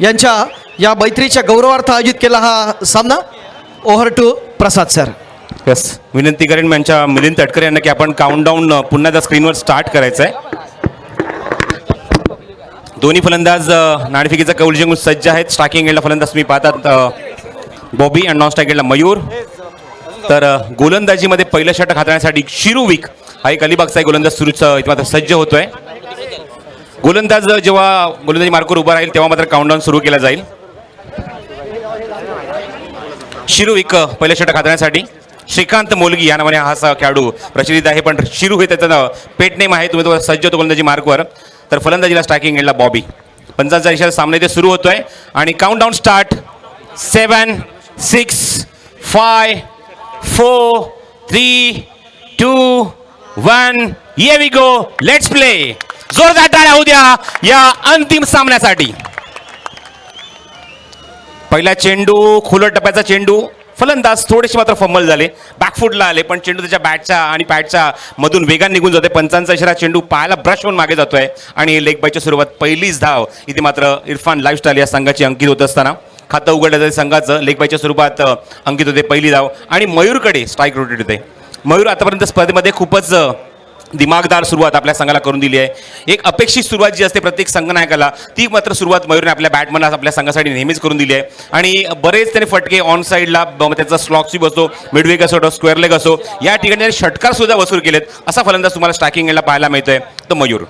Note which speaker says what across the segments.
Speaker 1: यांच्या या मैत्रीच्या गौरवार्थ आयोजित केला हा सामना. Over to Prasad sir.
Speaker 2: Yes, विनंती करेन यांच्या मिलिंद तटकरे यांना की आपण काउंटडाऊन पुन्हा त्या स्क्रीनवर स्टार्ट करायचं आहे. दोन्ही फलंदाज नाणेफेकीचा कौल जिंकून सज्ज आहेत. स्ट्रायकिंग एंडला फलंदाज तुम्ही पाहतात बॉबी आणि नॉन स्ट्रायकिंग एंडला मयूर. तर गोलंदाजीमध्ये पहिलं षटक हाताळण्यासाठी शिरुविक हा एक अलिबागचा गोलंदाज इथे मात्र सज्ज होतोय. गोलंदाज जेव्हा गोलंदाजी मार्कवर उभा राहील तेव्हा मात्र काउंटडाऊन सुरू केला जाईल. शिरुविक पहिलं षटक हाताळण्यासाठी. श्रीकांत मोलगी या नावाने हा खेळाडू प्रचलित आहे, पण शिरू हे त्याचं पेट नेम आहे. तुम्ही तो सज्ज होतो गोलंदाजी मार्कवर. तर फलंदाजीला स्ट्रायकिंग एंडला बॉबी. पंचांचा इशारा सामना इथे सुरू होतोय आणि countdown start. 7 6 5 4 3 2 1 here we go. Let's play. जोरदार टाळ्या होऊ द्या या अंतिम सामन्यासाठी. पहिला चेंडू खुलं टप्प्याचा चेंडू. फलंदाज थोडेसे मात्र फंबल झाले, बॅकफुटला आले, पण चेंडू त्याच्या बॅटच्या आणि पॅडच्या मधून वेगाने निघून जातोय. पंचांचा इशारा चेंडू पायाला ब्रश होऊन मागे जातोय आणि लेग बायच्या सुरुवात पहिलीच धाव इथे मात्र इरफान लाईफस्टाईल या संघाची अंकित होत असताना खातं उघडलं जाते संघाचं. लेग बायच्या स्वरूपात अंकित होते पहिली धाव आणि मयूरकडे स्ट्राईक रोटेट होते. मयूर आतापर्यंत स्पर्धेमध्ये खूपच दिमागदार सुरुवात आपल्या संघाला करून दिली आहे. एक अपेक्षित सुरुवात जी असते प्रत्येक संघनायकाला ती मात्र सुरुवात मयूरने आपल्या बॅटमनला आपल्या संघासाठी नेहमीच करून दिली आहे. आणि बरेच त्याने फटके ऑन साईडला त्याचा स्लॉक स्वीप असो, मिडवेक असो, स्क्वेअर लेग असो, या ठिकाणी षटकार सुद्धा वसूल केलेत. असा फलंदाज तुम्हाला स्ट्रायकिंग एंडला पाहायला मिळतोय तो मयूर.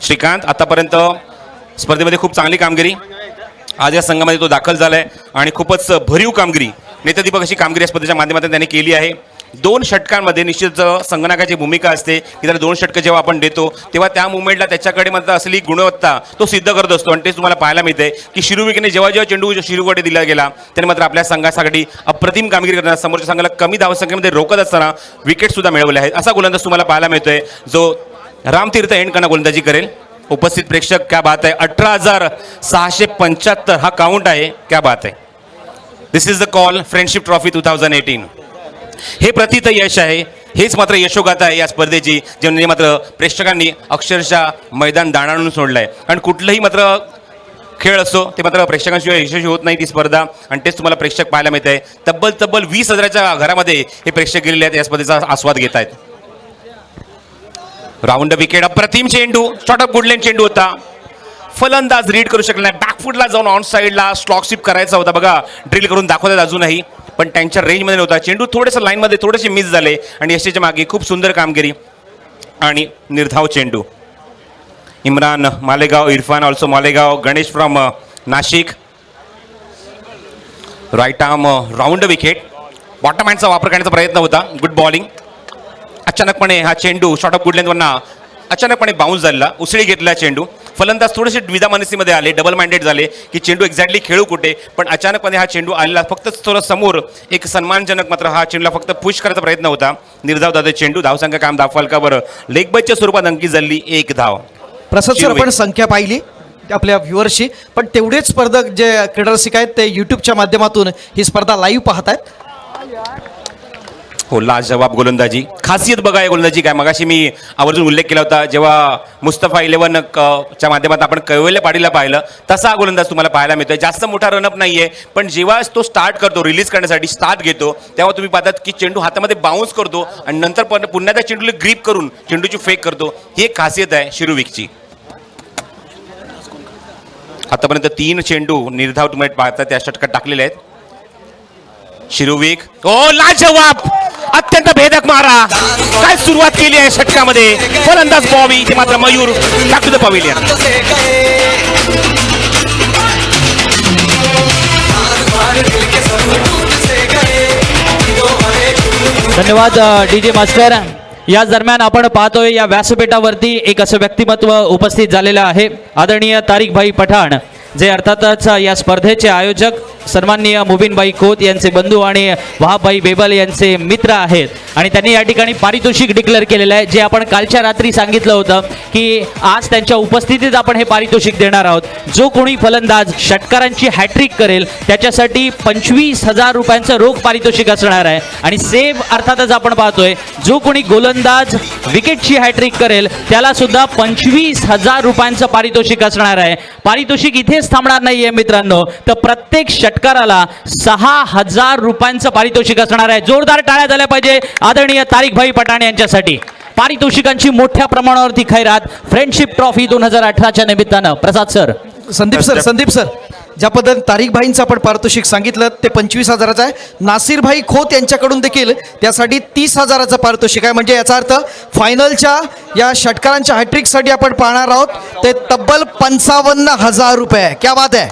Speaker 2: श्रीकांत आतापर्यंत स्पर्धेमध्ये खूप चांगली कामगिरी. आज या संघामध्ये तो दाखल झालाय आणि खूपच भरीव कामगिरी, नेतृदीपक अशी कामगिरी या स्पर्धेच्या माध्यमातून त्याने केली आहे. 2 षटकांमध्ये निश्चित संगणकाची भूमिका असते की त्याला 2 षटकं जेव्हा आपण देतो तेव्हा त्या मुवमेंटला त्याच्याकडे मात्र असलेली गुणवत्ता तो सिद्ध करत असतो. आणि तेच तुम्हाला पाहायला मिळते की शिरुविकने जेव्हा चेंडू शिरूकडे दिला गेला त्याने मात्र आपल्या संघासाठी अप्रतिम कामगिरी करताना समोरच्या संघाला कमी धावसंख्येमध्ये रोखत असताना विकेट सुद्धा मिळवले आहेत. असा गोलंदाज तुम्हाला पाहायला मिळतोय जो रामतीर्थ एंडकरना गोलंदाजी करेल. उपस्थित प्रेक्षक क्या बात आहे. 18,675 हा काउंट आहे. क्या बात आहे. This is the call friendship trophy 2018. हे प्रथित यश आहे. हेच मात्र यशोगाथा आहे या स्पर्धेची, ज्यांनी मात्र प्रेक्षकांनी अक्षरशः मैदान दाणाणून सोडलंय. आणि कुठलंही मात्र खेळ असो ते मात्र प्रेक्षकांशिवाय यशस्वी होत नाही ती स्पर्धा. आणि तेच तुम्हाला प्रेक्षक पाहायला मिळत आहे. तब्बल 20,000च्या घरामध्ये हे प्रेक्षक गेलेले आहेत, या स्पर्धेचा आस्वाद घेत आहेत. Round wicket. अप्रतिम चेंडू, शॉर्ट ऑफ गुडलेन चेंडू होता. फलंदाज रीड करू शकला नाही. बॅकफुटला जाऊन ऑन साईडला स्लॉक स्वीप करायचा होता. बघा ड्रिल करून दाखवतात अजूनही, पण त्यांच्या रेंजमध्ये नव्हता. चेंडू थोडेसं लाईनमध्ये थोडेसे मिस झाले आणि यशाच्या मागे खूप सुंदर कामगिरी आणि निर्धाव चेंडू. Imran Malegaon, Irfan also Malegaon, Ganesh from Nashik. Right arm round wicket. Bottom हँडचा वापर करण्याचा प्रयत्न होता. Good bowling. अचानकपणे हा चेंडू शॉर्ट ऑफ गुडलेनवरना अचानकपणे बाउन्स झाला, उसळी घेतला चेंडू. फलंदाज थोडेसे द्विधा मनस्थितीमध्ये आले, डबल माइंडेड झाले की चेंडू एक्झॅक्टली खेळू कुठे. पण अचानकपणे हा चेंडू आलेला फक्त थोडं समोर एक सन्मानजनक मात्र हा चेंडूला फक्त पुश करायचा प्रयत्न होता. निर्धाव दादा चेंडू. धावसंख्या काम दाखवाल का बरं. लेग बायच्या स्वरूपात अंकित झाली 1 धाव.
Speaker 1: प्रसाद सर आपण संख्या पाहिली आपल्या व्ह्युअर्सची, पण तेवढेच स्पर्धक जे क्रीडारसिक आहेत ते यूट्यूबच्या माध्यमातून ही स्पर्धा लाईव्ह पाहत आहेत.
Speaker 2: हो, लाजवाब गोलंदाजी. खासियत बघा या गोलंदाजी काय. मगाशी मी आवर्जून उल्लेख केला होता जेव्हा मुस्तफा 11 च्या माध्यमातून आपण कैवल्य पाडीला पाहिलं, तसा हा गोलंदाज तुम्हाला पाहायला मिळतोय. जास्त मोठा रनअप नाहीये, पण जेव्हा तो स्टार्ट करतो, रिलीज करण्यासाठी स्टार्ट घेतो, तेव्हा तुम्ही पाहतात की चेंडू हातामध्ये बाउन्स करतो आणि नंतर पुन्हा त्या चेंडूला ग्रीप करून चेंडूची फेक करतो. ही एक खासियत आहे शिरुविकची. आतापर्यंत 3 चेंडू निर्धाव तुम्ही पाहता त्या षटकात टाकलेले आहेत. शिरुविक. ओ लाजवाब, अत्यंत भेदक मारा. काय सुरुवात केली आहे षटकामध्ये. फलंदाज बॉबी ते मात्र Mayur back to the pavilion.
Speaker 3: धन्यवाद डीजे मास्टर. याच दरम्यान आपण पाहतोय या व्यासपीठावरती एक असं व्यक्तिमत्व उपस्थित झालेलं आहे, आदरणीय तारिक भाई पठाण, जे अर्थातच या स्पर्धेचे आयोजक सन्माननीय मुबीनबाई खोत यांचे बंधू आणि वहाबभाई बेबल यांचे मित्र आहेत आणि त्यांनी या ठिकाणी पारितोषिक डिक्लेअर केलेलं आहे, जे आपण कालच्या रात्री सांगितलं होतं की आज त्यांच्या उपस्थितीत आपण हे पारितोषिक देणार आहोत. जो कोणी फलंदाज षटकारांची हॅट्रिक करेल त्याच्यासाठी 25,000 रुपयांचं रोख पारितोषिक असणार आहे. आणि सेव्ह अर्थातच आपण पाहतोय जो कोणी गोलंदाज विकेटची हॅट्रिक करेल त्याला सुद्धा 25,000 रुपयांचं पारितोषिक असणार आहे. पारितोषिक इथेच थांबणार नाहीये मित्रांनो, तर प्रत्येक षटकाराला 6,000 रुपयांचं पारितोषिक असणार आहे. जोरदार टाळ्या झाल्या पाहिजे आदरणीय तारिकभाई पठाण यांच्यासाठी. पारितोषिकांची मोठ्या प्रमाणावरती खैरात फ्रेंडशिप ट्रॉफी 2018च्या निमित्तानं. प्रसाद सर.
Speaker 1: संदीप सर ज्या पद्धतीने तारिकभाईंचं आपण पारितोषिक सांगितलं ते 25,000चं आहे. नासिरभाई खोत यांच्याकडून देखील त्यासाठी 30,000चं पारितोषिक आहे. म्हणजे याचा अर्थ फायनलच्या या षटकारांच्या हॅट्रिकसाठी आपण पाहणार आहोत ते तब्बल 55,000 रुपये. क्या बात आहे.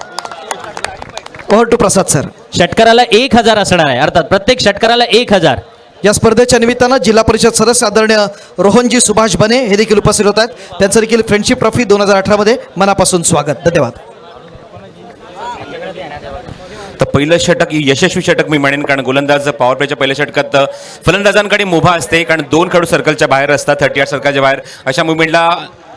Speaker 1: Over to Prasad sir.
Speaker 3: षटकाराला 1,000 असणार आहे, अर्थात प्रत्येक षटकाराला 1,000.
Speaker 1: या स्पर्धेच्या निमित्तानं जिल्हा परिषद सदस्य आदरणीय रोहनजी सुभाष बने हे देखील उपस्थित होत आहेत. त्यांचं देखील फ्रेंडशिप ट्रॉफी 2018मध्ये मनापासून स्वागत. धन्यवाद.
Speaker 2: तर पहिलं षटक यशस्वी षटक मी म्हणेन, कारण गोलंदाज पॉवर प्लेच्या पहिल्या षटकात फलंदाजांकडे मुभा असते, कारण 2 खेळाडू सर्कलच्या बाहेर असतात, 38 सर्कलच्या बाहेर. अशा मुवमेंटला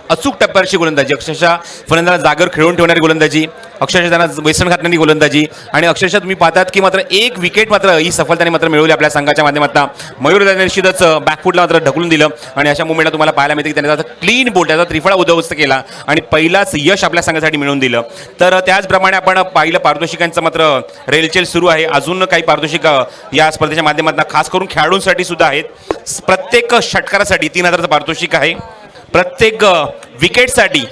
Speaker 2: अचूक टप्प्यावरची गोलंदाजी, अक्षरशः फलंदाज जागेवर खेळून ठेवणारी गोलंदाजी, अक्षरशः त्यांना वेसण घातणारी गोलंदाजी आणि अक्षरशः तुम्ही पाहतात की मात्र एक विकेट मात्र ही सफलताने मात्र मिळवली आपल्या संघाच्या माध्यमातून. मयूर त्याने निश्चितच बॅकफुटला मात्र ढकलून दिलं आणि अशा मुवमेंटला तुम्हाला पाहायला मिळते की त्याने त्याचा क्लीन बोल्ड त्याचा त्रिफळा उद्ध्वस्त केला आणि पहिलाच यश आपल्या संघासाठी मिळवून दिलं. तर त्याचप्रमाणे आपण पाहिलं पारितोषिकांचं मात्र रेलचेल सुरू आहे. अजून काही पारितोषिक या स्पर्धेच्या माध्यमातून खास करून खेळाडूंसाठी सुद्धा आहेत. प्रत्येक षटकारासाठी 3,000चं पारितोषिक आहे. प्रत्येक विकेटसाठी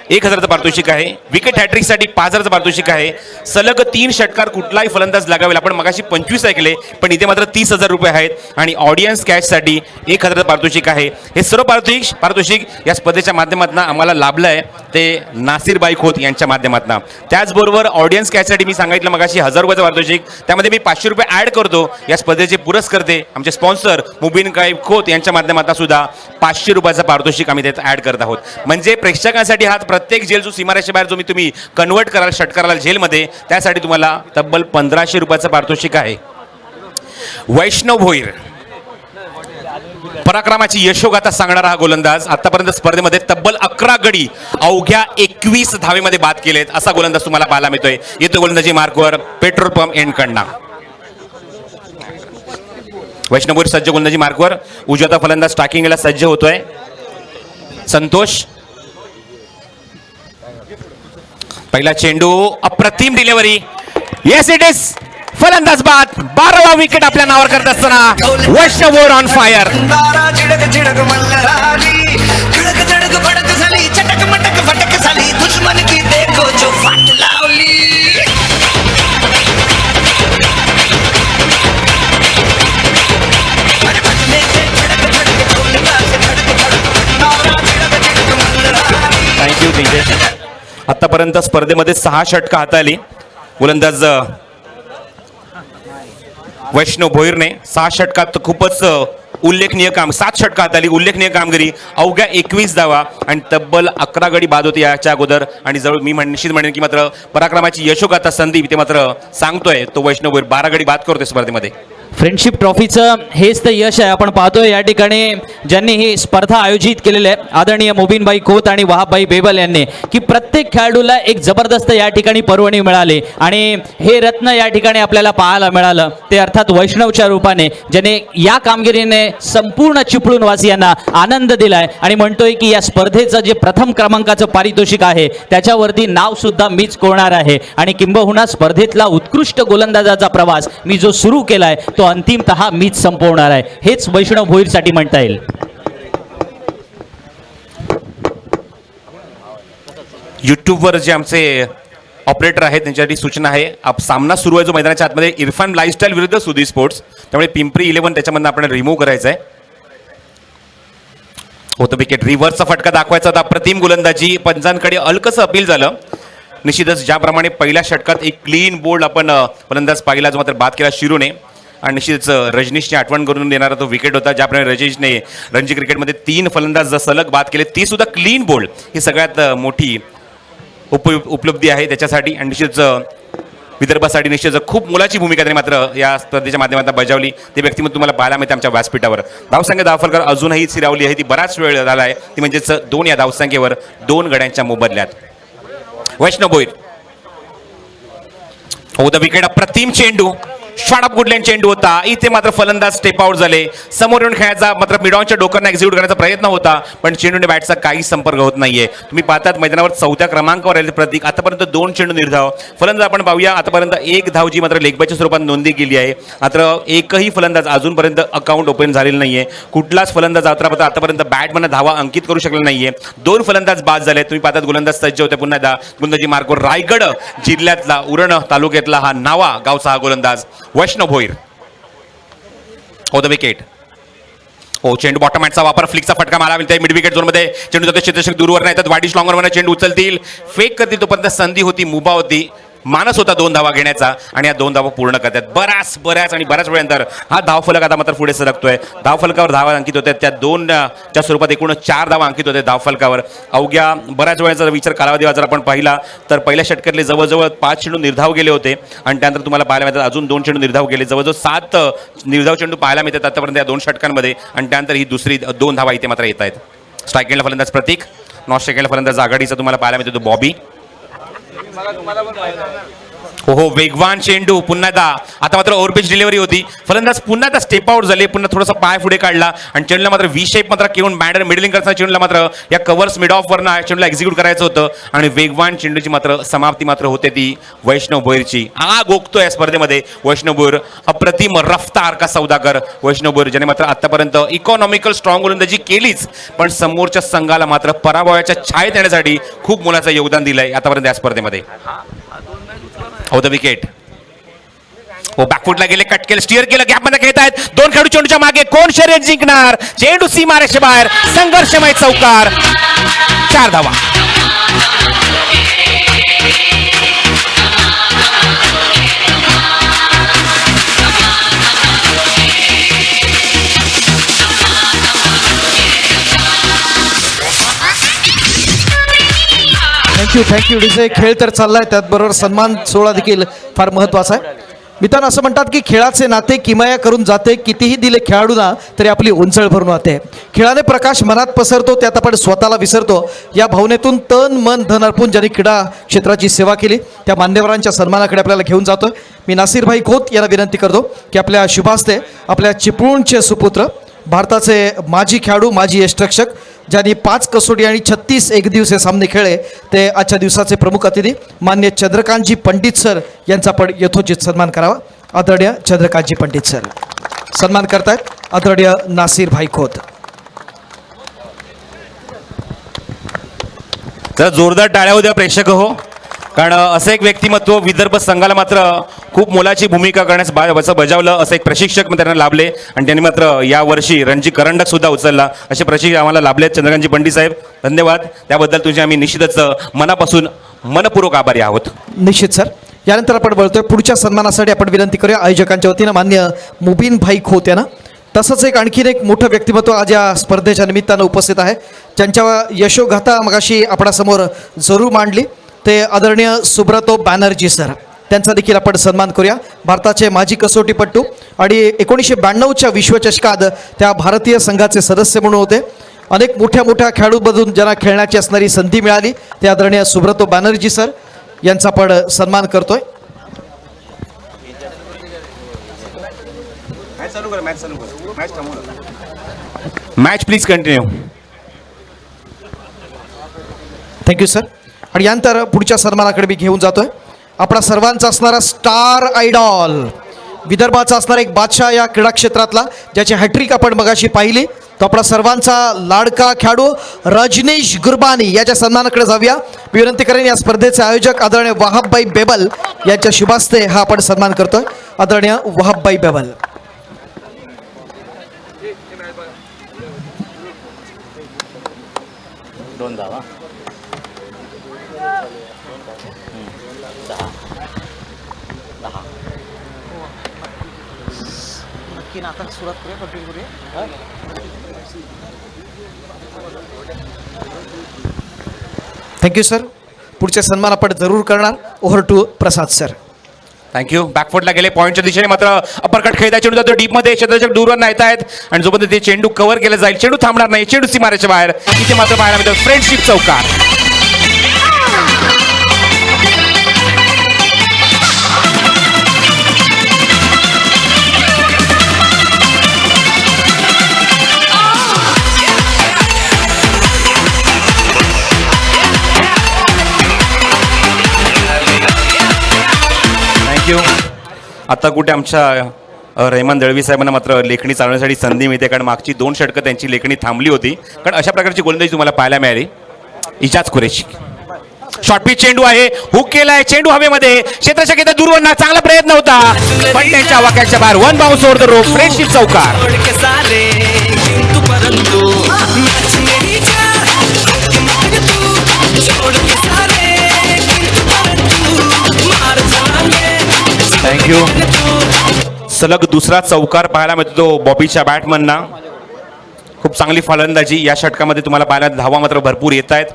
Speaker 2: 1,000चं पारितोषिक आहे. विकेट हॅट्रिकसाठी 5,000चं पारितोषिक आहे. सलग 3 षटकार कुठलाही फलंदाज लगावेल. आपण मगाशी 25 ऐकले, पण इथे मात्र 30,000 रुपये आहेत आणि ऑडियन्स कॅशसाठी 1,000चं पारितोषिक आहे. हे सर्व पारितोषिक या स्पर्धेच्या माध्यमातून आम्हाला लाभलं आहे ते नासिरबाई खोत यांच्या माध्यमातून. त्याचबरोबर ऑडियन्स कॅशसाठी मी सांगितलं मगाशी 1,000 रुपयाचं पारितोषिक, त्यामध्ये मी 500 रुपये ॲड करतो. या स्पर्धेचे पुरस्कर्ते आमचे स्पॉन्सर मुबीनबाई खोत यांच्या माध्यमातून सुद्धा 500 रुपयाचं पारितोषिक आम्ही त्यात ॲड करत आहोत. म्हणजे प्रेक्षकांसाठी हा प्रत्येक जेल जो सीमारेषे बाहेर जो तुम्ही कन्वर्ट कराल षटकाराला जेलमध्ये, त्यासाठी तुम्हाला तब्बल 1,500 रुपयाचं पारितोषिक आहे. वैष्णव भोईर पराक्रमाची यशोगाथा सांगणारा हा गोलंदाज आतापर्यंत स्पर्धेमध्ये तब्बल 11 गडी अवघ्या 21 धावेमध्ये बाद केलेत असा गोलंदाज तुम्हाला पाहायला मिळतोय. येतो गोलंदाजी मार्कवर पेट्रोल पंप एंड कडनं. वैष्णव भोईर सज्ज गोलंदाजी मार्कवर. उजव्या फलंदाज स्टार्किंगला सज्ज होतोय संतोष. पहिला चेंडू अप्रतिम डिलिव्हरी. येस इट इज फलंदाज बाद. 12वा विकेट आपल्या नावावर करत असताना वैष्णव भोईर ऑन फायर. थँक्यू दिजे. आतापर्यंत स्पर्धेमध्ये 6 षटकं हाताळली गोलंदाज वैष्णव भोईरने. 6 षटकात खूपच उल्लेखनीय काम, 7 षटकं हाताळली, उल्लेखनीय कामगिरी, अवघ्या 21 धावा आणि तब्बल 11 गडी बाद होते याच्या अगोदर. आणि जवळ मी निश्चित म्हणेन की मात्र पराक्रमाची यशोगाथा संदीप ते मात्र सांगतोय तो वैष्णव भोईर 12 गडी बाद करतोय स्पर्धेमध्ये.
Speaker 3: फ्रेंडशिप ट्रॉफीचं हेच तर यश आहे. आपण पाहतोय या ठिकाणी ज्यांनी ही स्पर्धा आयोजित केलेली आहे आदरणीय मुबीनबाई खोत आणि वहाबभाई बेबल यांनी, की प्रत्येक खेळाडूला एक जबरदस्त या ठिकाणी पर्वणी मिळाली आणि हे रत्न या ठिकाणी आपल्याला पाहायला मिळालं ते अर्थात वैष्णवच्या रूपाने, ज्याने या कामगिरीने संपूर्ण चिपळूण वासियांना आनंद दिलाय आणि म्हणतोय की या स्पर्धेचं जे प्रथम क्रमांकाचं पारितोषिक आहे त्याच्यावरती नाव सुद्धा मीच कोरणार आहे आणि किंबहुना स्पर्धेतला उत्कृष्ट गोलंदाजाचा प्रवास मी जो सुरू केलाय तो अंतिमतः मीच संपवणार आहे. हेच वैष्णव भोईरसाठी म्हणता येईल.
Speaker 2: यूट्यूबवर जे आमचे ऑपरेटर आहेत त्यांच्यासाठी सूचना आहे, सामना सुरू आहे जो मैदानाच्या आतमध्ये इरफान लाईफस्टाईल विरुद्ध सुधी स्पोर्ट्स, त्यामुळे पिंपरी 11 त्याच्यामधून आपण रिमूव्ह करायचं आहे. होतं विकेट. रिव्हर्सचा फटका दाखवायचा होता. अप्रतिम गोलंदाजी, पंचांकडे हलकसं अपील झालं. निश्चितच ज्याप्रमाणे पहिल्या षटकात एक क्लीन बोल्ड आपण फलंदाज पाहिला जो मात्र बाद केला शिरूने, आणि निश्चितच रजनीशची आठवण करून देणारा तो विकेट होता. ज्याप्रमाणे रजनीशने रणजी क्रिकेटमध्ये 3 फलंदाज सलग बाद केले, ती सुद्धा क्लीन बोल्ड, ही सगळ्यात मोठी उपलब्धी आहे त्याच्यासाठी. आणि निश्चितच विदर्भासाठी निश्चितच खूप मोलाची भूमिका त्यांनी मात्र या स्पर्धेच्या माध्यमातून बजावली. ते व्यक्तिमत्व तुम्हाला पाहायला मिळते आमच्या व्यासपीठावर. धावसंख्या धावफलकावर अजूनही स्थिरावली आहे, ती बराच वेळ झाला आहे, ती म्हणजेच 2 या धावसंख्येवर 2 गड्यांच्या मोबदल्यात. वैष्णव भोईर हो द विकेट. अप्रतिम चेंडू, शॉट ऑफ गुडलँड चेंडू होता. इथे मात्र फलंदाज स्टेप आउट झाले. समोर येऊन खेळायचा मात्र मिडॉनच्या डोकरनं एक्झिक्यूट करण्याचा प्रयत्न होता, पण चेंडूने बॅटचा काही संपर्क होत नाहीये. तुम्ही पाहतात मैदानावर 4थ्या क्रमांकावर आलेले प्रतीक. आतापर्यंत 2 चेंडू निर्धाव. फलंदाज आपण पाहूया. आतापर्यंत 1 धाव जी मात्र लेगबायच्या स्वरूपात नोंदणी केली आहे. मात्र एकही फलंदाज अजूनपर्यंत अकाउंट ओपन झालेलं नाहीये. कुठलाच फलंदाज आतापर्यंत बॅटमधनं धावा अंकित करू शकला नाहीये. 2 फलंदाज बाद झाले. तुम्ही पाहतात गोलंदाज सज्ज होते पुन्हा एकदा. गोलंदाजी मार्को रायगड जिल्ह्यातला उरण तालुक्यातला हा नावा गावचा हा गोलंदाज वैष्णव भोईर. हो द विकेट. हो चेंडू बॉटम हँडचा वापर, फ्लिकचा फटका मारा मिळते मिड विकेट झोनमध्ये. चेंडू जातो क्षेत्ररक्षक दूरवर नाही येतात. वाडी लॉंगरवर चेंडू उचलतील, फेक करतील. तोपर्यंत संधी होती, मुभा होती, मानस होता 2 धावा घेण्याचा आणि या 2 धावा पूर्ण करतात. बऱ्याच वेळानंतर हा धावफलक आता मात्र पुढे सरकतोय. धावफलकावर धावा अंकित होत्या, त्या 2च्या स्वरूपात एकूण 4 धावा अंकित होते धावफलकावर. अवघ्या बऱ्याच वेळाचा विचार कालावधी जर आपण पाहिला तर पहिल्या षटकातले जवळजवळ 5 चेंडू निर्धाव गेले होते आणि त्यानंतर तुम्हाला पाहायला मिळतात अजून 2 चेंडू निर्धाव गेले. जवळजवळ 7 निर्धाव चेंडू पाहायला मिळतात आतापर्यंत या 2 षटकांमध्ये आणि त्यानंतर ही दुसरी 2 धावा इथे मात्र येत आहेत. स्ट्राईक एंडला फलंदाज प्रतीक, नॉन स्ट्राईक एंडला फलंदाज आघाडीचा तुम्हाला पाहायला मिळतो तो बॉबी. हो वेगवान चेंडू पुन्हा एकदा. आता मात्र ओव्हरपिच डिलिव्हरी होती. फलंदाज पुन्हा एकदा स्टेप आउट झाले, पुन्हा थोडासा पाय पुढे काढला आणि चेंडूला मात्र व्ही शेप मात्र घेऊन बॅटर मिडलिंग करताना चेंडूला मात्र या कव्हर्स मिड ऑफ वरनं चेंडूला एक्झिक्यूट करायचं होतं आणि वेगवान चेंडूची मात्र समाप्ती मात्र होते ती वैष्णव भोईरची. आग ओकतो या स्पर्धेमध्ये वैष्णव भोईर. अप्रतिम रफ्तार का सौदागर वैष्णव भोईर, ज्याने मात्र आतापर्यंत इकॉनॉमिकल स्ट्रॉंग गोलंदाजी केलीच पण समोरच्या संघाला मात्र पराभवाच्या छायेत येण्यासाठी खूप मोलाचं योगदान दिलंय आतापर्यंत या स्पर्धेमध्ये. हो द विकेट. हो बॅकफुटला गेले, कट केलं, स्टिअर केलं, गॅपमध्ये खेळत आहेत 2 खेळाडू. चेंडूच्या मागे कोण शर्यत जिंकणार? चेंडू सीमारेषे बाहेर, संघर्षमय चौकार, 4 धावा.
Speaker 1: थँक्यू. खेळ तर चाललाय, त्याचबरोबर सन्मान सोहळा देखील फार महत्त्वाचा आहे. मित्रांनो, असं म्हणतात की खेळाचे नाते किमया करून जाते, कितीही दिले खेळाडूंना तरी आपली उंचळ भरून वाहते. खेळाने प्रकाश मनात पसरतो, त्यात आपण स्वतःला विसरतो. या भावनेतून तन मन धन अर्पून ज्यांनी क्रीडा क्षेत्राची सेवा केली त्या मान्यवरांच्या सन्मानाकडे आपल्याला घेऊन जातोय. मी नासिरभाई खोत यांना विनंती करतो की आपल्या शुभास्ते आपल्या चिपळूणचे सुपुत्र, भारताचे माजी खेळाडू, माजी यष्टिरक्षक, ज्यांनी 5 कसोटी आणि 36 एकदिवसीय सामने खेळले, ते आजच्या दिवसाचे प्रमुख अतिथी मान्य चंद्रकांतजी पंडित सर यांचा पण यथोचित सन्मान करावा. आदरणीय चंद्रकांतजी पंडित सर सन्मान करतायत आदरणीय नासिरभाई खोत.
Speaker 2: जरा जोरदार टाळ्या होत्या प्रेक्षक हो, कारण असं एक व्यक्तिमत्व विदर्भ संघाला मात्र खूप मोलाची भूमिका करण्यास बजावलं. असं एक प्रशिक्षक त्यांना लाभले आणि त्यांनी मात्र यावर्षी रणजी करंडक सुद्धा उचलला. असे प्रशिक्षक आम्हाला लाभले चंद्रकांतजी पंडित साहेब, धन्यवाद. त्याबद्दल तुझे आम्ही निश्चितच मनापासून मनपूर्वक आभारी आहोत.
Speaker 1: निश्चित सर. यानंतर आपण बोलतोय पुढच्या सन्मानासाठी आपण विनंती करूया आयोजकांच्या वतीनं मान्य मुबीन भाई खोत यांना. तसंच आणखीन एक मोठं व्यक्तिमत्व आज या स्पर्धेच्या निमित्तानं उपस्थित आहे, ज्यांच्या यशोगाथा मगाशी आपणासमोर जरूर मांडली, ते आदरणीय सुब्रतो बॅनर्जी सर. त्यांचा देखील आपण सन्मान करूया. भारताचे माजी कसोटीपटू आणि 1992च्या विश्वचषकात त्या भारतीय संघाचे सदस्य म्हणून होते. अनेक मोठ्या खेळाडूंमधून ज्यांना खेळण्याची असणारी संधी मिळाली, ते आदरणीय सुब्रतो बॅनर्जी सर यांचा आपण सन्मान करतोय.
Speaker 2: Match please continue.
Speaker 1: Thank you sir. आणि यानंतर पुढच्या सन्मानाकडे मी घेऊन जातोय आपला सर्वांचा असणारा स्टार आयडॉल, विदर्भाचा असणारा एक बादशाह या क्रीडा क्षेत्रातला, ज्याची हॅट्रिक आपण मगाशी पाहिली, तो आपला सर्वांचा लाडका खेळाडू रजनीश गुरबानी याच्या सन्मानाकडे जाऊया. मी विनंती करेन या स्पर्धेचे आयोजक आदरणीय वहाबभाई बेबल यांच्या शुभास्ते हा आपण सन्मान करतोय. आदरणीय वहाबभाई बेबल. Thank you sir. पुढचे सन्मान आपण जरूर करणार. Over to Prasad sir.
Speaker 2: Thank you. बॅकफुटला गेले पॉईंटच्या दिशेने मात्र अपरकट खेळता चेंडू जातो डीपमध्ये, क्षेत्ररक्षक दूरवर येत आहेत आणि जोपर्यंत ते चेंडू कव्हर केला जाईल, चेंडू थांबणार नाही, चेंडू सीमारेच्या बाहेर. इथे मात्र पाहायला मिळतं फ्रेंडशिप चौकार. थँक्यू. आता कुठे आमच्या रेहमान दळवी साहेबांना मात्र लेखणी चालवण्यासाठी संधी मिळते, कारण मागची 2 षटकं त्यांची लेखणी थांबली होती, कारण अशा प्रकारची गोलंदाजी तुम्हाला पाहायला मिळाली. इजाज कुरेशी शॉर्ट पिच चेंडू आहे, हुक केलाय, चेंडू हवेमध्ये, क्षेत्ररक्षक येथे दूरवर, चांगला प्रयत्न होता पण त्यांच्या वाक्याच्या बाहेर. 1 bounce over the row, friendship चौकार. थँक्यू. सलग दुसरा चौकार पाहायला मिळतो तो बॉबीच्या बॅटमनना. खूप चांगली फलंदाजी या षटकामध्ये तुम्हाला पाहायला, धावा मात्र भरपूर येत आहेत.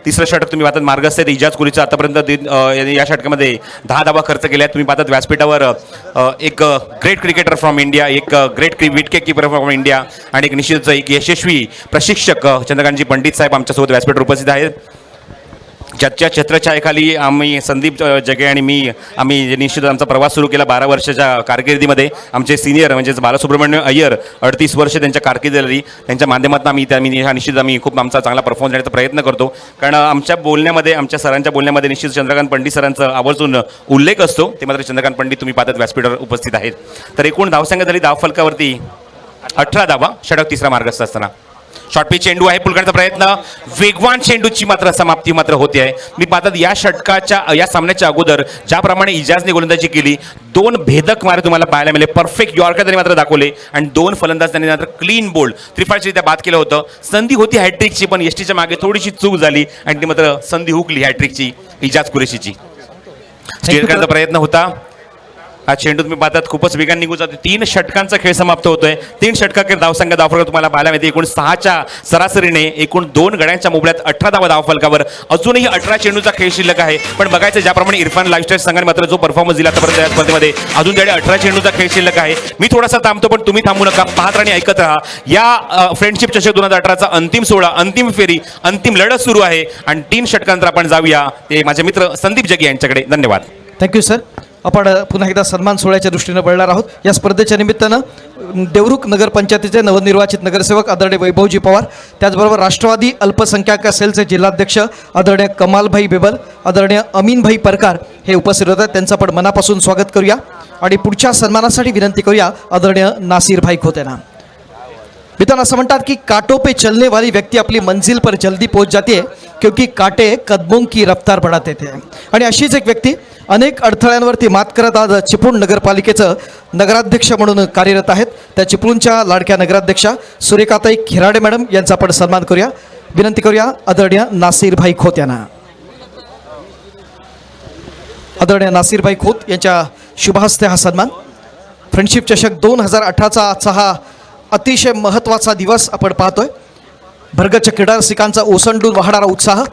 Speaker 2: तिसरं षटक तुम्ही पाहतात मार्गस्थ आहेत इजाज कुरेशीचं. आतापर्यंत या षटकामध्ये 10 धावा खर्च केल्या आहेत. तुम्ही पाहतात व्यासपीठावर एक ग्रेट क्रिकेटर फ्रॉम इंडिया, एक great wicket keeper from India आणि एक निश्चितच एक यशस्वी प्रशिक्षक चंद्रकांतजी पंडित साहेब आमच्यासोबत व्यासपीठावर उपस्थित आहेत. ज्याच्या छत्रछायेखाली आम्ही संदीप जगे आणि आम्ही निश्चित आमचा प्रवास सुरू केला 12 वर्षाच्या कारकिर्दीमध्ये. आमचे सिनियर म्हणजेच बालसुब्रमण्य अय्यर 38 वर्ष त्यांच्या कारकिर्दी झाली. त्यांच्या माध्यमातून आम्ही खूप आमचा चांगला परफॉर्मन्स देण्याचा प्रयत्न करतो, कारण आमच्या बोलण्यामध्ये, आमच्या सरांच्या बोलण्यामध्ये निश्चित चंद्रकांत पंडित सरांचा आवर्जून उल्लेख असतो. ते मात्र चंद्रकांत पंडित तुम्ही पाहतात व्यासपीठावर उपस्थित आहेत. तर एकूण धावसंख्या झाली धावफलकावरती 18 धावा, षटक तिसरा मार्गस्थ असताना. शॉर्ट पिच चेंडू आहे, पुलकांचा प्रयत्न, वेगवान चेंडूची मात्र समाप्ती मात्र होते आहे. मी पाहतात या षटकाच्या या सामन्याच्या अगोदर ज्याप्रमाणे इजाजने गोलंदाजी केली, 2 भेदक मारे तुम्हाला पाहायला मिळाले. परफेक्ट यॉर्कर त्यांनी मात्र दाखवले आणि 2 फलंदाज त्यांनी मात्र क्लीन बोल्ड त्रिफळाच्या बाद केलं होतं. संधी होती हॅट्रिकची, पण एसटीच्या मागे थोडीशी चूक झाली आणि ती मात्र संधी हुकली हॅट्रिकची इजाज कुरेशीची. स्टील करण्याचा प्रयत्न होता. हा चेंडू तुम्ही पाहतात खूपच वेगाने निघून जातो. 3 षटकांचा खेळ समाप्त होतोय. 3 षटकांकडे धावसंख्या धावफलक तुम्हाला पाहायला मिळते. एकूण 6च्या सरासरीने एकूण 2 गड्यांच्या मोबळ्यात 18 धावा धावफलकावर. अजूनही 18 चेंडूचा खेळ शिल्लक आहे, पण बघायचं ज्याप्रमाणे इरफान लाईफस्टाईल संघाने मात्र जो परफॉर्मन्स दिला आतापर्यंत या स्पर्धेमध्ये, अजून त्याकडे 18 चेंडूचा खेळ शिल्लक आहे. मी थोडासा थांबतो, पण तुम्ही थांबू नका, पाहत आणि ऐकत राहा. या फ्रेंडशिप चषक 2018चा अंतिम सोहळा, अंतिम फेरी, अंतिम लढत सुरू आहे आणि 3 षटकांतर आपण जाऊया ते माझे मित्र संदीप जगे यांच्याकडे. धन्यवाद.
Speaker 1: Thank you sir. आपण पुन्हा एकदा सन्मान सोहळ्याच्या दृष्टीनं बळणार आहोत. या स्पर्धेच्या निमित्तानं देवरुख नगरपंचायतीचे नवनिर्वाचित नगरसेवक आदरणीय वैभवजी पवार, त्याचबरोबर राष्ट्रवादी अल्पसंख्याक सेलचे जिल्हाध्यक्ष आदरणीय कमालभाई बेबल, आदरणीय अमीनभाई परकार हे उपस्थित होतात. त्यांचं आपण मनापासून स्वागत करूया आणि पुढच्या सन्मानासाठी विनंती करूया आदरणीय नासिरभाई खोत यांना. मित्रांनो, असं म्हणतात की कांटों पे चलने वाली व्यक्ति अपनी मंजिल पर जल्दी पहुंच जाती है क्योंकि कांटे कदमों की रफ्तार बढ़ाते थे. आणि अशीच एक व्यक्ती अनेक अडथळ्यांवरती मात करत आज चिपळूण नगरपालिकेचं नगराध्यक्ष म्हणून कार्यरत आहेत. त्या चिपळूणच्या लाडक्या नगराध्यक्षा सुरेखाताई खिराडे मॅडम यांचा आपण सन्मान करूया. विनंती करूया आदरणीय नासिरभाई खोत यांना. आदरणीय नासिरभाई खोत यांच्या शुभहस्ते हा सन्मान. फ्रेंडशिप चषक 2018चा आजचा हा अतिशय महत्त्वाचा दिवस आपण पाहतोय. भरगच्च क्रीडा रसिकांचा ओसंडून वाहणारा उत्साह.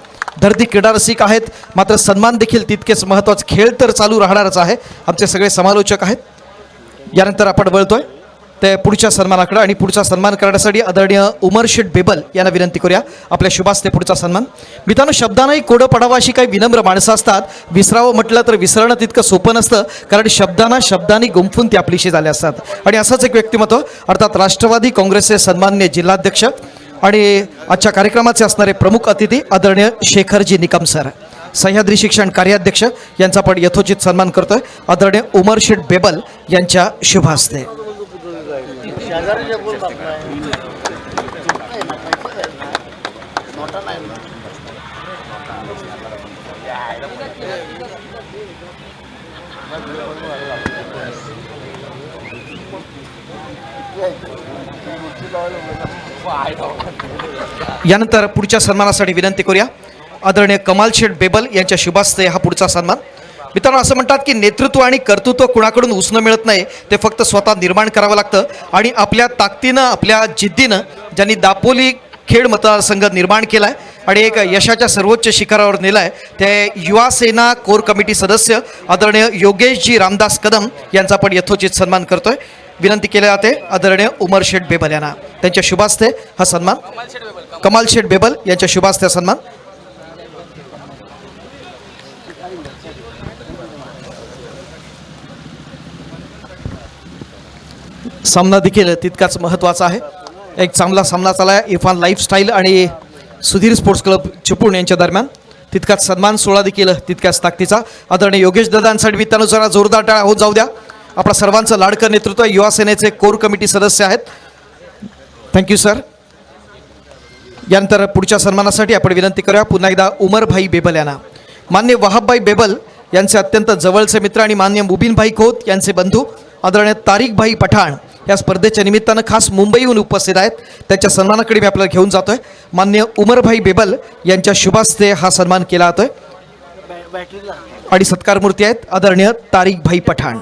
Speaker 1: धरती क्रीडा रसिक आहेत, मात्र सन्मान देखील तितकेच महत्त्वाचे. खेळ तर चालू राहणारच आहे. आमचे सगळे समालोचक आहेत. यानंतर आपण वळतोय ते पुढच्या सन्मानाकडे आणि पुढचा सन्मान करण्यासाठी आदरणीय उमर शेठ बेबल यांना विनंती करूया. आपल्या शुभास्ते पुढचा सन्मान. मित्रांनो, शब्दांनाही कोडं पडावं अशी काही विनम्र माणसं असतात. विसरावं म्हटलं तर विसरणं तितकं सोपं नसतं, कारण शब्दांनी गुंफून ती आपलीशी झाले असतात. आणि असंच एक व्यक्तिमत्व अर्थात राष्ट्रवादी काँग्रेसचे सन्माननीय जिल्हाध्यक्ष आणि आजच्या कार्यक्रमाचे असणारे प्रमुख अतिथी आदरणीय शेखरजी निकम सर, सह्याद्री शिक्षण कार्याध्यक्ष यांचा आपण यथोचित सन्मान करतोय आदरणीय उमर शेठ बेबल यांच्या शुभ हस्ते. यानंतर पुढच्या सन्मानासाठी विनंती करूया आदरणीय कमाल शेठ बेबल यांच्या शुभास्ते हा पुढचा सन्मान. मित्रांनो, असं म्हणतात की नेतृत्व आणि कर्तृत्व कुणाकडून उसणं मिळत नाही, ते फक्त स्वतः निर्माण करावं लागतं. आणि आपल्या ताकदीनं, आपल्या जिद्दीनं ज्यांनी दापोली खेड मतदारसंघ निर्माण केला आहे आणि एक यशाच्या सर्वोच्च शिखरावर नेला आहे. ते युवा सेना कोर कमिटी सदस्य आदरणीय योगेशजी रामदास कदम यांचा आपण यथोचित सन्मान करतोय. विनंती केली जाते आदरणीय उमर शेठ बेबल यांना, त्यांच्या शुभास्ते हा सन्मान. कमाल शेठ बेबल यांच्या शुभास्ते सन्मान. सामना देखील तितकाच महत्त्वाचा आहे. एक चांगला सामना चालला आहे इरफान लाईफस्टाईल आणि सुधीर स्पोर्ट्स क्लब चिपळूण यांच्या दरम्यान. तितकाच सन्मान सोहळा देखील तितक्याच ताकदीचा. आदरणीय योगेश दादांच्या निमित्तानं जरा जोरदार टाळ्या होत जाऊ द्या. आपल्या सर्वांचं लाडकं नेतृत्व युवा सेनेचे कोर कमिटी सदस्य आहेत. Thank you sir. यानंतर पुढच्या सन्मानासाठी आपण विनंती करूया पुन्हा एकदा उमरभाई बेबल यांना. मान्य वहाबभाई बेबल यांचे अत्यंत जवळचे मित्र आणि मान्य मुबीनभाई खोत यांचे बंधू आदरणीय तारिकभाई पठाण या स्पर्धेच्या निमित्तानं खास मुंबईहून उपस्थित आहेत. त्यांच्या सन्मानाकडे मी आपल्याला घेऊन जातोय. मान्य उमरभाई बेबल यांच्या शुभास्ते हा सन्मान केला जातोय आणि सत्कारमूर्ती आहेत आदरणीय तारिकभाई पठाण.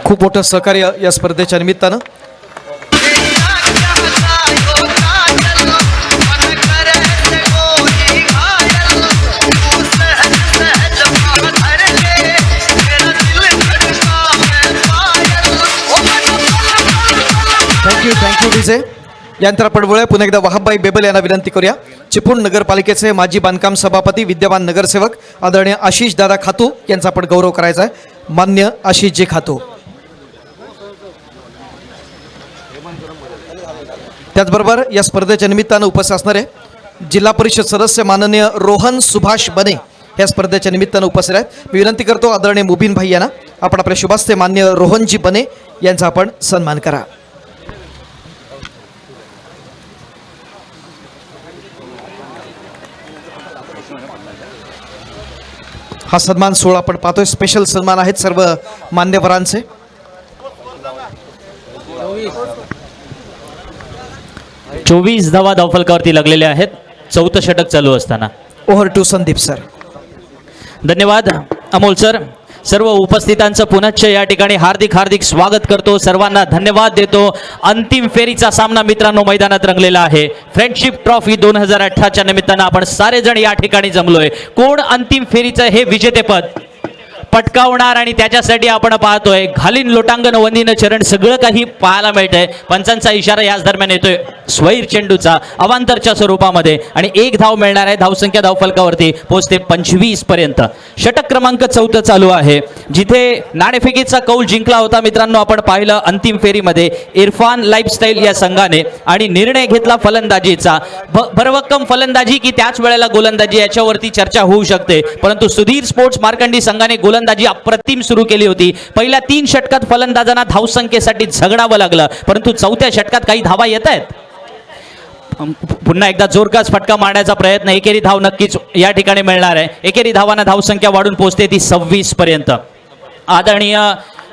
Speaker 1: खूप मोठं सहकार्य या स्पर्धेच्या निमित्तानं. थँक्यू विजय. यानंतर आपण बोलूया पुन्हा एकदा वहाबभाई बेबल यांना विनंती करूया. चिपळूण नगरपालिकेचे माजी बांधकाम सभापती विद्यमान नगरसेवक आदरणीय आशिष दादा खातू यांचा आपण गौरव करायचा आहे. मान्य आशिषजी खातू. त्याचबरोबर या स्पर्धेच्या निमित्तानं उपस्थित असणारे जिल्हा परिषद सदस्य माननीय रोहन सुभाष बने या स्पर्धेच्या निमित्तानं उपस्थित आहेत. मी विनंती करतो आदरणीय मुबीनभाई यांना आपण आपल्या शुभास्ते मान्य रोहनजी बने यांचा आपण सन्मान करा. हा सन्मान सोहळा आपण पाहतोय. स्पेशल सन्मान आहेत सर्व मान्यवरांचे.
Speaker 3: 24 धावा धावफलकावरती लागलेले आहेत. 4थं षटक चालू असताना.
Speaker 1: Over to Sandeep sir.
Speaker 3: धन्यवाद अमोल सर. सर्व उपस्थितांचं पुनश्च या ठिकाणी हार्दिक स्वागत करतो. सर्वांना धन्यवाद देतो. अंतिम फेरीचा सामना मित्रांनो मैदानात रंगलेला आहे. फ्रेंडशिप ट्रॉफी 2018च्या निमित्तानं आपण सारेजण या ठिकाणी जमलोय. कोण अंतिम फेरीचं हे विजेतेपद पटकावणार आणि त्याच्यासाठी आपण पाहतोय घालीन लोटांगण वंदीन चरण सगळं काही पाहायला मिळतंय. पंचांचा इशारा याच दरम्यान येतोय स्वैर चेंडूचा अवांतरच्या स्वरूपामध्ये आणि 1 धाव मिळणार आहे. धावसंख्या धावफलकावरती पोहोचते 25 पर्यंत. षटक क्रमांक 4 चालू आहे. जिथे नाणेफेकीचा कौल जिंकला होता मित्रांनो आपण पाहिलं अंतिम फेरीमध्ये इरफान लाईफस्टाईल या संघाने आणि निर्णय घेतला फलंदाजीचा. भरभक्कम फलंदाजी की त्याच वेळेला गोलंदाजी याच्यावरती चर्चा होऊ शकते. परंतु सुधीर स्पोर्ट्स मार्कंडी संघाने गोलंदाजी अप्रतिम सुरू केली होती. पहिल्या 3 षटकात फलंदाजांना धावसंख्येसाठी झगडावं लागलं परंतु 4थ्या षटकात काही धावा येत आहेत. पुन्हा एकदा जोरदार फटका मारण्याचा प्रयत्न. एकेरी धाव नक्कीच या ठिकाणी मिळणार आहे. एकेरी धावांना धावसंख्या वाढून पोहोचते ती 26 पर्यंत. आदरणीय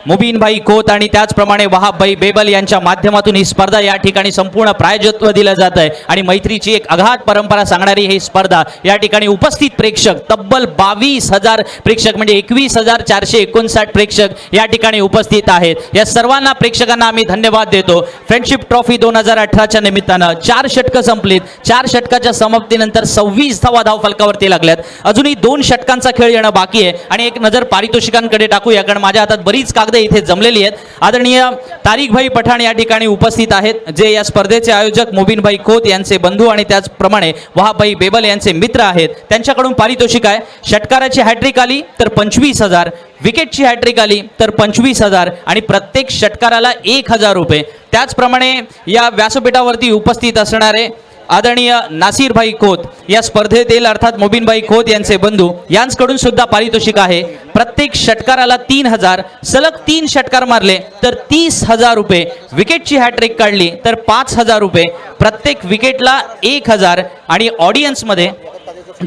Speaker 3: मुबीनभाई खोत आणि त्याचप्रमाणे वहाबभाई बेबल यांच्या माध्यमातून ही स्पर्धा या ठिकाणी संपूर्ण प्रायोजकत्व दिलं जात आहे आणि मैत्रीची एक अगाध परंपरा सांगणारी ही स्पर्धा. या ठिकाणी उपस्थित प्रेक्षक तब्बल 22,000 प्रेक्षक म्हणजे 21,459 प्रेक्षक या ठिकाणी उपस्थित आहेत. या सर्वांना प्रेक्षकांना आम्ही धन्यवाद देतो. फ्रेंडशिप ट्रॉफी 2018च्या निमित्तानं 4 षटकं संपलीत. 4 षटकाच्या समाप्तीनंतर 26 धावा धावफलकावरती लागल्यात. अजूनही 2 षटकांचा खेळ येणं बाकी आहे आणि एक नजर पारितोषिकांकडे टाकूया कारण माझ्या हातात बरीच कागद इथे जमलेली आहेत. आदरणीय तारिकभाई पठाण या ठिकाणी उपस्थित आहेत जे या स्पर्धेचे आयोजक मुबीनभाई खोत यांचे बंधू आणि त्याचप्रमाणे वहाबभाई बेबल यांचे मित्र आहेत. त्यांच्याकडून पारितोषिक आहे. षटकाराची हॅट्रिक आली तर 25,000, विकेटची हॅट्रिक आली तर 25,000 आणि प्रत्येक षटकाराला 1,000 रुपये. त्याचप्रमाणे या व्यासपीठावरती उपस्थित असणारे आदरणीय नासिरभाई खोत या स्पर्धेतील अर्थात मुबीनभाई खोत यांचे बंधू यांकडून सुद्धा पारितोषिक आहे. प्रत्येक षटकाराला 3,000, सलग 3 षटकार मारले तर 30,000 रुपये, विकेटची हॅट्रिक काढली तर 5,000 रुपये, प्रत्येक विकेटला 1,000 आणि ऑडियन्समध्ये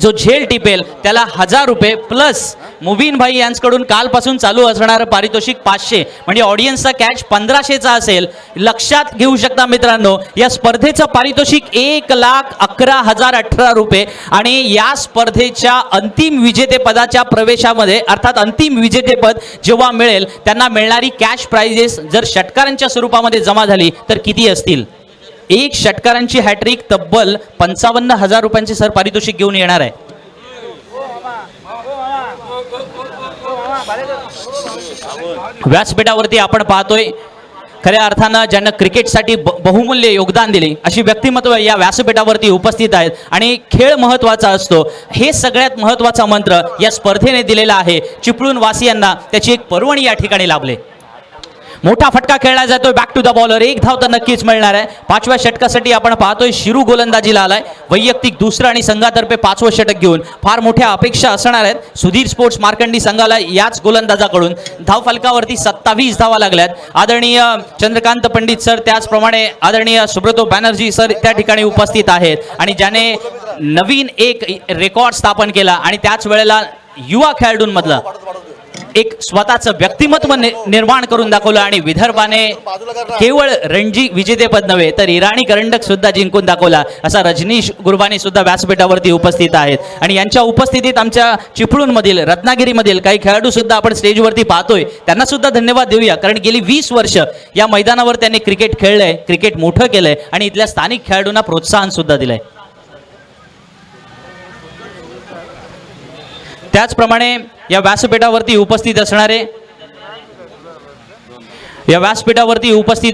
Speaker 3: जो झेल टिपेल त्याला 1000 रुपये प्लस मुबीन भाई यांच्याकडून कालपासून चालू असणारं पारितोषिक 500, म्हणजे ऑडियन्सचा कॅच 1500चा असेल. लक्षात घेऊ शकता मित्रांनो, या स्पर्धेचं पारितोषिक 1,11,018 रुपये. आणि या स्पर्धेच्या अंतिम विजेतेपदाच्या प्रवेशामध्ये अर्थात अंतिम विजेतेपद जेव्हा मिळेल त्यांना मिळणारी कॅश प्राइजेस जर षटकारांच्या स्वरूपामध्ये जमा झाली तर किती असतील? एक षटकारांची हॅट्रिक तब्बल 55,000 रुपयांचे सर पारितोषिक घेऊन येणार आहे. व्यासपीठावरती आपण पाहतोय खऱ्या अर्थानं ज्यांना क्रिकेटसाठी बहुमूल्य योगदान दिले अशी व्यक्तिमत्व या व्यासपीठावरती उपस्थित आहेत. आणि खेळ महत्त्वाचा असतो हे सगळ्यात महत्त्वाचा मंत्र या स्पर्धेने दिलेला आहे. चिपळूण वासियांना त्याची एक पर्वणी या ठिकाणी लाभले. मोठा फटका खेळला जातोय, बॅक टू द बॉलर. एक धाव तर नक्कीच मिळणार आहे. 5व्या षटकासाठी आपण पाहतोय शिरू गोलंदाजीला आलाय. वैयक्तिक दुसरं आणि संघातर्फे 5वं षटक घेऊन फार मोठ्या अपेक्षा असणार आहेत सुधीर स्पोर्ट्स मार्कंडी संघाला याच गोलंदाजाकडून. धाव फलकावरती 27 धावा लागल्यात. आदरणीय चंद्रकांत पंडित सर, त्याचप्रमाणे आदरणीय सुब्रतो बॅनर्जी सर त्या ठिकाणी उपस्थित आहेत. आणि ज्याने नवीन एक रेकॉर्ड स्थापन केला आणि त्याच वेळेला युवा खेळाडूंमधला एक स्वतःचं व्यक्तिमत्व निर्माण करून दाखवलं. आणि विदर्भाने केवळ रणजी विजेतेपद नव्हे तर इराणी करंडक सुद्धा जिंकून दाखवला असा रजनीश गुरबानी सुद्धा व्यासपीठावरती उपस्थित आहेत. आणि यांच्या उपस्थितीत आमच्या चिपळूणमधील रत्नागिरीमधील काही खेळाडू सुद्धा आपण स्टेजवरती पाहतोय. त्यांना सुद्धा धन्यवाद देऊया, कारण गेली 20 वर्ष या मैदानावर त्यांनी क्रिकेट खेळलंय, क्रिकेट मोठं केलंय आणि इथल्या स्थानिक खेळाडूंना प्रोत्साहन सुद्धा दिलंय. त्याचप्रमाणे या व्यासपीठावरती उपस्थित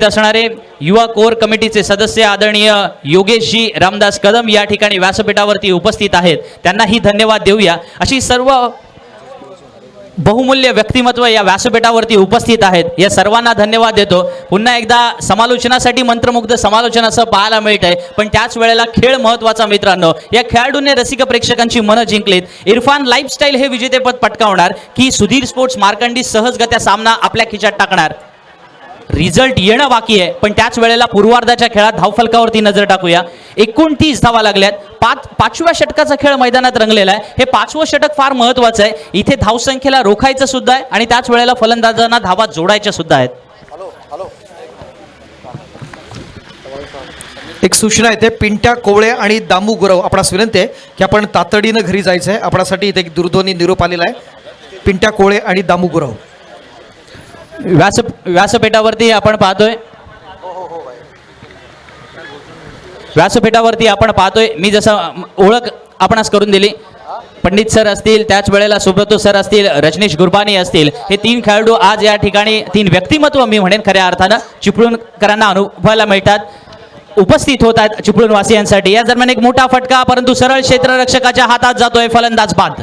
Speaker 3: असणारे युवा कोर कमिटीचे सदस्य आदरणीय योगेशजी रामदास कदम या ठिकाणी व्यासपीठावरती उपस्थित आहेत. त्यांनाही धन्यवाद देऊया. अशी सर्व बहुमूल्य व्यक्तिमत्व या व्यासपीठावरती उपस्थित आहेत. या सर्वांना धन्यवाद देतो. पुन्हा एकदा समालोचनासाठी मंत्रमुग्ध समालोचन असं पाहायला मिळत आहे, पण त्याच वेळेला खेळ महत्त्वाचा. मित्रांनो, या खेळाडूंनी रसिक प्रेक्षकांची मनं जिंकलीत. इरफान लाईफस्टाईल हे विजेतेपद पटकावणार की सुधीर स्पोर्ट्स मार्कंडी सहजगत्या सामना आपल्या खिच्यात टाकणार? रिझल्ट येणं बाकी आहे, पण त्याच वेळेला पूर्वार्धाच्या खेळात धावफलकावरती नजर टाकूया. 29 धावा लागल्यात. 5व्या षटकाचा खेळ मैदानात रंगलेला आहे. हे 5वं षटक फार महत्त्वाचं आहे. इथे धावसंख्येला रोखायचं सुद्धा आहे आणि त्याच वेळेला फलंदाजांना धावा जोडायच्या सुद्धा आहेत.
Speaker 1: एक सूचना येते, पिंट्या कोवळे आणि दामू गुरव, आपणास विनंती आहे की आपण तातडीनं घरी जायचं आहे. आपणासाठी इथे एक दूरध्वनी निरोप आलेला आहे. पिंट्या कोवळे आणि दामू गुरव.
Speaker 3: व्यासपीठावरती आपण पाहतोय मी जसं ओळख आपणास करून दिली. पंडित सर असतील, त्याच वेळेला सुब्रतो सर असतील, रजनीश गुरबानी असतील, हे 3 खेळाडू आज या ठिकाणी 3 व्यक्तिमत्व मी म्हणेन खऱ्या अर्थानं चिपळूणकरांना अनुभवायला मिळतात, उपस्थित होत आहेत चिपळूणवासियांसाठी. या दरम्यान एक मोठा फटका, परंतु सरळ क्षेत्ररक्षकाच्या हातात जातोय. फलंदाज बाद.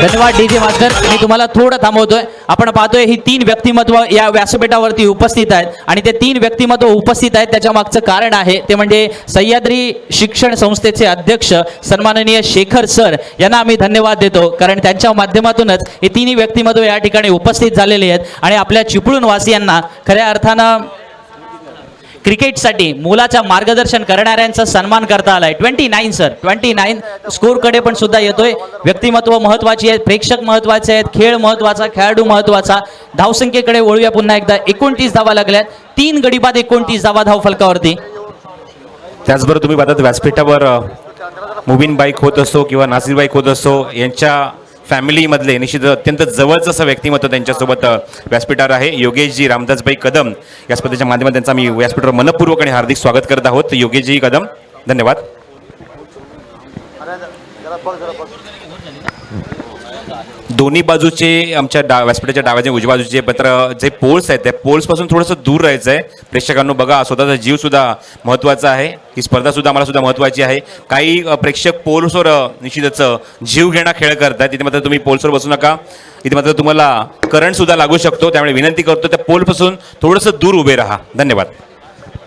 Speaker 3: धन्यवाद डीजे मास्टर. मी तुम्हाला थोडं थांबवतोय. आपण पाहतोय ही 3 व्यक्तिमत्व या व्यासपीठावरती उपस्थित आहेत आणि ते 3 व्यक्तिमत्व उपस्थित आहेत त्याच्या मागचं कारण आहे ते म्हणजे सह्याद्री शिक्षण संस्थेचे अध्यक्ष सन्माननीय शेखर सर यांना आम्ही धन्यवाद देतो, कारण त्यांच्या माध्यमातूनच हे 3 व्यक्तिमत्व या ठिकाणी उपस्थित झालेले आहेत आणि आपल्या चिपळूण वासियांना खऱ्या अर्थानं क्रिकेटसाठी मुलाचं मार्गदर्शन करणाऱ्यांचा सन्मान करता आलाय. 29 सर, 29 स्कोरकडे पण सुद्धा येतोय. व्यक्तिमत्व महत्वाची आहेत, प्रेक्षक महत्वाचे आहेत, खेळ महत्वाचा, खेळाडू महत्वाचा. धावसंख्येकडे वळूया पुन्हा एकदा. 29 धावा लागल्यात. 3 गडी बाद 29 धावा धाव फलकावरती.
Speaker 2: त्याचबरोबर तुम्ही पाहतात व्यासपीठावर मुबीन बाईक होत असो किंवा नासिर बाईक होत असो, यांच्या फॅमिलीमधले निश्चित अत्यंत जवळचं असं व्यक्तिमत्व त्यांच्यासोबत व्यासपीठावर आहे. योगेशजी रामदासभाई कदम या स्पर्धेच्या माध्यमातून त्यांचं आम्ही व्यासपीठावर मनपूर्वक आणि हार्दिक स्वागत करत आहोत. योगेशजी कदम, धन्यवाद. दोन्ही बाजूचे आमच्या व्यासपीठाच्या डाव्याच्या उजव्या बाजूचे जे पोल्स आहेत त्या पोल्सपासून थोडंसं दूर राहायचं आहे. प्रेक्षकांनो बघा, स्वतःचा जीव सुद्धा महत्त्वाचा आहे. ही स्पर्धा सुद्धा आम्हाला सुद्धा महत्त्वाची आहे. काही प्रेक्षक पोल्सवर निश्चितच जीव घेणा खेळ करतात. तिथे मात्र तुम्ही पोल्सवर बसू नका. इथे मात्र तुम्हाला करंट सुद्धा लागू शकतो, त्यामुळे विनंती करतो त्या पोलपासून थोडंसं दूर उभे राहा. धन्यवाद.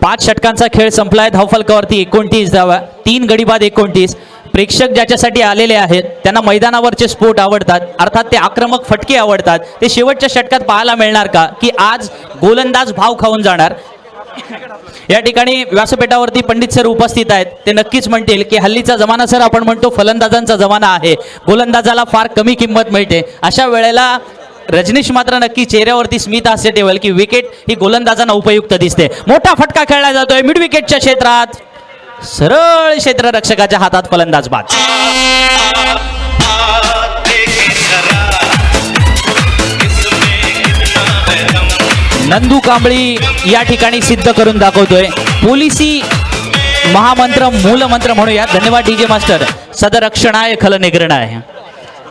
Speaker 3: 5 षटकांचा खेळ संपलाय. धावफलकावरती 29 धावा, 3 गडी बाद 29. प्रेक्षक ज्याच्यासाठी आलेले आहेत त्यांना मैदानावरचे स्पोर्ट आवडतात, अर्थात ते आक्रमक फटके आवडतात, ते शेवटच्या षटकात पाहायला मिळणार का की आज गोलंदाज भाव खाऊन जाणार? या ठिकाणी व्यासपीठावरती पंडित सर उपस्थित आहेत, ते नक्कीच म्हणतील की हल्लीचा जमाना सर आपण म्हणतो फलंदाजांचा जमाना आहे, गोलंदाजाला फार कमी किंमत मिळते. अशा वेळेला रजनीश मात्र नक्की चेहऱ्यावरती स्मित हास्य ठेवेल की विकेट ही गोलंदाजांना उपयुक्त दिसते. मोठा फटका खेळला जातोय मिड विकेटच्या क्षेत्रात, सरळ क्षेत्ररक्षकाच्या हातात फलंदाज बाद. नंदू कांबळी या ठिकाणी सिद्ध करून दाखवतोय पोलिसी महामंत्र मूलमंत्र म्हणूया. धन्यवाद डीजे मास्टर. सदरक्षणाय खल निग्रणाय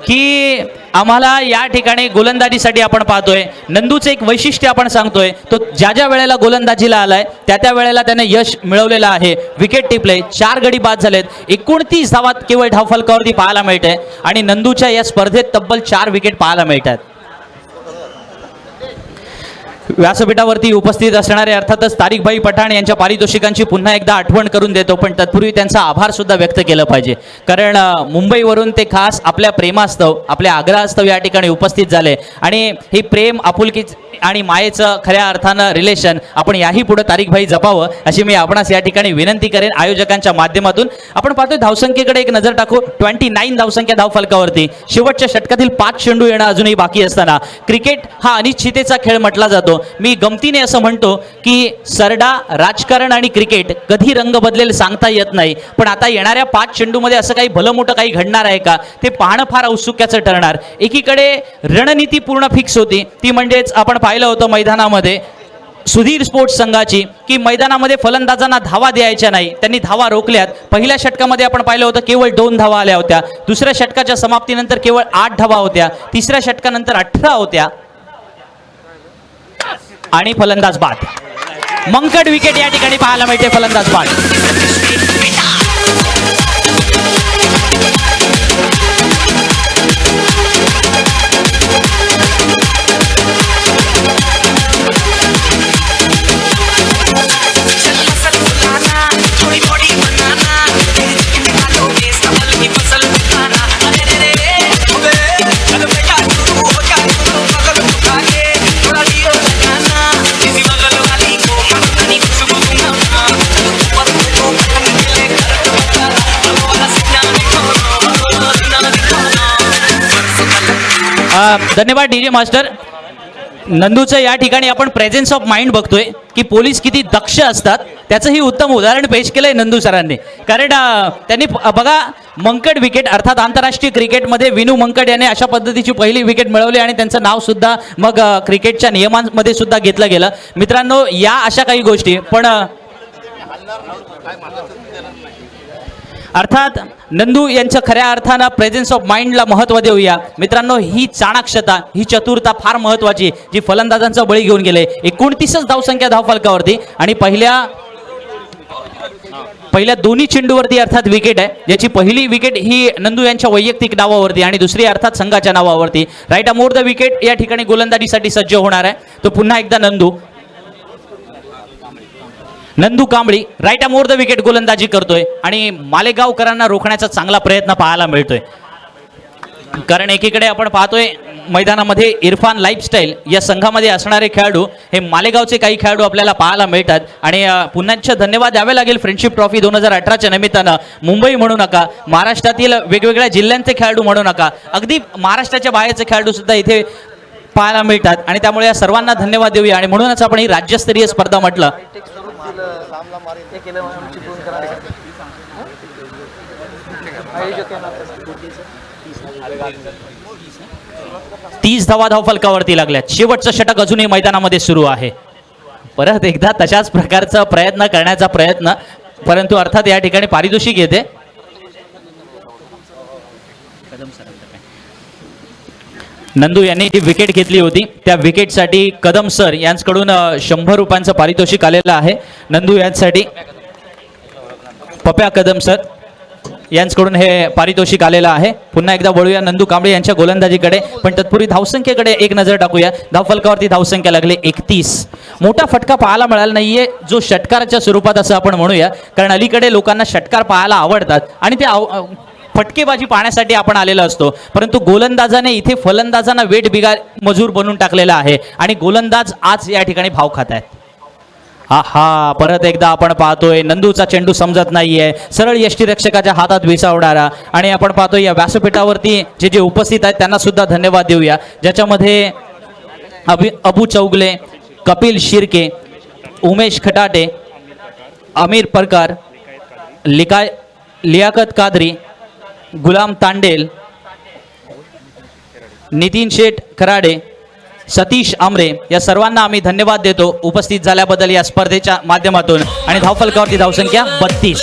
Speaker 3: की आम्हाला या ठिकाणी गोलंदाजीसाठी आपण पाहतोय नंदूचं एक वैशिष्ट्य आपण सांगतोय, तो ज्या ज्या वेळेला गोलंदाजीला आलाय त्या त्या वेळेला त्याने यश मिळवलेलं आहे. विकेट टिपले, 4 गडी बाद झालेत, 29 धावात केवळ धावफलकावरती पाहायला मिळते आणि नंदूच्या या स्पर्धेत तब्बल 4 विकेट पाहायला मिळतात. व्यासपीठावरती उपस्थित असणारे अर्थातच तारिकभाई पठाण यांच्या पारितोषिकांची पुन्हा एकदा आठवण करून देतो, पण तत्पूर्वी त्यांचा आभार सुद्धा व्यक्त केलं पाहिजे, कारण मुंबईवरून ते खास आपल्या प्रेमास्तव आपल्या आग्रहास्तव या ठिकाणी उपस्थित झाले आणि हे प्रेम आपुलकी आणि मायेचं खऱ्या अर्थानं रिलेशन आपण याही पुढे तारिकभाई जपावं अशी मी आपणास या ठिकाणी विनंती करेन आयोजकांच्या माध्यमातून. आपण पाहतोय धावसंख्येकडे एक नजर टाकू. 29 धावसंख्या धावफलकावरती शेवटच्या षटकातील 5 चेंडू येणं अजूनही बाकी असताना क्रिकेट हा अनिश्चितेचा खेळ म्हटला जातो. मी गमतीने असं म्हणतो की सरडा राजकारण आणि क्रिकेट कधी रंग बदलेल सांगता येत नाही, पण आता येणाऱ्या 5 चेंडूमध्ये असं काही भलं मोठं काही घडणार आहे का ते पाहणं फार औत्सुक्याचं ठरणार. एकीकडे रणनीती पूर्ण फिक्स होती, ती म्हणजेच आपण पाहिलं होतं मैदानामध्ये सुधीर स्पोर्ट्स संघाची की मैदानामध्ये फलंदाजांना धावा द्यायच्या नाही, त्यांनी धावा रोखल्यात. पहिल्या षटकामध्ये आपण पाहिलं होतं केवळ 2 धावा आल्या होत्या, दुसऱ्या षटकाच्या समाप्तीनंतर केवळ 8 धावा होत्या, तिसऱ्या षटकानंतर 18 होत्या आणि फलंदाज बाद. मंकड विकेट या ठिकाणी पाहायला मिळते, फलंदाज बाद. धन्यवाद डीजे मास्टर. नंदूचं या ठिकाणी आपण प्रेझेन्स ऑफ माइंड बघतोय की पोलीस किती दक्ष असतात, त्याचंही उत्तम उदाहरण पेश केलंय नंदू सरांनी. कारण त्यांनी बघा मंकड विकेट अर्थात आंतरराष्ट्रीय क्रिकेटमध्ये विनू मंकड याने अशा पद्धतीची पहिली विकेट मिळवली आणि त्यांचं नाव सुद्धा मग क्रिकेटच्या नियमांमध्ये सुद्धा घेतलं गेलं. मित्रांनो या अशा काही गोष्टी, पण अर्थात नंदू यांचं खऱ्या अर्थानं प्रेझेन्स ऑफ माइंडला महत्त्व देऊया. मित्रांनो ही चाणाक्षता ही चतुरता फार महत्त्वाची जी फलंदाजांचा बळी घेऊन गेले. 29च धावसंख्या धावफलकावरती आणि पहिल्या दोन्ही चेंडूवरती अर्थात विकेट आहे, ज्याची पहिली विकेट ही नंदू यांच्या वैयक्तिक नावावरती आणि दुसरी अर्थात संघाच्या नावावरती. राईट अमोर द विकेट या ठिकाणी गोलंदाजीसाठी सज्ज होणार आहे. तो पुन्हा एकदा Nandu Kambli right arm over the wicket गोलंदाजी करतोय आणि मालेगावकरांना रोखण्याचा चांगला प्रयत्न पाहायला मिळतोय. कारण एकीकडे आपण पाहतोय मैदानामध्ये इरफान लाईफस्टाईल या संघामध्ये असणारे खेळाडू हे मालेगावचे काही खेळाडू आपल्याला पाहायला मिळतात आणि पुन्हा धन्यवाद द्यावे लागेल फ्रेंडशिप ट्रॉफी 2018च्या निमित्तानं. मुंबई म्हणू नका, महाराष्ट्रातील वेगवेगळ्या जिल्ह्यांचे खेळाडू म्हणू नका, अगदी महाराष्ट्राच्या बाहेरचे खेळाडू सुद्धा इथे पाहायला मिळतात आणि त्यामुळे या सर्वांना धन्यवाद देऊया. आणि म्हणूनच आपण ही राज्यस्तरीय स्पर्धा म्हटलं. 30 धावा धावफलकावरती लागल्यात. शेवटचं षटक अजूनही मैदानामध्ये सुरू आहे. परत एकदा तशाच प्रकारचा प्रयत्न करण्याचा प्रयत्न, परंतु अर्थात या ठिकाणी पारितोषिक येते. नंदू यांनी जी विकेट घेतली होती त्या विकेटसाठी कदम सर यांच्याकडून 100 रुपयांचं पारितोषिक आलेलं आहे. नंदू यांसाठी पप्या कदम सर यांच्याकडून हे पारितोषिक आलेलं आहे. पुन्हा एकदा वळूया नंदू कांबळे यांच्या गोलंदाजीकडे, पण तत्पूर्वी धावसंख्येकडे एक नजर टाकूया. धावफलकावरती धावसंख्या लागली 31. मोठा फटका पाहायला मिळाला नाहीये जो षटकाराच्या स्वरूपात असं आपण म्हणूया, कारण अलीकडे लोकांना षटकार पाहायला आवडतात आणि ते फटकेबाजी पाहण्यासाठी आपण आलेलो असतो, परंतु गोलंदाजाने इथे फलंदाजांना वेठ बिगार मजूर बनवून टाकलेला आहे आणि गोलंदाज आज या ठिकाणी भाव खात आहेत. आहा, परत एकदा आपण पाहतोय नंदूचा चेंडू समजत नाहीये, सरळ यष्टीरक्षकाच्या हातात विसावणारा. आणि आपण पाहतोय या व्यासपीठावरती जे जे उपस्थित आहेत त्यांना सुद्धा धन्यवाद देऊया, ज्याच्यामध्ये अबू चौगले, कपिल शिर्के, उमेश खटाटे, आमिर परकार, लियाकत कादरी, गुलाम तांडेल, नितीन शेठ खराडे, सतीश आमरे या सर्वांना आम्ही धन्यवाद देतो उपस्थित झाल्याबद्दल या स्पर्धेच्या माध्यमातून. आणि धावफलकावरती धावसंख्या 32.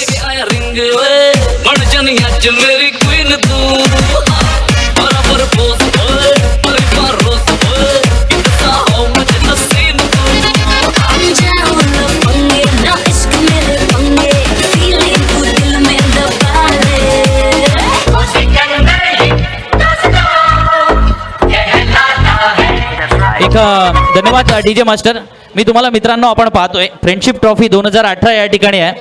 Speaker 3: एक धन्यवाद डीजे मास्टर. मी तुम्हाला मित्रांनो आपण पाहतोय फ्रेंडशिप ट्रॉफी 2018 या ठिकाणी आहे.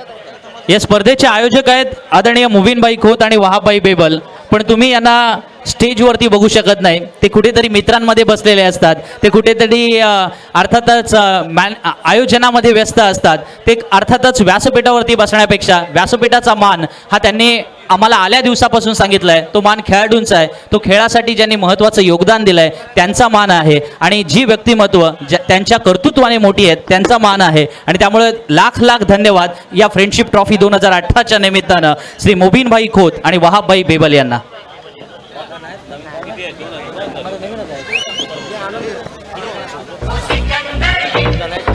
Speaker 3: या स्पर्धेचे आयोजक आहेत आदरणीय मुबीनबाई खोत आणि वहाबभाई बेबल, पण तुम्ही यांना स्टेजवरती बघू शकत नाही. ते कुठेतरी मित्रांमध्ये बसलेले असतात, ते कुठेतरी अर्थातच आयोजनामध्ये व्यस्त असतात. ते अर्थातच व्यासपीठावरती बसण्यापेक्षा व्यासपीठाचा मान हा त्यांनी आम्हाला आल्या दिवसापासून सांगितलं आहे, तो मान खेळाडूंचा आहे. तो खेळासाठी ज्यांनी महत्त्वाचं योगदान दिलं आहे त्यांचा मान आहे, आणि जी व्यक्तिमत्व त्यांच्या कर्तृत्वाने मोठी आहेत त्यांचा मान आहे. आणि त्यामुळे लाख लाख धन्यवाद या फ्रेंडशिप ट्रॉफी 2018च्या निमित्तानं श्री मुबीनभाई खोत आणि वहाबभाई बेबल यांना.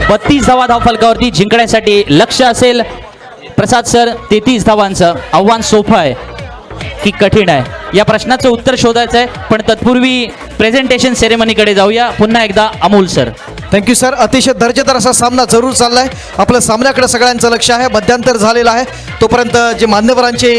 Speaker 3: बत्तीस धावा धावफलकावरती जिंकण्यासाठी लक्ष असेल प्रसाद सर. 33 धावांचं आव्हान सोपं आहे की कठीण आहे, या प्रश्नाचं उत्तर शोधायचं आहे. पण तत्पूर्वी प्रेझेंटेशन सेरेमनीकडे जाऊया. पुन्हा एकदा अमोल सर.
Speaker 1: Thank you sir. अतिशय दर्जेदार असा सामना जरूर चाललाय. आपलं सामन्याकडे सगळ्यांचं लक्ष आहे. मध्यांतर झालेलं आहे, तोपर्यंत जे मान्यवरांचे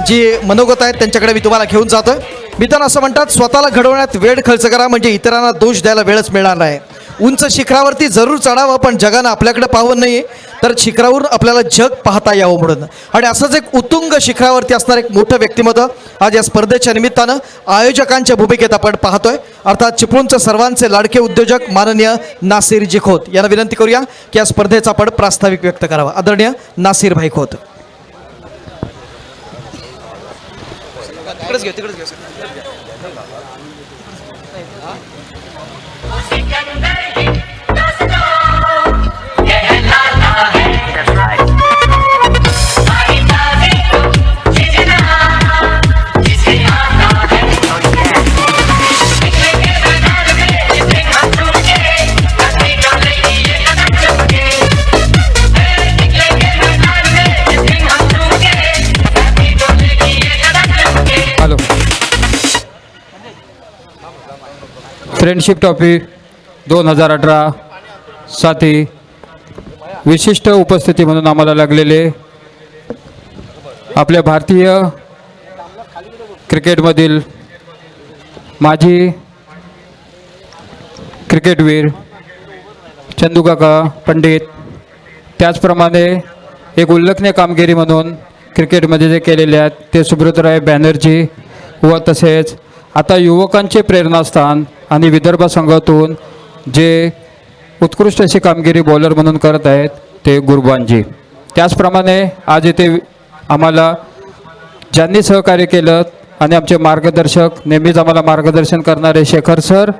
Speaker 1: जे मनोगत आहेत त्यांच्याकडे मी तुम्हाला घेऊन जातोय. मित्रांनो, असं म्हणतात स्वतःला घडवण्यात वेळ खर्च करा म्हणजे इतरांना दोष द्यायला वेळच मिळणार नाही. उंच शिखरावरती जरूर चढावं, पण जगानं आपल्याकडे पाहावं नाही तर शिखरावरून आपल्याला जग पाहता यावं म्हणून. आणि असंच एक उत्तुंग शिखरावरती असणारं एक मोठं व्यक्तिमत्व आज या स्पर्धेच्या निमित्तानं आयोजकांच्या भूमिकेत आपण पाहतोय. अर्थात चिपळूणचे सर्वांचे लाडके उद्योजक माननीय नासिरजी खोत यांना विनंती करूया की या स्पर्धेचा आपण प्रास्ताविक व्यक्त करावा. आदरणीय नासिरभाई खोत.
Speaker 4: फ्रेंडशिप ट्रॉफी 2018 साठी विशिष्ट उपस्थिती म्हणून आम्हाला लागलेले आपल्या भारतीय क्रिकेटमधील माजी क्रिकेटवीर चंदूकाका पंडित, त्याचप्रमाणे एक उल्लेखनीय कामगिरी म्हणून क्रिकेटमध्ये जे केलेले आहेत ते सुब्रतराय बॅनर्जी, व तसेच आता युवकांचे प्रेरणास्थान आणि विदर्भ संघातून जे उत्कृष्ट अशी कामगिरी बॉलर म्हणून करत आहेत ते गुरबानजी. त्याचप्रमाणे आज इथे आम्हाला ज्यांनी सहकार्य केलं आणि आमचे मार्गदर्शक, नेहमीच आम्हाला मार्गदर्शन करणारे शेखर सर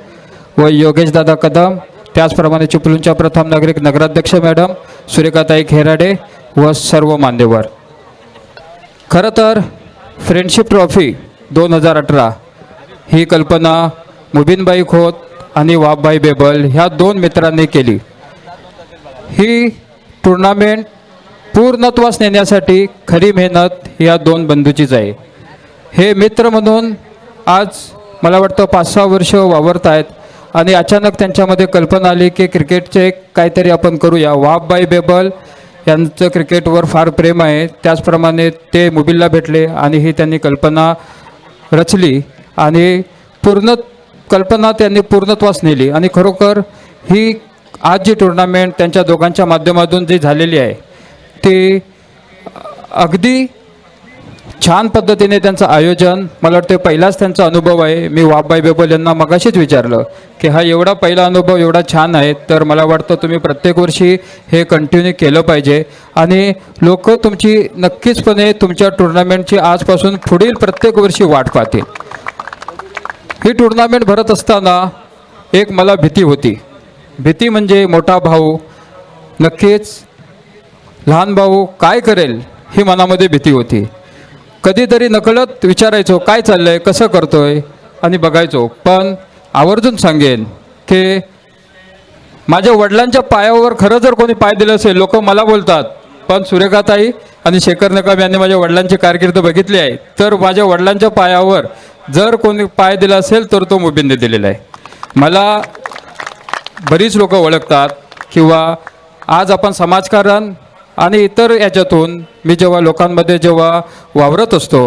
Speaker 4: व योगेशदादा कदम, त्याचप्रमाणे चिपळूणच्या प्रथम नागरिक नगराध्यक्ष मॅडम सुरेखाताई खेराडे व सर्व मान्यवर. खरं तर फ्रेंडशिप ट्रॉफी 2018 ही कल्पना मुबीनबाई खोत आणि वहाबभाई बेबल ह्या दोन मित्रांनी केली. ही टुर्नामेंट पूर्णत्वास नेण्यासाठी खरी मेहनत या दोन बंधूचीच आहे. हे मित्र म्हणून आज मला वाटतं 5-6 वर्ष वावरत आहेत आणि अचानक त्यांच्यामध्ये कल्पना आली की क्रिकेटचे काहीतरी आपण करूया. वहाबभाई बेबल यांचं क्रिकेटवर फार प्रेम आहे, त्याचप्रमाणे ते मुबीनला भेटले आणि ही त्यांनी कल्पना रचली आणि कल्पना त्यांनी पूर्णत्वास नेली. आणि खरोखर ही आज जी टुर्नामेंट त्यांच्या दोघांच्या माध्यमातून जी झालेली आहे ती अगदी छान पद्धतीने त्यांचं आयोजन, मला वाटतं पहिलाच त्यांचा अनुभव आहे. मी वाघबाई बेबल यांना मगाशीच विचारलं की हा एवढा पहिला अनुभव एवढा छान आहे, तर मला वाटतं तुम्ही प्रत्येक वर्षी हे कंटिन्यू केलं पाहिजे आणि लोक तुमची नक्कीचपणे तुमच्या टुर्नामेंटची आजपासून पुढील प्रत्येक वर्षी वाट पाहतील. ही टुर्नामेंट भरत असताना एक मला भीती होती. भीती म्हणजे मोठा भाऊ नक्कीच लहान भाऊ काय करेल ही मनामध्ये भीती होती. कधीतरी नकळत विचारायचो काय चाललंय, कसं करतोय आणि बघायचो. पण आवर्जून सांगेन की माझ्या वडिलांच्या पायावर खरं जर कोणी पाय दिलं असेल, लोक मला बोलतात पण सुरेखाताई आणि शेखर निकम यांनी माझ्या वडिलांची कारकीर्द बघितली आहे, तर माझ्या वडिलांच्या पायावर जर कोणी पाय दिला असेल तर तो मुबीनने दिलेला आहे. मला बरीच लोक ओळखतात किंवा आज आपण समाजकारण आणि इतर याच्यातून मी जेव्हा लोकांमध्ये जेव्हा वावरत असतो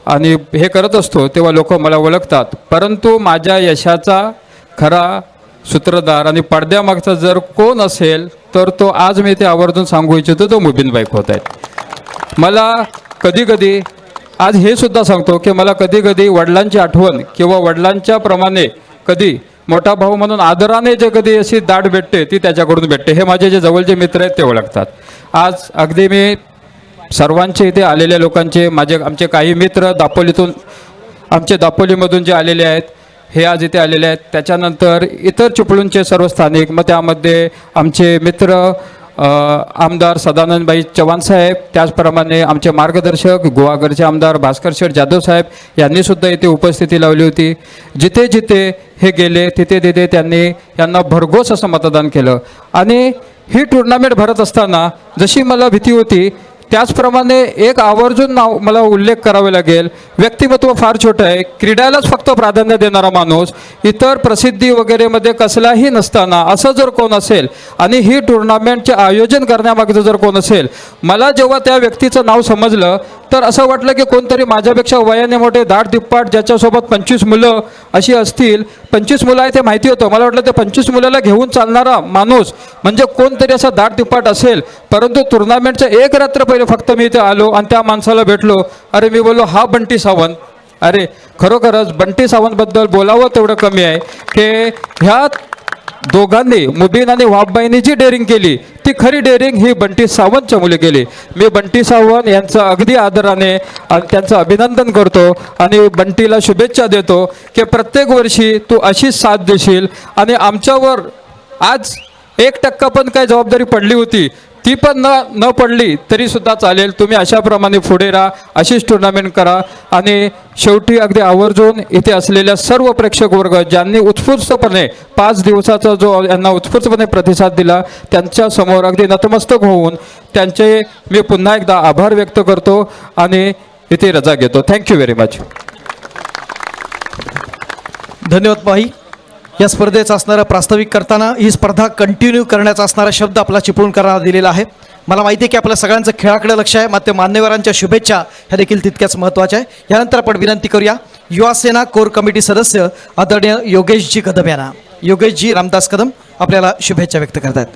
Speaker 4: आणि हे करत असतो तेव्हा लोक मला ओळखतात. परंतु माझ्या यशाचा खरा सूत्रधार आणि पडद्यामागचा जर कोण असेल तर तो आज मी ते आवर्जून सांगू इच्छितो, तो मुबीनबाई खोत आहेत. मला कधीकधी आज हे सुद्धा सांगतो की मला कधीकधी वडिलांची आठवण किंवा वडिलांच्या प्रमाणे कधी मोठा भाऊ म्हणून आदराने जे कधी अशी दाट भेटते ती त्याच्याकडून भेटते. हे माझे जे जवळचे मित्र आहेत ते ओळखतात. आज अगदी मी सर्वांचे इथे आलेल्या लोकांचे आमचे काही मित्र दापोलीमधून जे आलेले आहेत हे आज इथे आलेले आहेत. त्याच्यानंतर इतर चिपळूणचे सर्व स्थानिक, मग त्यामध्ये आमचे मित्र आमदार सदानंदभाई चव्हाण साहेब, त्याचप्रमाणे आमचे मार्गदर्शक गुहागरचे आमदार भास्कर शेठ जाधव साहेब यांनीसुद्धा इथे उपस्थिती लावली होती. जिथे जिथे हे गेले तिथे तिथे त्यांनी यांना भरघोस असं मतदान केलं. आणि ही टुर्नामेंट भरत असताना जशी मला भीती होती त्याचप्रमाणे एक आवर्जून मला उल्लेख करावा लागेल. व्यक्तिमत्व फार छोटं आहे, क्रीडालाच फक्त प्राधान्य देणारा माणूस, इतर प्रसिद्धी वगैरेमध्ये कसलाही नसताना असं जर कोण असेल आणि ही टुर्नामेंटचे आयोजन करण्यामागचं जर कोण असेल, मला जेव्हा त्या व्यक्तीचं नाव समजलं तर असं वाटलं की कोणतरी माझ्यापेक्षा वयाने मोठे दाट दिप्पाट ज्याच्यासोबत 25 मुलं अशी असतील, 25 मुलं आहे ते माहिती होतं. मला वाटलं ते 25 मुलाला घेऊन चालणारा माणूस म्हणजे कोणतरी असा दाट दिप्पाट असेल. परंतु टुर्नामेंटच्या एक रात्र पहिले फक्त मी इथे आलो आणि त्या माणसाला भेटलो. अरे मी बोललो हा बंटी सावंत. अरे खरोखरच बंटी सावंतबद्दल बोलावं तेवढं कमी आहे की ह्या दोघांनी मुबीन आणि वाघबाईंनी जी डेअरिंग केली ती खरी डेअरिंग ही बंटी सावंतच्या मुले केली. मी बंटी सावंत यांचं अगदी आदराने त्यांचं अभिनंदन करतो आणि बंटीला शुभेच्छा देतो की प्रत्येक वर्षी तू अशीच साथ देशील. आणि आमच्यावर आज 1% पण काय जबाबदारी पडली होती ती पण न पडली तरी सुद्धा चालेल. तुम्ही अशाप्रमाणे पुढे राहा, अशीच टुर्नामेंट करा. आणि शेवटी अगदी आवर्जून इथे असलेल्या सर्व प्रेक्षक वर्ग ज्यांनी उत्स्फूर्तपणे 5 दिवसाचा जो यांना उत्स्फूर्तपणे प्रतिसाद दिला त्यांच्यासमोर अगदी नतमस्तक होऊन त्यांचे मी पुन्हा एकदा आभार व्यक्त करतो आणि इथे रजा घेतो. Thank you very much.
Speaker 1: धन्यवाद भाई. या स्पर्धेचा असणारा प्रास्ताविक करताना ही स्पर्धा कंटिन्यू करण्याचा असणारा शब्द आपला चिपळूणकरांना दिलेला आहे. मला माहिती आहे की आपल्या सगळ्यांचं खेळाकडे लक्ष आहे, मात्र मान्यवरांच्या शुभेच्छा ह्या देखील तितक्याच महत्त्वाच्या आहे. यानंतर आपण विनंती करूया युवासेना कोर कमिटी सदस्य आदरणीय योगेशजी कदम यांना. योगेशजी रामदास कदम आपल्याला शुभेच्छा व्यक्त करतात.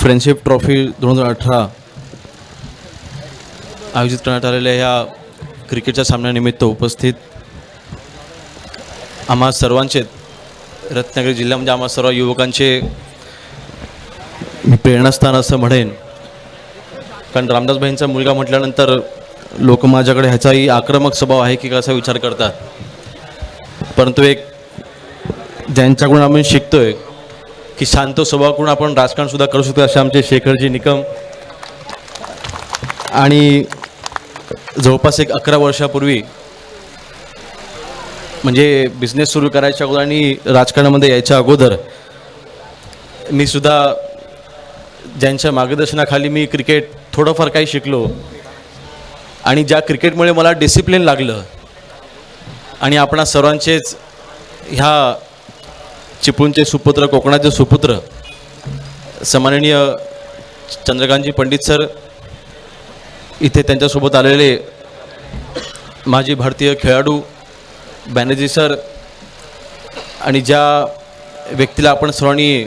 Speaker 5: फ्रेंडशिप ट्रॉफी 2018 आयोजित करण्यात आलेल्या ह्या क्रिकेटच्या सामन्यानिमित्त उपस्थित आम्हा सर्वांचे, रत्नागिरी जिल्ह्यामध्ये आम्हा सर्व युवकांचे मी प्रेरणास्थान असं म्हणेन. कारण रामदासभाईंचा मुलगा म्हटल्यानंतर लोक माझ्याकडे ह्याचाही आक्रमक स्वभाव आहे की कसा विचार करतात, परंतु एक ज्यांच्याकडून आम्ही शिकतोय की शांत स्वभावाकडून आपण राजकारणसुद्धा करू शकतो असे आमचे शेखरजी निकम. आणि जवळपास 11 वर्षापूर्वी म्हणजे बिझनेस सुरू करायच्या अगोदर आणि राजकारणामध्ये यायच्या अगोदर मी सुद्धा ज्यांच्या मार्गदर्शनाखाली मी क्रिकेट थोडंफार काही शिकलो. आणि ज्या क्रिकेटमुळे मला डिसिप्लिन लागलं आणि आपणा सर्वांचेच ह्या चिपळूणचे सुपुत्र, कोकणाचे सुपुत्र सन्माननीय चंद्रकांतजी पंडित सर इथे त्यांच्यासोबत आलेले माजी भारतीय खेळाडू बॅनर्जी सर आणि ज्या व्यक्तीला आपण सर्वांनी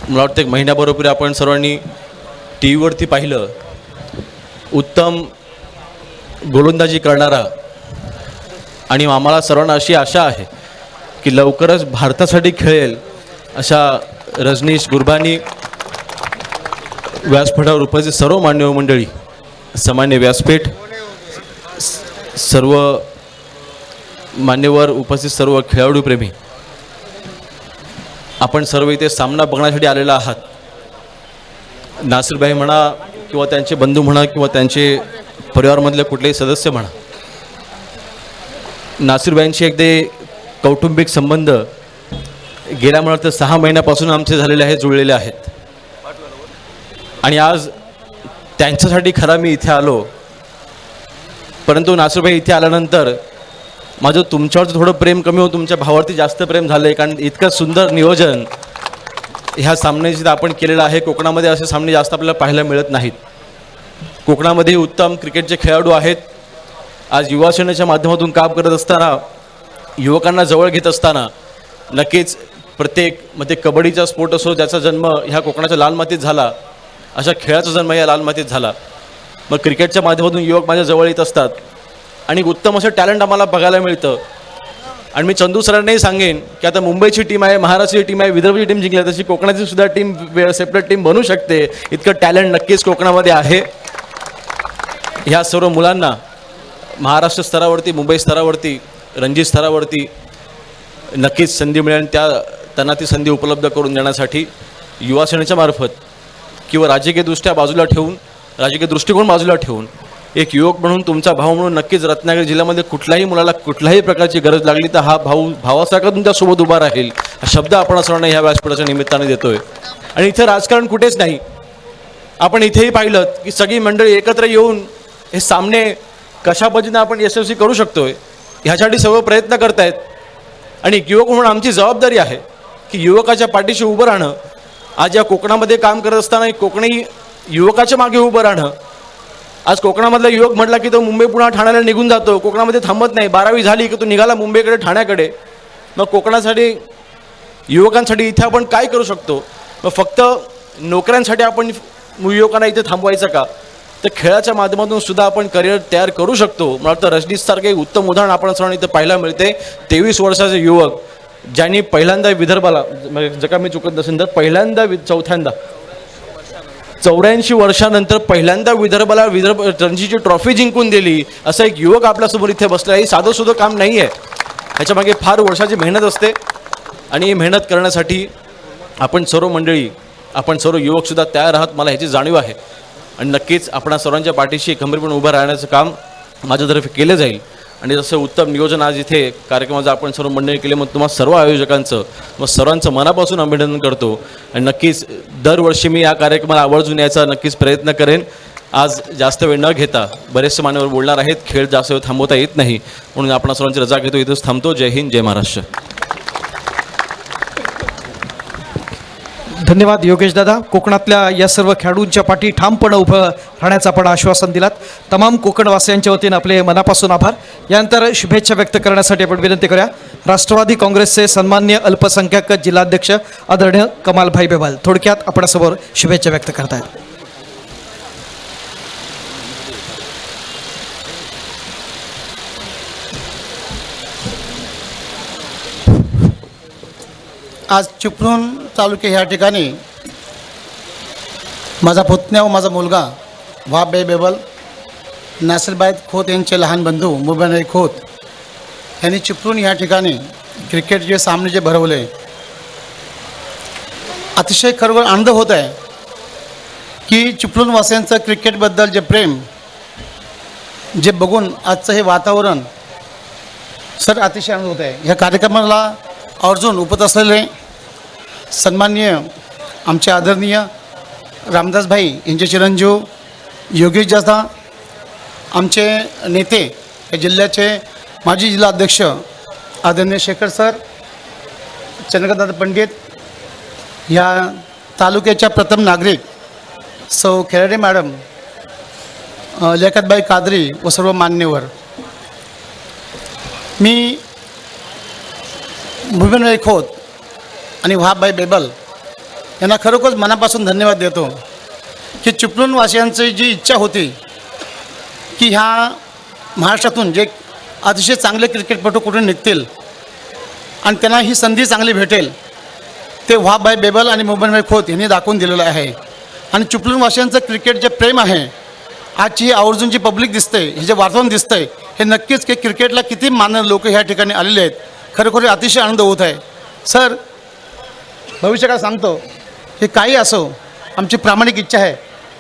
Speaker 5: मला वाटतं एक महिन्याबरोबर आपण सर्वांनी टी व्हीवरती पाहिलं, उत्तम गोलंदाजी करणारा, आणि आम्हाला सर्वांना अशी आशा आहे की लवकरच भारतासाठी खेळेल अशा रजनीश गुरबानी, व्यासपीठावर उपस्थित सर्व मान्यवर मंडळी, सामान्य व्यासपीठ, सर्व मान्यवर उपस्थित सर्व खेळाडू प्रेमी, आपण सर्व इथे सामना बघण्यासाठी आलेला आहात. नासिरभाई म्हणा किंवा त्यांचे बंधू म्हणा किंवा त्यांचे परिवारामधले कुठलेही सदस्य म्हणा, नासिरभाईंशी एकदा कौटुंबिक संबंध गेल्या मला तर 6 महिन्यापासून आमचे झालेले आहेत, जुळलेले आहेत. आणि आज त्यांच्यासाठी खरा मी इथे आलो. परंतु नासिरभाई इथे आल्यानंतर माझं तुमच्यावरती थोडं प्रेम कमी होतं, तुमच्या भावावरती जास्त प्रेम झालं आहे. कारण इतकं सुंदर नियोजन ह्या सामन्याची आपण केलेलं आहे. कोकणामध्ये असे सामने जास्त आपल्याला पाहायला मिळत नाहीत. कोकणामध्ये उत्तम क्रिकेटचे खेळाडू आहेत. आज युवा सेनेच्या माध्यमातून काम करत असताना, युवकांना जवळ घेत असताना, नक्कीच प्रत्येक मध्ये कबड्डीचा स्पोर्ट असो, ज्याचा जन्म ह्या कोकणाच्या लाल मातीत झाला, अशा खेळाचा जन्म या लाल मातीत झाला. मग क्रिकेटच्या माध्यमातून युवक माझ्या जवळ येत असतात आणि उत्तम असं टॅलेंट आम्हाला बघायला मिळतं. आणि मी चंदू सरांनाही सांगेन की आता मुंबईची टीम आहे, महाराष्ट्राची टीम आहे, विदर्भची टीम जिंकली, तशी कोकणाची सुद्धा टीम सेपरेट टीम बनू शकते. इतकं टॅलेंट नक्कीच कोकणामध्ये आहे. ह्या सर्व मुलांना महाराष्ट्र स्तरावरती, मुंबई स्तरावरती, रणजी स्तरावरती नक्कीच संधी मिळेल. त्यांना ती संधी उपलब्ध करून देण्यासाठी युवा सेनेच्या मार्फत किंवा राजकीयदृष्ट्या बाजूला ठेवून, राजकीय दृष्टिकोन बाजूला ठेवून, एक युवक म्हणून, तुमचा भाऊ म्हणून नक्कीच रत्नागिरी जिल्ह्यामध्ये कुठल्याही मुलाला कुठल्याही प्रकारची गरज लागली तर हा भाऊ भावासारखा तुमच्यासोबत उभा राहील, हा शब्द आपण सर्वांना ह्या व्यासपीठाच्या निमित्ताने देतोय. आणि इथे राजकारण कुठेच नाही. आपण इथेही पाहिलं की सगळी मंडळी एकत्र येऊन हे सामने कशा पद्धतीने आपण यशस्वी करू शकतोय ह्यासाठी सर्व प्रयत्न करतायत. आणि एक युवक म्हणून आमची जबाबदारी आहे की युवकाच्या पाठीशी उभं राहणं. आज या कोकणामध्ये काम करत असताना कोकणी युवकाच्या मागे उभं राहणं. आज कोकणामधला युवक म्हटला की तो मुंबई, पुणे, ठाण्याला निघून जातो, कोकणामध्ये थांबत नाही. 12वी झाली की तो निघाला मुंबईकडे, ठाण्याकडे. मग कोकणासाठी, युवकांसाठी इथे आपण काय करू शकतो? मग फक्त नोकऱ्यांसाठी आपण युवकांना इथे थांबवायचं का? तर खेळाच्या माध्यमातून सुद्धा आपण करिअर तयार करू शकतो. मला वाटतं रजनीशसारखे एक उत्तम उदाहरण आपण सर्वांनी इथे पाहायला मिळते. 23 वर्षाचे युवक ज्यांनी पहिल्यांदा विदर्भाला, जर का मी चुकत नसेल तर पहिल्यांदा, चौथ्यांदा 84 वर्षानंतर पहिल्यांदा विदर्भ रणजीची ट्रॉफी जिंकून दिली, असं एक युवक आपल्यासमोर इथे बसला आहे. साधं सुद्धा काम नाही आहे, ह्याच्यामागे फार वर्षाची मेहनत असते. आणि ही मेहनत करण्यासाठी आपण सर्व मंडळी, आपण सर्व युवकसुद्धा तयार आहात, मला ह्याची जाणीव आहे. आणि नक्कीच आपण सर्वांच्या पाठीशी खंबीरपणे उभं राहण्याचं काम माझ्यातर्फे केलं जाईल. आणि जसं उत्तम नियोजन आज इथे कार्यक्रमाचं आपण सर्व मंडळी केले, मग तुम्हाला सर्व आयोजकांचं, मग सर्वांचं मनापासून अभिनंदन करतो. आणि नक्कीच दरवर्षी मी या कार्यक्रमाला आवर्जून यायचा नक्कीच प्रयत्न करेन. आज जास्त वेळ न घेता बरेचसे मान्यवर बोलणार आहेत, खेळ जास्त वेळ थांबवता येत नाही, म्हणून आपण सर्वांची रजा घेतो, इथंच थांबतो. जय हिंद, जय महाराष्ट्र.
Speaker 1: धन्यवाद योगेश दादा. कोकणातल्या या सर्व खेळाडूंच्या पाठी ठामपणे उभं राहण्याचं आपण आश्वासन दिलात. तमाम कोकणवासियांच्या वतीनं आपले मनापासून आभार. यानंतर शुभेच्छा व्यक्त करण्यासाठी आपण विनंती करूया राष्ट्रवादी काँग्रेसचे सन्मान्य अल्पसंख्याक जिल्हाध्यक्ष आदरणीय कमालभाई बेबाल. थोडक्यात आपल्यासमोर शुभेच्छा व्यक्त करतायत.
Speaker 6: आज चिपळूण तालुके ह्या ठिकाणी माझा पुतण्या व माझा मुलगा वाहबाई बेबल, नासिरबाई खोत यांचे लहान बंधू मुबीनभाई खोत यांनी चिपळूण ह्या ठिकाणी क्रिकेटचे सामने जे भरवले, अतिशय खरोखर आनंद होत आहे की चिपळूणवासियांचं क्रिकेटबद्दल जे प्रेम जे बघून आजचं हे वातावरण सर अतिशय आनंद होत आहे. ह्या कार्यक्रमाला आवर्जून उपस्थित असलेले सन्माननीय आमचे आदरणीय रामदासभाई यांचे चिरंजीव योगेश दादा, आमचे नेते या जिल्ह्याचे माजी जिल्हाध्यक्ष आदरणीय शेखर सर, चंद्रकांतदादा पंडित, या तालुक्याच्या प्रथम नागरिक सौ खेराडे मॅडम, लियाकतबाई कादरी व सर्व मान्यवर, मी भुवनभाई खोत आणि वहाबभाई बेबल यांना खरोखर मनापासून धन्यवाद देतो की चिपळूणवासियांची जी इच्छा होती की ह्या महाराष्ट्रातून जे अतिशय चांगले क्रिकेटपटू कुठून निघतील आणि त्यांना ही संधी चांगली भेटेल ते वहाबभाई बेबल आणि भुवनभाई खोत यांनी दाखवून दिलेलं आहे. आणि चिपळूणवासियांचं क्रिकेट जे प्रेम आहे, आजची ही आवर्जून जी पब्लिक दिसते, हे जे वातावरण दिसतं आहे, हे नक्कीच की क्रिकेटला किती मानणारे लोक ह्या ठिकाणी आलेले आहेत. खरोखर अतिशय आनंद होत आहे. सर, भविष्यकाळ सांगतो की काही असो, आमची प्रामाणिक इच्छा आहे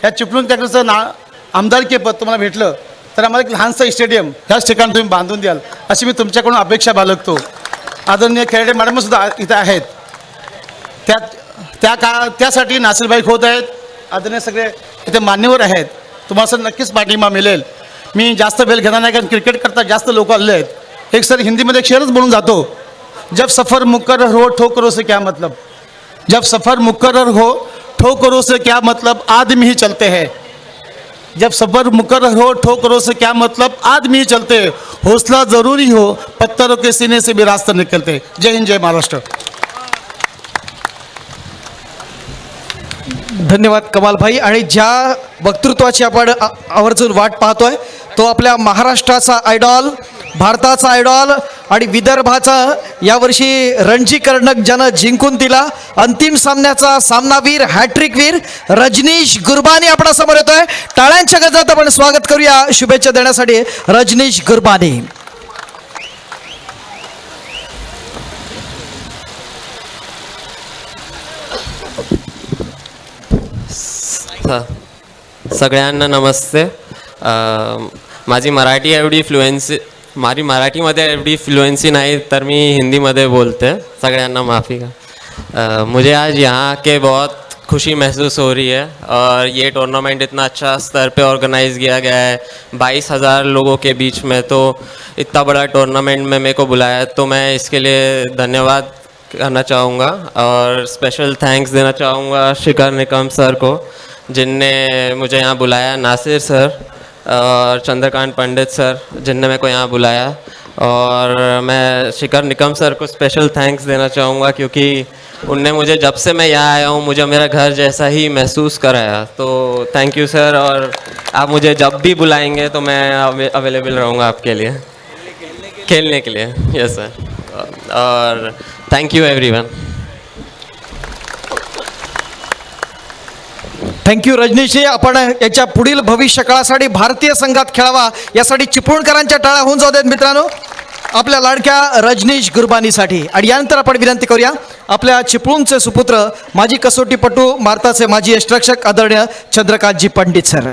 Speaker 6: ह्या चिपळूण त्याकडचं आमदारकी पद तुम्हाला भेटलं तर आम्हाला एक लहानसं स्टेडियम ह्याच ठिकाणी तुम्ही बांधून द्याल अशी मी तुमच्याकडून अपेक्षा बाळगतो. आदरणीय खेळाडू मॅडमसुद्धा इथं आहेत. त्यासाठी नासिरभाई खोत आहेत, आदरणीय सगळे इथे मान्यवर आहेत. तुम्हाला सर नक्कीच पाठिंबा मिळेल. मी जास्त वेळ घेणार नाही कारण क्रिकेट करता जास्त लोक आले आहेत. एक सर हिंदीमध्ये एक शेरच बोलून जातो, जब सफ़र मुकर्रर हो ठोकरों से क्या मतलब, जब सफ़र मुकर्रर हो ठोकरों से क्या मतलब, आदमी ही चलते हैं. जब सफ़र मुकर्रर हो ठोकरों से क्या मतलब, आदमी ही चलते हैं. हौसला ज़रूरी हो, पत्थरों के सीने से भी रास्ता निकलते. जय हिंद, जय महाराष्ट्र.
Speaker 1: धन्यवाद कमाल भाई. आणि ज्या वक्तृत्वाची आपण आवर्जून वाट पाहतोय तो आपल्या महाराष्ट्राचा आयडॉल, भारताचा आयडॉल आणि विदर्भाचा यावर्षी रणजी कर्णक ज्यानं जिंकून दिला अंतिम सामन्याचा सामनावीर, हॅट्रिकवीर रजनीश गुरबानी आपणासमोर येतोय. टाळ्यांच्या गजरात आपण स्वागत करूया शुभेच्छा देण्यासाठी रजनीश गुरबानी.
Speaker 7: सगळ्यांना नमस्ते. माझी मराठीमध्ये एवढी फ्लुएंसी नहीं, तर मी हिंदीमध्ये बोलते. सगळ्यांना माफ़ी का. मुझे आज यहाँ के बहुत खुशी महसूस हो रही है और ये टूर्नामेंट इतना अच्छा स्तर पे ऑर्गेनाइज़ किया गया है 22,000 लोगों के बीच में. तो इतना बड़ा टूर्नामेंट में मेरे को बुलाया है तो मैं इसके लिए धन्यवाद करना चाहूँगा और स्पेशल थैंक्स देना चाहूँगा शिखर निकम सर को जिनने मुझे यहाँ बुलाया, नासिर सर और चंद्रकांत पंडित सर जिनने मेरे को यहाँ बुलाया. और मैं शिखर निकम सर को स्पेशल थैंक्स देना चाहूँगा क्योंकि उनने मुझे जब से मैं यहाँ आया हूँ मुझे मेरा घर जैसा ही महसूस कराया. तो थैंक यू सर. और आप मुझे जब भी बुलाएंगे तो मैं अवेलेबल रहूँगा आपके लिए खेलने के लिए. Yes sir. और थैंक यू एवरीवन.
Speaker 1: थँक्यू रजनीशजी. आपण याच्या पुढील भविष्यकाळासाठी भारतीय संघात खेळावा यासाठी चिपळूणकरांच्या टाळ्या होऊन जाऊ देत मित्रांनो आपल्या लाडक्या रजनीश गुरबानीसाठी. आणि यानंतर आपण विनंती करूया आपल्या चिपळूणचे सुपुत्र माजी कसोटीपटू, भारताचे माजी यष्टिरक्षक आदरणीय चंद्रकांतजी पंडित सर.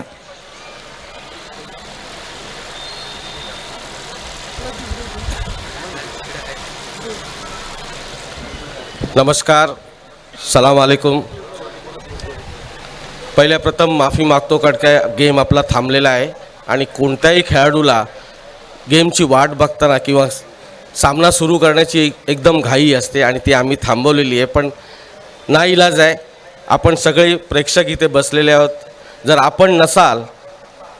Speaker 8: नमस्कार, सलाम वालेकुम. पहिल्या प्रथम माफी मागतो कारण काय गेम आपला थांबलेला आहे आणि कोणत्याही खेळाडूला गेमची वाट बघताना किंवा सामना सुरू करण्याची एकदम घाई असते आणि ती आम्ही थांबवलेली आहे. पण नाईलाज आहे, आपण सगळे प्रेक्षक इथे बसलेले आहोत. जर आपण नसाल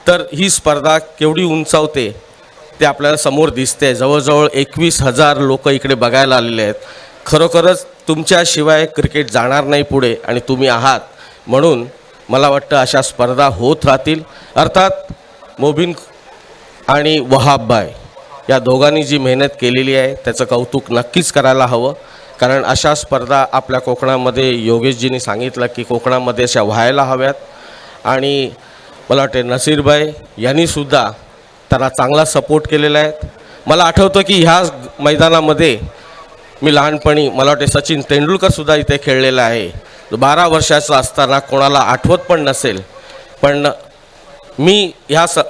Speaker 8: तर ही स्पर्धा केवढी उंचावते ते आपल्याला समोर दिसते. जवळजवळ 21,000 लोक इकडे बघायला आलेले आहेत. खरोखरच तुमच्याशिवाय क्रिकेट जाणार नाही पुढे आणि तुम्ही आहात म्हणून मला वाटतं अशा स्पर्धा होत राहतील. अर्थात मोबिन आणि वहाबभाई या दोघांनी जी मेहनत केलेली आहे त्याचं कौतुक नक्कीच करायला हवं. कारण अशा स्पर्धा आपल्या कोकणामध्ये योगेशजींनी सांगितलं की कोकणामध्ये अशा व्हायला हव्यात. आणि मला वाटते नसीरभाई यांनीसुद्धा त्याला चांगला सपोर्ट केलेला आहे. मला आठवतं की ह्या मैदानामध्ये मी लहानपणी मला वाटते सचिन तेंडुलकरसुद्धा इथे खेळलेला आहे. 12 वर्षाचा असताना कोणाला आठवत पण नसेल पण मी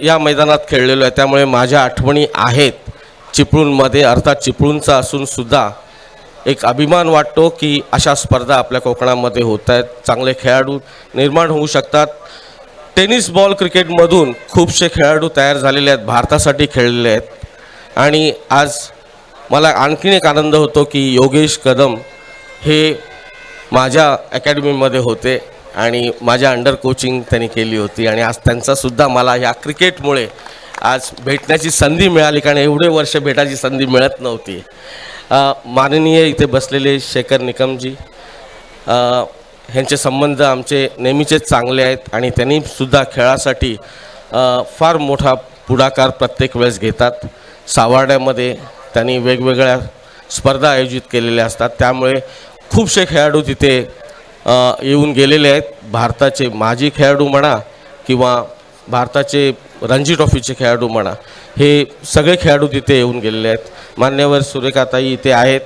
Speaker 8: या मैदानात खेळलेलो आहे त्यामुळे माझ्या आठवणी आहेत चिपळूणमध्ये. अर्थात चिपळूणचा असूनसुद्धा एक अभिमान वाटतो की अशा स्पर्धा आपल्या कोकणामध्ये होत आहेत. चांगले खेळाडू निर्माण होऊ शकतात. टेनिस बॉल क्रिकेटमधून खूपसे खेळाडू तयार झालेले आहेत, भारतासाठी खेळलेले आहेत. आणि आज मला आणखीन एक आनंद होतो की योगेश कदम हे माझ्या अकॅडमीमध्ये होते आणि माझ्या अंडर कोचिंग त्यांनी केली होती आणि आज त्यांचासुद्धा मला ह्या क्रिकेटमुळे आज भेटण्याची संधी मिळाली, कारण एवढे वर्ष भेटायची संधी मिळत नव्हती. माननीय इथे बसलेले शेखर निकमजी, ह्यांचे संबंध आमचे नेहमीचेच चांगले आहेत आणि त्यांनी सुद्धा खेळासाठी फार मोठा पुढाकार प्रत्येक वेळेस घेतात. सावर्ड्यामध्ये त्यांनी वेगवेगळ्या स्पर्धा आयोजित केलेल्या असतात, त्यामुळे खूपसे खेळाडू तिथे येऊन गेलेले आहेत. भारताचे माजी खेळाडू म्हणा किंवा भारताचे रणजी ट्रॉफीचे खेळाडू म्हणा, हे सगळे खेळाडू तिथे येऊन गेलेले आहेत. मान्यवर सुरेखाताई इथे आहेत.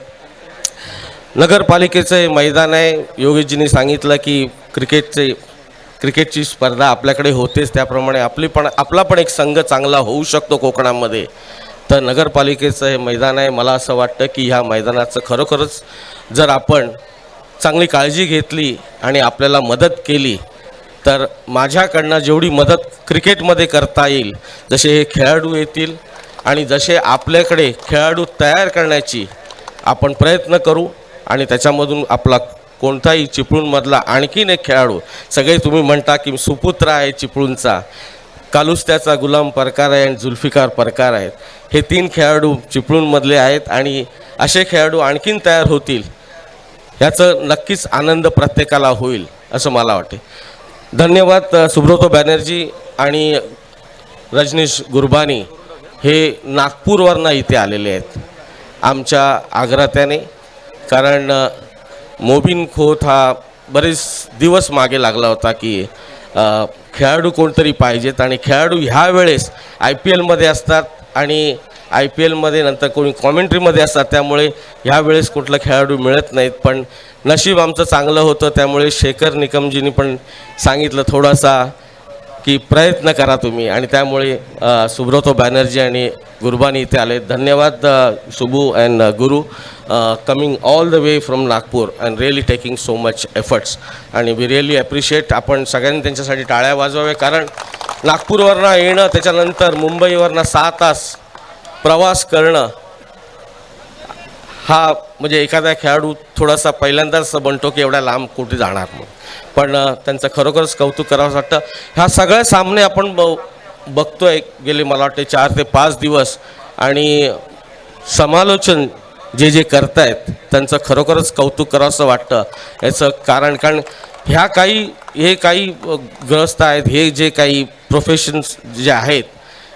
Speaker 8: नगरपालिकेचं हे मैदान आहे. योगेशजींनी सांगितलं की क्रिकेटची स्पर्धा आपल्याकडे होतेच, त्याप्रमाणे आपला पण एक संघ चांगला होऊ शकतो कोकणामध्ये. तर नगरपालिकेचं हे मैदान आहे. मला असं वाटतं की ह्या मैदानाचं खरोखरच जर आपण चांगली काळजी घेतली आणि आपल्याला मदत केली तर माझ्याकडनं जेवढी मदत क्रिकेटमध्ये करता येईल, जसे हे खेळाडू येतील आणि जसे आपल्याकडे खेळाडू तयार करण्याची आपण प्रयत्न करू आणि त्याच्यामधून आपला कोणताही चिपळूणमधला आणखीन एक खेळाडू, सगळे तुम्ही म्हणता की सुपुत्र आहे चिपळूणचा, कालुस्त्याचा गुलाम परकार आहे आणि जुल्फिकार परकार आहेत. हे 3 खेळाडू चिपळूणमधले आहेत आणि असे खेळाडू आणखीन तयार होतील, याचं नक्कीच आनंद प्रत्येकाला होईल असं मला वाटते. धन्यवाद. सुब्रतो बॅनर्जी आणि रजनीश गुरबानी हे नागपूरवरनं इथे आलेले आहेत आमच्या आग्रहाने, कारण मोबिन खोत हा बरेच दिवस मागे लागला होता की खेळाडू कोणतरी पाहिजेत आणि खेळाडू ह्या वेळेस IPLमध्ये असतात आणि IPLमध्ये नंतर कोणी कॉमेंट्रीमध्ये असतात, त्यामुळे ह्या वेळेस कुठला खेळाडू मिळत नाहीत. पण नशीब आमचं चांगलं होतं, त्यामुळे शेखर निकमजींनी पण सांगितलं थोडासा की प्रयत्न करा तुम्ही, आणि त्यामुळे सुब्रतो बॅनर्जी आणि गुरबानी इथे आले. धन्यवाद Subbu and Guru, coming all the way from Nagpur and really taking so much efforts, आणि वी रिअली ॲप्रिशिएट. आपण सगळ्यांनी त्यांच्यासाठी टाळ्या वाजवाव्या, कारण नागपूरवरनं येणं, त्याच्यानंतर मुंबईवरनं 6 तास प्रवास करणं, हा म्हणजे एखादा खेळाडू थोडासा पहिल्यांदाच बनतो की एवढ्या लांब कुठे जाणार मग. पण त्यांचं खरोखरच कौतुक करावं वाटतं. ह्या सगळ्या सामने आपण बघतोय गेले मला वाटते 4 ते 5 दिवस, आणि समालोचन जे करतायत त्यांचं खरोखरच कौतुक करावंसं वाटतं. याचं कारण हे काही ग्रस्त आहेत, हे जे काही प्रोफेशन्स जे आहेत,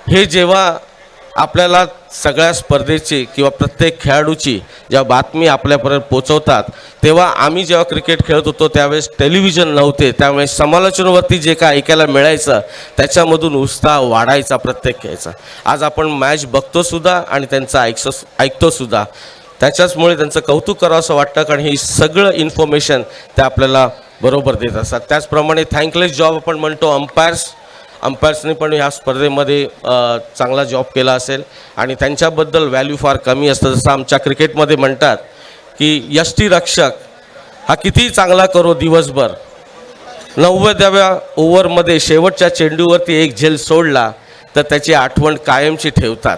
Speaker 8: हे जेव्हा आपल्याला सगळ्या स्पर्धेची किंवा प्रत्येक खेळाडूची जेव्हा बातमी आपल्यापर्यंत पोचवतात, तेव्हा आम्ही जेव्हा क्रिकेट खेळत होतो त्यावेळेस टेलिव्हिजन नव्हते, त्यामुळे समालोचनावरती जे काय ऐकायला मिळायचं त्याच्यामधून उत्साह वाढायचा प्रत्येक खेळाचा. आज आपण मॅच बघतोसुद्धा आणि त्यांचं ऐकतोसुद्धा, त्याच्याचमुळे त्यांचं कौतुक करावं असं वाटतं, कारण ही सगळं इन्फॉर्मेशन ते आपल्याला बरोबर देत असतात. त्याचप्रमाणे थँकलेस जॉब आपण म्हणतो अंपायर्सने पण ह्या स्पर्धेमध्ये चांगला जॉब केला असेल, आणि त्यांच्याबद्दल व्हॅल्यू फार कमी असतं. जसं आमच्या क्रिकेटमध्ये म्हणतात की यष्टीरक्षक हा कितीही चांगला करो दिवसभर, 90व्या ओव्हरमध्ये शेवटच्या चेंडूवरती एक झेल सोडला तर त्याची आठवण कायमची ठेवतात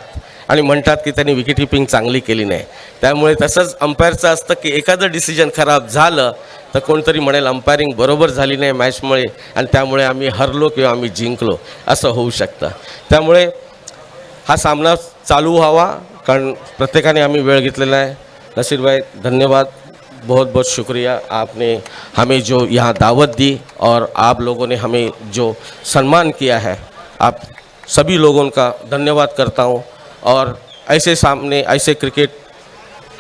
Speaker 8: आणि म्हणतात की त्यांनी विकेट किपिंग चांगली केली नाही. त्यामुळे तसंच अंपायरचं असतं की एखादं डिसिजन खराब झालं तर कोणतरी म्हणेल अंपायरिंग बरोबर झाली नाही मॅचमुळे, आणि त्यामुळे आम्ही हरलो किंवा आम्ही जिंकलो असं होऊ शकतं. त्यामुळे हा सामना चालू व्हावा, कारण प्रत्येकाने आम्ही वेळ घेतलेला आहे. नसीर भाई, धन्यवाद, बहुत बहुत शुक्रिया. आपने हमें जो यहाँ दावत दी और आप लोगों ने हमें जो सम्मान किया है, आप सभी लोगों का धन्यवाद करता हूँ. और ऐसे क्रिकेट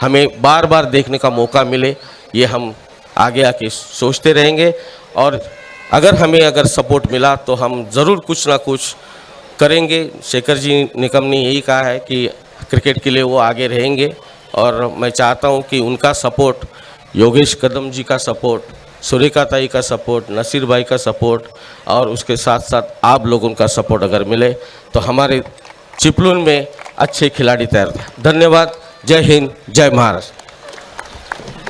Speaker 8: हमें बार बार देखने का मौका मिले, ये हम आगे आके सोचते रहेंगे. और अगर सपोर्ट मिला तो हम ज़रूर कुछ ना कुछ करेंगे. शेखर जी निकम ने यही कहा है कि क्रिकेट के लिए वो आगे रहेंगे, और मैं चाहता हूँ कि उनका सपोर्ट, योगेश कदम जी का सपोर्ट, सुरेखा ताई का सपोर्ट, नसीर भाई का सपोर्ट, और उसके साथ साथ आप लोगों का सपोर्ट अगर मिले तो हमारे चिपळूण में अच्छे खिलाड़ी तैयार. धन्यवाद. जय हिंद, जय महाराष्ट्र.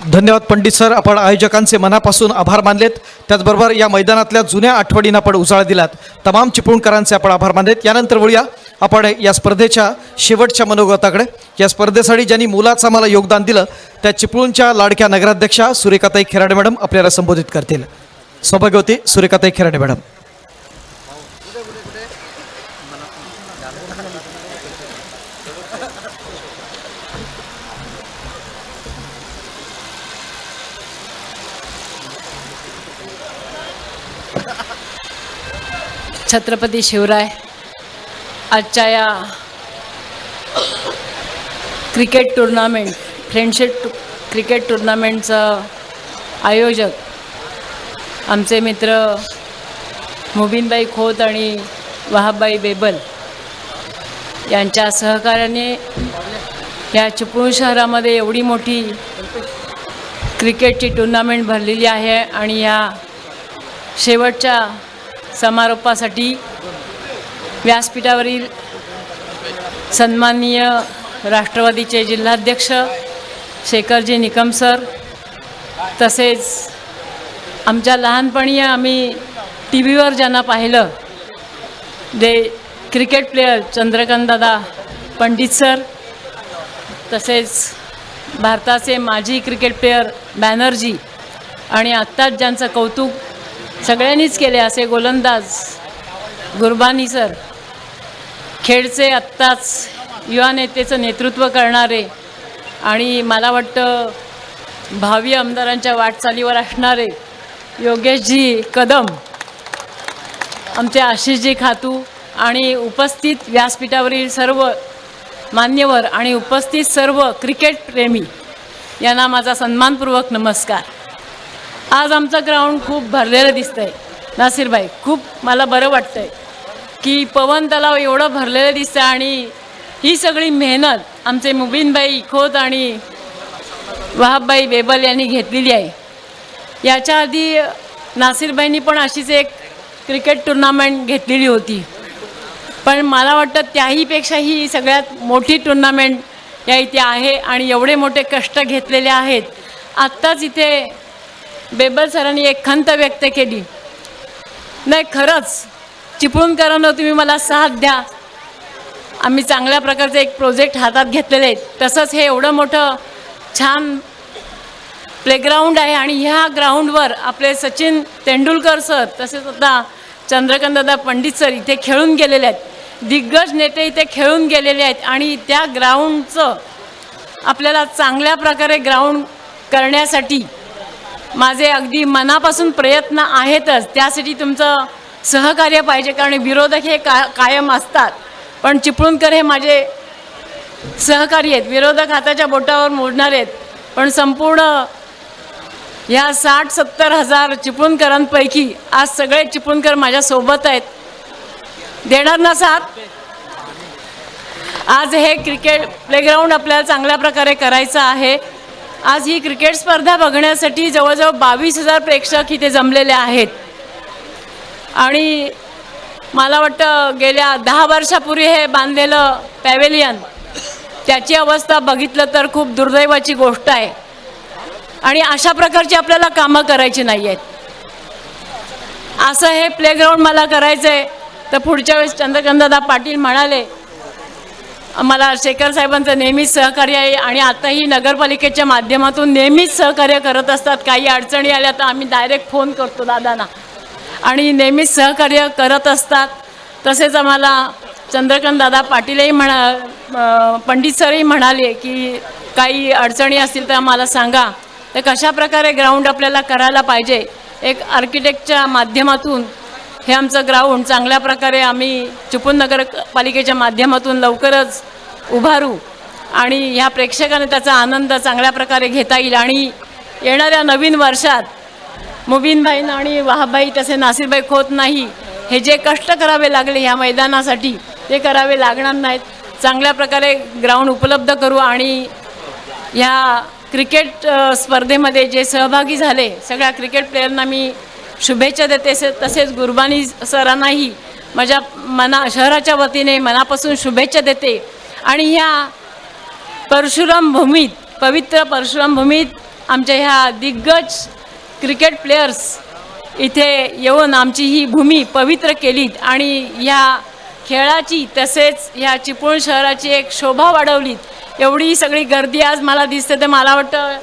Speaker 1: धन्यवाद पंडित सर, आपण आयोजकांचे मनापासून आभार मानलेत. त्याचबरोबर या मैदानातल्या जुन्या आठवणींना आपण उजाळा दिलात. तमाम चिपळूणकरांचे आपण आभार मानलेत. यानंतर वळूया आपण या स्पर्धेच्या शेवटच्या मनोगताकडे. या स्पर्धेसाठी ज्यांनी मोलाचं मला योगदान दिलं त्या चिपळूणच्या लाडक्या नगराध्यक्षा सुरेखाताई खराडे मॅडम आपल्याला संबोधित करतील. सौभाग्यवती सुरेखाताई खराडे मॅडम.
Speaker 9: छत्रपती शिवराय आजच्या या क्रिकेट टुर्नामेंट फ्रेंडशिप क्रिकेट टुर्नामेंटचं आयोजक आमचे मित्र मुबीनबाई खोत आणि वहाबबाई बेबल यांच्या सहकार्याने या चिपळूण शहरामध्ये एवढी मोठी क्रिकेटची टुर्नामेंट भरलेली आहे आणि या शेवटच्या समारोपासाठी व्यासपीठावरील सन्माननीय राष्ट्रवादीचे जिल्हाध्यक्ष शेखरजी निकम सर, तसेच आमच्या लहानपणी आम्ही टी व्हीवर ज्यांना पाहिलं जे क्रिकेट प्लेयर चंद्रकांतदादा पंडित सर, तसेच भारताचे माजी क्रिकेट प्लेयर बॅनर्जी आणि आत्ताच ज्यांचं कौतुक सगळ्यांनीच केले असे गोलंदाज गुरबानी सर, खेळचे आत्ताच युवा नेतेचं नेतृत्व करणारे आणि मला वाटतं भावी आमदारांच्या वाटचालीवर असणारे योगेशजी कदम, आमचे आशिषजी खातू आणि उपस्थित व्यासपीठावरील सर्व मान्यवर आणि उपस्थित सर्व क्रिकेट प्रेमी यांना माझा सन्मानपूर्वक नमस्कार. आज आमचं ग्राउंड खूप भरलेलं दिसतं आहे. नासिरभाई, खूप मला बरं वाटतं आहे की पवन तलाव एवढं भरलेलं दिसतं आणि ही सगळी मेहनत आमचे मुबीनबाई खोत आणि वहाबबाई बेबल यांनी घेतलेली आहे. याच्या आधी नासिरबाईंनी पण अशीच एक क्रिकेट टुर्नामेंट घेतलेली होती, पण मला वाटतं त्याहीपेक्षा ही सगळ्यात मोठी टुर्नामेंट या इथे आहे आणि एवढे मोठे कष्ट घेतलेले आहेत. आत्ताच इथे बेबल सरांनी एक खंत व्यक्त केली, नाही खरंच चिपळूणकरांनो तुम्ही मला साथ द्या, आम्ही चांगल्या प्रकारचे एक प्रोजेक्ट हातात घेतलेले आहेत. तसंच हे एवढं मोठं छान प्लेग्राऊंड आहे आणि ह्या ग्राउंडवर आपले सचिन तेंडुलकर सर तसेच आता चंद्रकांतदादा पंडित सर इथे खेळून गेलेले आहेत, दिग्गज नेते इथे खेळून गेलेले आहेत आणि त्या ग्राउंडचं आपल्याला चांगल्या प्रकारे ग्राउंड करण्यासाठी माझे अगदी मनापासून प्रयत्न आहेतच. त्यासाठी तुमचं सहकार्य पाहिजे, कारण विरोधक हे कायम असतात, पण चिपळूणकर हे माझे सहकारी आहेत. विरोधक हाताच्या बोटावर मोडणार आहेत, पण संपूर्ण या 60-70 हजार चिपळूणकरांपैकी आज सगळे चिपळूणकर माझ्यासोबत आहेत. देणार ना साथ? आज हे क्रिकेट प्लेग्राऊंड आपल्याला चांगल्या प्रकारे करायचं आहे. आज ही क्रिकेट स्पर्धा बघण्यासाठी जवळजवळ 22,000 प्रेक्षक इथे जमलेले आहेत आणि मला वाटतं गेल्या 10 वर्षापूर्वी हे बांधलेलं पॅव्हेलियन त्याची अवस्था बघितलं तर खूप दुर्दैवाची गोष्ट आहे आणि अशा प्रकारची आपल्याला कामं करायची नाही आहेत. असं हे प्लेग्राऊंड मला करायचं आहे तर पुढच्या वेळेस चंद्रकांतदादा पाटील म्हणाले मला शेखर साहेबांचं नेहमीच सहकार्य आहे आणि आताही नगरपालिकेच्या माध्यमातून नेहमीच सहकार्य करत असतात. काही अडचणी आल्या तर आम्ही डायरेक्ट फोन करतो दादांना आणि नेहमीच सहकार्य करत असतात. तसेच आम्हाला चंद्रकांतदादा पाटीलही पंडित सरही म्हणाले की काही अडचणी असतील तर आम्हाला सांगा. तर कशा प्रकारे ग्राउंड आपल्याला करायला पाहिजे, एक आर्किटेक्टच्या माध्यमातून हे आमचं ग्राउंड चांगल्या प्रकारे आम्ही चिपळूण नगरपालिकेच्या माध्यमातून लवकरच उभारू आणि ह्या प्रेक्षकाने त्याचा आनंद चांगल्या प्रकारे घेता येईल आणि येणाऱ्या नवीन वर्षात मुबीनबाई आणि वहाबबाई तसे नासिरबाई खोत नाही हे जे कष्ट करावे लागले ह्या मैदानासाठी ते करावे लागणार नाहीत. चांगल्या प्रकारे ग्राउंड उपलब्ध करू आणि ह्या क्रिकेट स्पर्धेमध्ये जे सहभागी झाले सगळ्या क्रिकेट प्लेयरना मी शुभेच्छा देते. तसेच गुरबानी सरांनाही माझ्या शहराच्या वतीने मनापासून शुभेच्छा देते आणि ह्या परशुराम भूमीत पवित्र परशुराम भूमीत आमच्या ह्या दिग्गज क्रिकेट प्लेयर्स इथे येऊन आमची ही भूमी पवित्र केलीत आणि ह्या खेळाची तसेच ह्या चिपळूण शहराची एक शोभा वाढवलीत. एवढी सगळी गर्दी आज मला दिसते तर मला वाटतं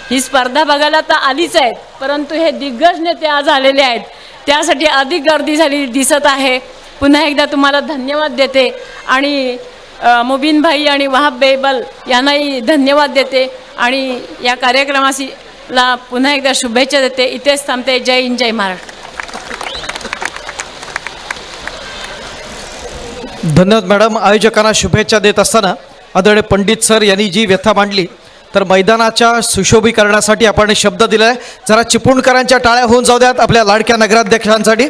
Speaker 9: ही स्पर्धा बघायला तर आलीच आहेत, परंतु हे दिग्गज नेते आज आलेले आहेत त्यासाठी अधिक गर्दी झाली दिसत आहे. पुन्हा एकदा तुम्हाला धन्यवाद देते आणि मुबीनभाई आणि वहाब बेबल यांनाही धन्यवाद देते आणि या कार्यक्रमाला पुन्हा एकदा शुभेच्छा देते. इथेच थांबते. जय हिंद, जय महाराष्ट्र.
Speaker 1: धन्यवाद मॅडम. आयोजकांना शुभेच्छा देत असताना आदरणीय पंडित सर यांनी जी व्यथा मांडली, तर मैदानाच्या सुशोभीकरणासाठी आपण शब्द दिलाय. जरा चिपळूणकरांच्या टाळ्या होऊन जाऊ द्यात आपल्या लाडक्या नगराध्यक्षांसाठी.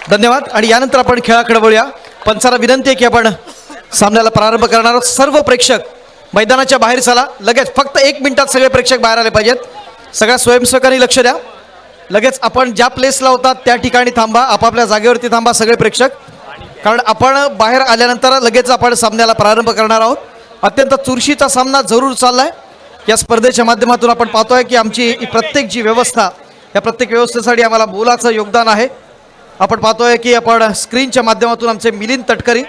Speaker 1: धन्यवाद. आणि यानंतर आपण खेळाकडे वळूया. पंचांना विनंती आहे की आपण सामन्याला प्रारंभ करणार आहोत. सर्व प्रेक्षक मैदानाच्या बाहेर चला. लगेच फक्त 1 मिनिटात सगळे प्रेक्षक बाहेर आले पाहिजेत. सगळ्या स्वयंसेवकांनी लक्ष द्या. लगेच आपण ज्या प्लेसला होता त्या ठिकाणी थांबा, आपापल्या जागेवरती थांबा सगळे प्रेक्षक, कारण आपण बाहेर आल्यानंतर लगेच आपण सामन्याला प्रारंभ करणार आहोत. अत्यंत चुरशीचा सामना जरूर चाललाय. या स्पर्धेच्या माध्यमातून आपण पाहतोय की आमची प्रत्येक जी व्यवस्था, या प्रत्येक व्यवस्थेसाठी आम्हाला मोलाचं योगदान आहे. आपण पाहतोय की आपण स्क्रीनच्या माध्यमातून आमचे मिलिंद तटकरी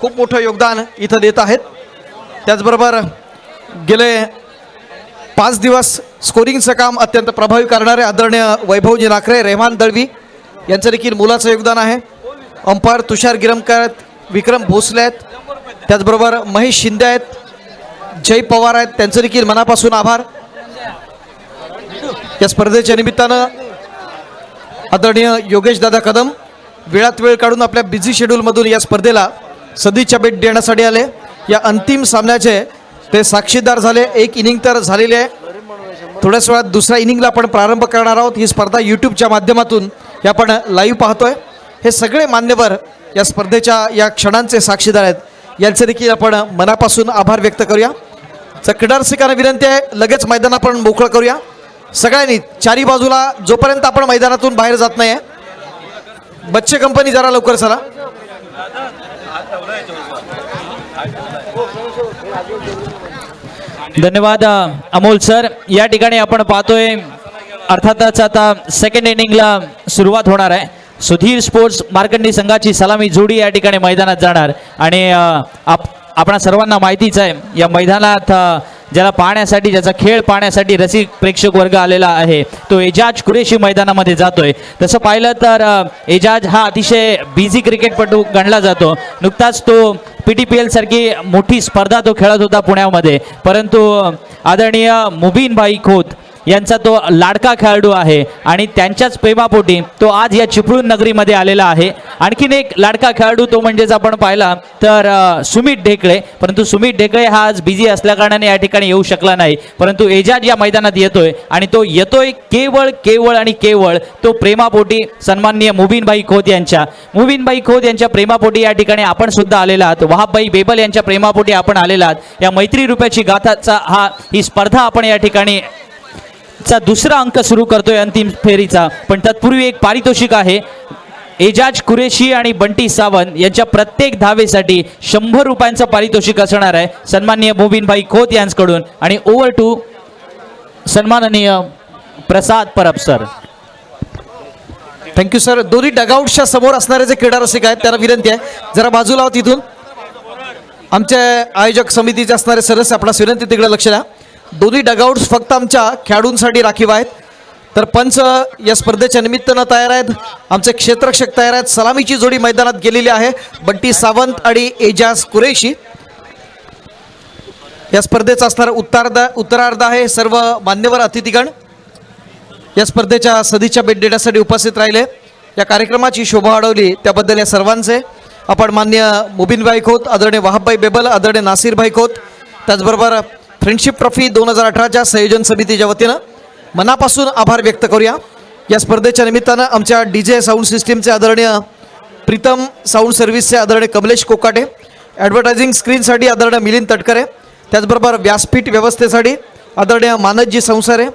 Speaker 1: खूप मोठं योगदान इथं देत आहेत. त्याचबरोबर गेले 5 दिवस स्कोरिंगचं काम अत्यंत प्रभावी करणारे आदरणीय वैभवजी नाकरे, रेहमान दळवी यांचं देखील मोलाचं योगदान आहे. अंपायर तुषार गिरमकर आहेत, विक्रम भोसले आहेत, त्याचबरोबर महेश शिंदे आहेत, जय पवार आहेत, त्यांचं देखील मनापासून आभार. या स्पर्धेच्या निमित्तानं आदरणीय योगेश दादा कदम वेळात वेळ काढून आपल्या बिझी शेड्यूलमधून या स्पर्धेला सदिच्छा भेट देण्यासाठी आले. या अंतिम सामन्याचे ते साक्षीदार झाले. 1 इनिंग तर झालेली आहे. थोड्याच वेळात दुसऱ्या इनिंगला आपण प्रारंभ करणार आहोत. ही स्पर्धा यूट्यूबच्या माध्यमातून हे आपण लाईव्ह पाहतोय. हे सगळे मान्यवर या स्पर्धेच्या या क्षणांचे साक्षीदार आहेत. यांचे देखील आपण मनापासून आभार व्यक्त करूया. क्रीडा रसिकांना विनंती आहे, लगेच मैदान आपण मोकळं करूया. सगळ्यांनी चारी बाजूला, जोपर्यंत आपण मैदानातून बाहेर जात नाही आहे. बच्चे कंपनी जरा लवकर चला.
Speaker 3: धन्यवाद अमोल सर. या ठिकाणी आपण पाहतोय अर्थातच आता सेकंड इनिंगला सुरुवात होणार आहे. सुधीर स्पोर्ट्स मार्कंडी संघाची सलामी जोडी या ठिकाणी मैदानात जाणार. आणि आपणा सर्वांना माहितीच आहे, या मैदानात ज्याला पाहण्यासाठी, ज्याचा खेळ पाहण्यासाठी रसिक प्रेक्षक वर्ग आलेला आहे, तो एजाज कुरेशी मैदानामध्ये जातोय. तसं पाहिलं तर एजाज हा अतिशय बिझी क्रिकेटपटू गणला जातो. नुकताच तो PTPL सारखी मोठी स्पर्धा तो खेळत होता पुण्यामध्ये, परंतु आदरणीय मुबीन भाई खोत यांचा तो लाडका खेळाडू आहे आणि त्यांच्याच प्रेमापोटी तो आज या चिपळूण नगरीमध्ये आलेला आहे. आणखीन एक लाडका खेळाडू तो म्हणजेच आपण पाहिला तर सुमित ढेकळे, परंतु सुमित ढेकळे हा आज बिझी असल्याकारणाने या ठिकाणी येऊ शकला नाही. परंतु एजाज या मैदानात येतोय आणि तो येतोय केवळ आणि केवळ तो प्रेमापोटी सन्माननीय मुबीनभाई खोत यांच्या प्रेमापोटी या ठिकाणी आपण सुद्धा आलेला आहात. वहाबभाई बेबल यांच्या प्रेमापोटी आपण आलेला आहात. या मैत्री रुपयाची गाथाचा ही स्पर्धा आपण या ठिकाणी चा दुसरा अंक सुरू करतोय अंतिम फेरीचा. पण तत्पूर्वी एक पारितोषिक आहे. एजाज कुरेशी आणि बंटी सावंत यांच्या प्रत्येक धावेसाठी 100 रुपयांचं पारितोषिक असणार आहे सन्माननीय मुबीनभाई खोत यांच्याकडून. आणि ओव्हर टू सन्माननीय प्रसाद परब सर.
Speaker 1: Thank you sir. दोन्ही डगआउटच्या समोर असणारे जे क्रीडा रसिक आहेत त्यांना विनंती आहे, जरा बाजूला आहोत इथून. आमच्या आयोजक समितीचे असणारे सदस्य, आपणास विनंती तिकडे लक्ष द्या. दोन्ही डगआउट्स फक्त आमच्या खेळाडूंसाठी राखीव आहेत. तर पंच या स्पर्धेच्या निमित्तानं तयार आहेत. आमचे क्षेत्ररक्षक तयार आहेत. सलामीची जोडी मैदानात गेलेली आहे, बंटी सावंत आणि एजाज कुरेशी. या स्पर्धेचा असणारा उत्तरार्ध आहे. सर्व मान्यवर अतिथीगण या स्पर्धेच्या सदिच्छा भेट देण्यासाठी उपस्थित राहिले. या कार्यक्रमाची शोभा वाढवली त्याबद्दल या सर्वांचे आपण मान्य मुबीनभाई खोत, आदरणीय वहाबभाई बेबल, आदरणीय नासिरभाई खोत, त्याचबरोबर फ्रेंडशिप ट्रॉफी 2018च्या संयोजन समितीच्या वतीनं मनापासून आभार व्यक्त करूया. या स्पर्धेच्या निमित्तानं आमच्या DJ साऊंड सिस्टीमचे आदरणीय प्रीतम साऊंड सर्व्हिसचे आदरणीय कमलेश कोकाटे, ॲडव्हर्टायझिंग स्क्रीनसाठी आदरणीय मिलिंद तटकरे, त्याचबरोबर व्यासपीठ व्यवस्थेसाठी आदरणीय मानसजी संसारे,